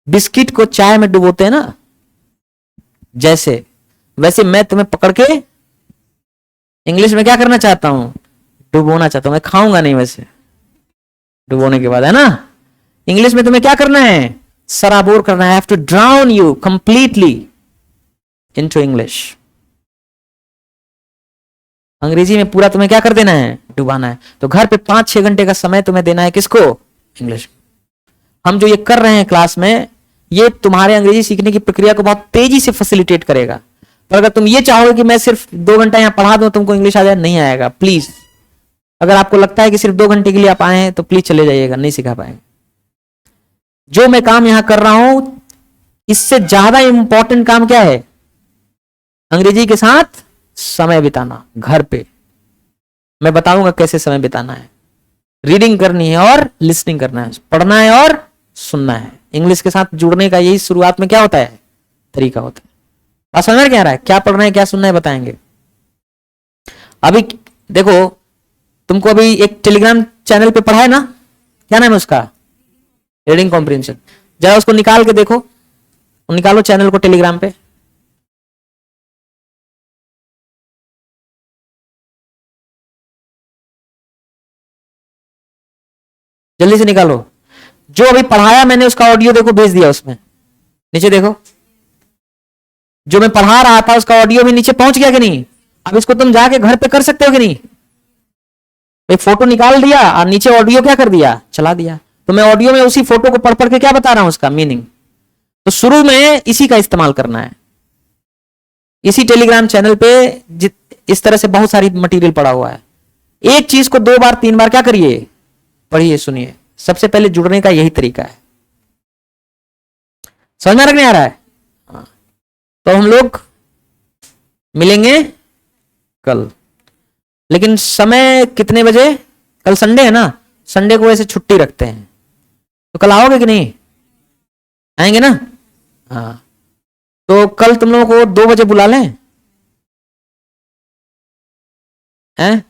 बिस्किट को चाय में डुबोते हैं ना, जैसे वैसे मैं तुम्हें पकड़ के इंग्लिश में क्या करना चाहता हूं? डुबोना चाहता हूं। मैं खाऊंगा नहीं वैसे, डुबोने के बाद, है ना? इंग्लिश में तुम्हें क्या करना है? सराबोर करना है। I have to drown you completely into English। अंग्रेजी में पूरा तुम्हें क्या कर देना है? डुबाना है। तो घर पे 5-6 घंटे का समय तुम्हें देना है किसको? इंग्लिश। हम जो ये कर रहे हैं क्लास में, ये तुम्हारे अंग्रेजी सीखने की प्रक्रिया को बहुत तेजी से फैसिलिटेट करेगा। पर अगर तुम ये चाहोगे कि मैं सिर्फ 2 घंटा यहां पढ़ा दूं तुमको इंग्लिश आ जाए, नहीं आएगा। प्लीज, अगर आपको लगता है कि सिर्फ 2 घंटे के लिए आप आए हैं तो प्लीज चले जाइएगा, नहीं सिखा पाएंगे। जो मैं काम यहां कर रहा हूं, इससे ज्यादा इंपॉर्टेंट काम क्या है? अंग्रेजी के साथ समय बिताना घर पे। मैं बताऊंगा कैसे समय बिताना है। रीडिंग करनी है और लिसनिंग करना है, पढ़ना है और सुनना है। इंग्लिश के साथ जुड़ने का यही शुरुआत में क्या होता है? तरीका होता है। आप समझ में क्या आ रहा है? क्या पढ़ना है, क्या सुनना है, बताएंगे। अभी देखो, तुमको अभी एक टेलीग्राम चैनल पे पढ़ा है ना, क्या नाम है उसका? Reading comprehension. जरा उसको निकाल के देखो, निकालो चैनल को टेलीग्राम पे। जल्दी से निकालो। जो अभी पढ़ाया मैंने उसका ऑडियो देखो, भेज दिया उसमें, नीचे देखो। जो मैं पढ़ा रहा था उसका ऑडियो भी नीचे पहुंच गया कि नहीं? अब इसको तुम जाके घर पे कर सकते हो कि नहीं? एक फोटो निकाल दिया और नीचे ऑडियो क्या कर दिया? चला दिया। तो मैं ऑडियो में उसी फोटो को पढ़ पढ़ के क्या बता रहा हूं, उसका मीनिंग। तो शुरू में इसी का इस्तेमाल करना है। इसी टेलीग्राम चैनल पे इस तरह से बहुत सारी मटेरियल पड़ा हुआ है। एक चीज को 2 बार 3 बार क्या करिए? पढ़िए, सुनिए। सबसे पहले जुड़ने का यही तरीका है। समझ में रखने आ रहा है? तो हम लोग मिलेंगे कल, लेकिन समय कितने बजे? कल संडे है ना, संडे को वैसे छुट्टी रखते हैं। तो कल आओगे कि नहीं? आएंगे ना? हाँ। तो कल तुम लोगों को 2 बजे बुला लें? हैं?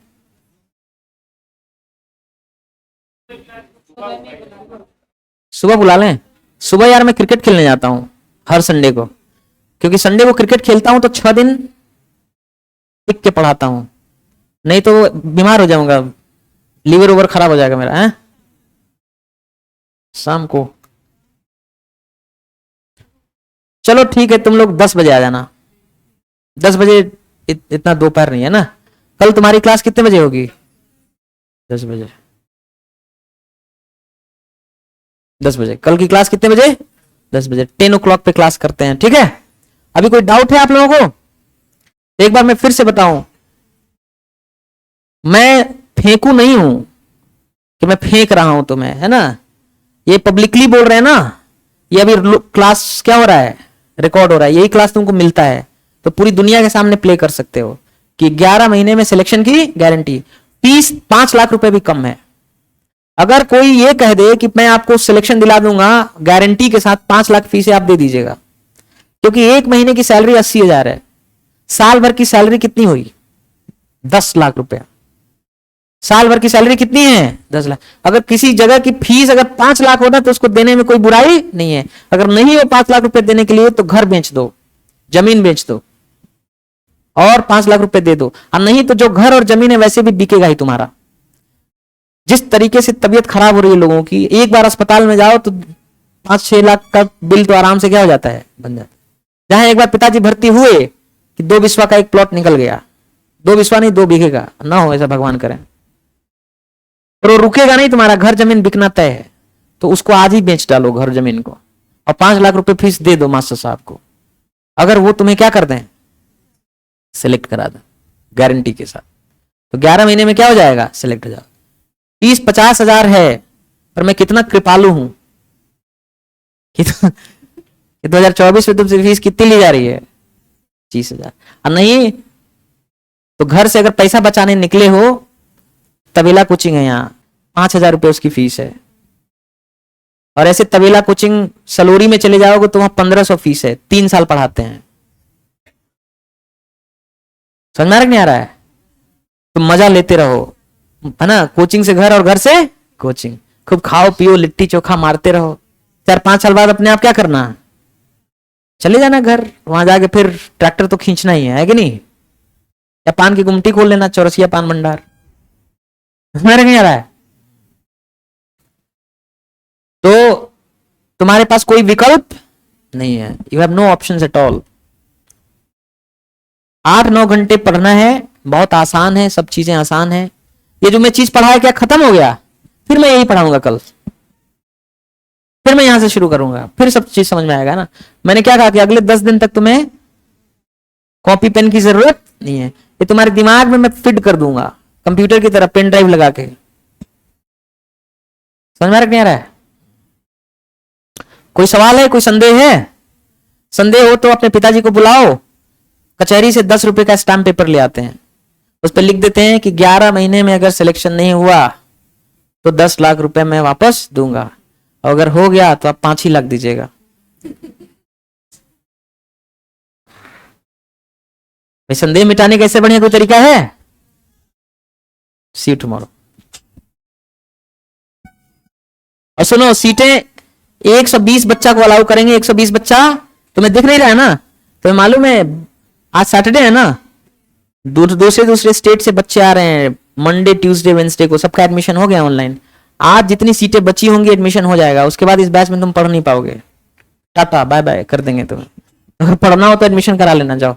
सुबह बुला लें? सुबह यार मैं क्रिकेट खेलने जाता हूं हर संडे को, क्योंकि संडे को क्रिकेट खेलता हूं तो 6 दिन टिक के पढ़ाता हूं, नहीं तो बीमार हो जाऊंगा, लीवर ओवर खराब हो जाएगा मेरा। है शाम को। चलो ठीक है, तुम लोग 10 बजे आ जाना। 10 बजे इतना दोपहर नहीं है ना। कल तुम्हारी क्लास कितने बजे होगी? 10 बजे। 10 बजे कल की क्लास कितने बजे? 10 बजे। 10 o'clock पे क्लास करते हैं, ठीक है? अभी कोई डाउट है आप लोगों को? एक बार मैं फिर से बताऊं, मैं फेंकू नहीं हूं कि मैं फेंक रहा हूं तुम्हें, है ना? ये पब्लिकली बोल रहे हैं ना, ये अभी क्लास क्या हो रहा है? रिकॉर्ड हो रहा है। यही क्लास तुमको मिलता है तो पूरी दुनिया के सामने प्ले कर सकते हो कि 11 महीने में सिलेक्शन की गारंटी। फीस 5 लाख रुपए भी कम है। अगर कोई ये कह दे कि मैं आपको सिलेक्शन दिला दूंगा गारंटी के साथ, 5 लाख फीस आप दे दीजिएगा, क्योंकि 1 महीने की सैलरी 80,000 है। साल भर की सैलरी कितनी हुई? 10 लाख रुपया। साल भर की सैलरी कितनी है? 10 लाख। अगर किसी जगह की फीस अगर 5 लाख होना तो उसको देने में कोई बुराई नहीं है। अगर नहीं हो 5 लाख रुपए देने के लिए तो घर बेच दो, जमीन बेच दो और 5 लाख रुपए दे दो। और नहीं तो जो घर और जमीन है वैसे भी बिकेगा ही तुम्हारा। जिस तरीके से तबीयत खराब हो रही है लोगों की, एक बार अस्पताल में जाओ तो 5-6 लाख का बिल तो आराम से क्या हो जाता है, बन जाता है। जहां एक बार पिताजी भर्ती हुए कि 2 बिस्वा का एक प्लॉट निकल गया, 2 बिस्वा नहीं 2 बीघे का, ना हो ऐसा भगवान करें। और वो रुकेगा नहीं, तुम्हारा घर जमीन बिकना तय है, तो उसको आज ही बेच डालो घर जमीन को और 5 लाख रुपए फीस दे दो मास्टर साहब को। अगर वो तुम्हें क्या कर दें, सिलेक्ट करा दें गारंटी के साथ, तो 11 महीने में क्या हो जाएगा, सिलेक्ट हो जाएगा। फीस 50,000 है, पर मैं कितना कृपालु हूं कि 2024 में तुमसे फीस कितनी ली जा रही है, 25,000। और नहीं तो घर से अगर पैसा बचाने निकले हो, तबेला कोचिंग है यहाँ, 5,000 रुपए उसकी फीस है। और ऐसे तबेला कोचिंग सलोरी में चले जाओगे तो वहां 1500 फीस है, 3 साल पढ़ाते हैं। समझ में नहीं आ रहा है? तो मजा लेते रहो, है ना। कोचिंग से घर और घर से कोचिंग, खूब खाओ पियो, लिट्टी चोखा मारते रहो। 4-5 साल बाद अपने आप क्या करना, चले जाना घर, वहां जाके फिर ट्रैक्टर तो खींचना ही है कि नहीं, या पान की गुमटी खोल लेना, चौरसिया पान भंडार। हमारे नहीं आ रहा है? तो तुम्हारे पास कोई विकल्प नहीं है, you have no options at all. 8-9 घंटे पढ़ना है, बहुत आसान है, सब चीजें आसान है। ये जो मैं चीज पढ़ाया क्या खत्म हो गया? फिर मैं यही पढ़ाऊंगा कल, फिर मैं यहां से शुरू करूंगा, फिर सब चीज समझ में आएगा ना। मैंने क्या कहा कि अगले 10 दिन तक तुम्हें कॉपी पेन की जरूरत नहीं है, ये तुम्हारे दिमाग में मैं फिट कर दूंगा कंप्यूटर की तरह, पेन ड्राइव लगा के। समझ में नहीं आ रहा है? कोई सवाल है, कोई संदेह है? संदेह हो तो अपने पिताजी को बुलाओ, कचहरी से 10 रुपए का स्टाम्प पेपर ले आते हैं, उस पर लिख देते हैं कि 11 महीने में अगर सिलेक्शन नहीं हुआ तो 10 लाख रुपए मैं वापस दूंगा, और अगर हो गया तो आप 5 ही लाख दीजिएगा। संदेह मिटाने का इससे बढ़िया कोई तरीका है? See tomorrow. और सुनो, सीटें 120 बच्चा को अलाउ करेंगे, 120 बच्चा। तुम्हें दिख नहीं रहा है ना? तुम्हें मालूम है आज सैटरडे है ना, दूसरे स्टेट से बच्चे आ रहे हैं, मंडे ट्यूसडे वेंसडे को सबका एडमिशन हो गया ऑनलाइन। आज जितनी सीटें बची होंगी एडमिशन हो जाएगा, उसके बाद इस बैच में तुम पढ़ नहीं पाओगे, टाटा बाय बाय कर देंगे तुम्हें। अगर पढ़ना हो तो एडमिशन करा लेना, जाओ।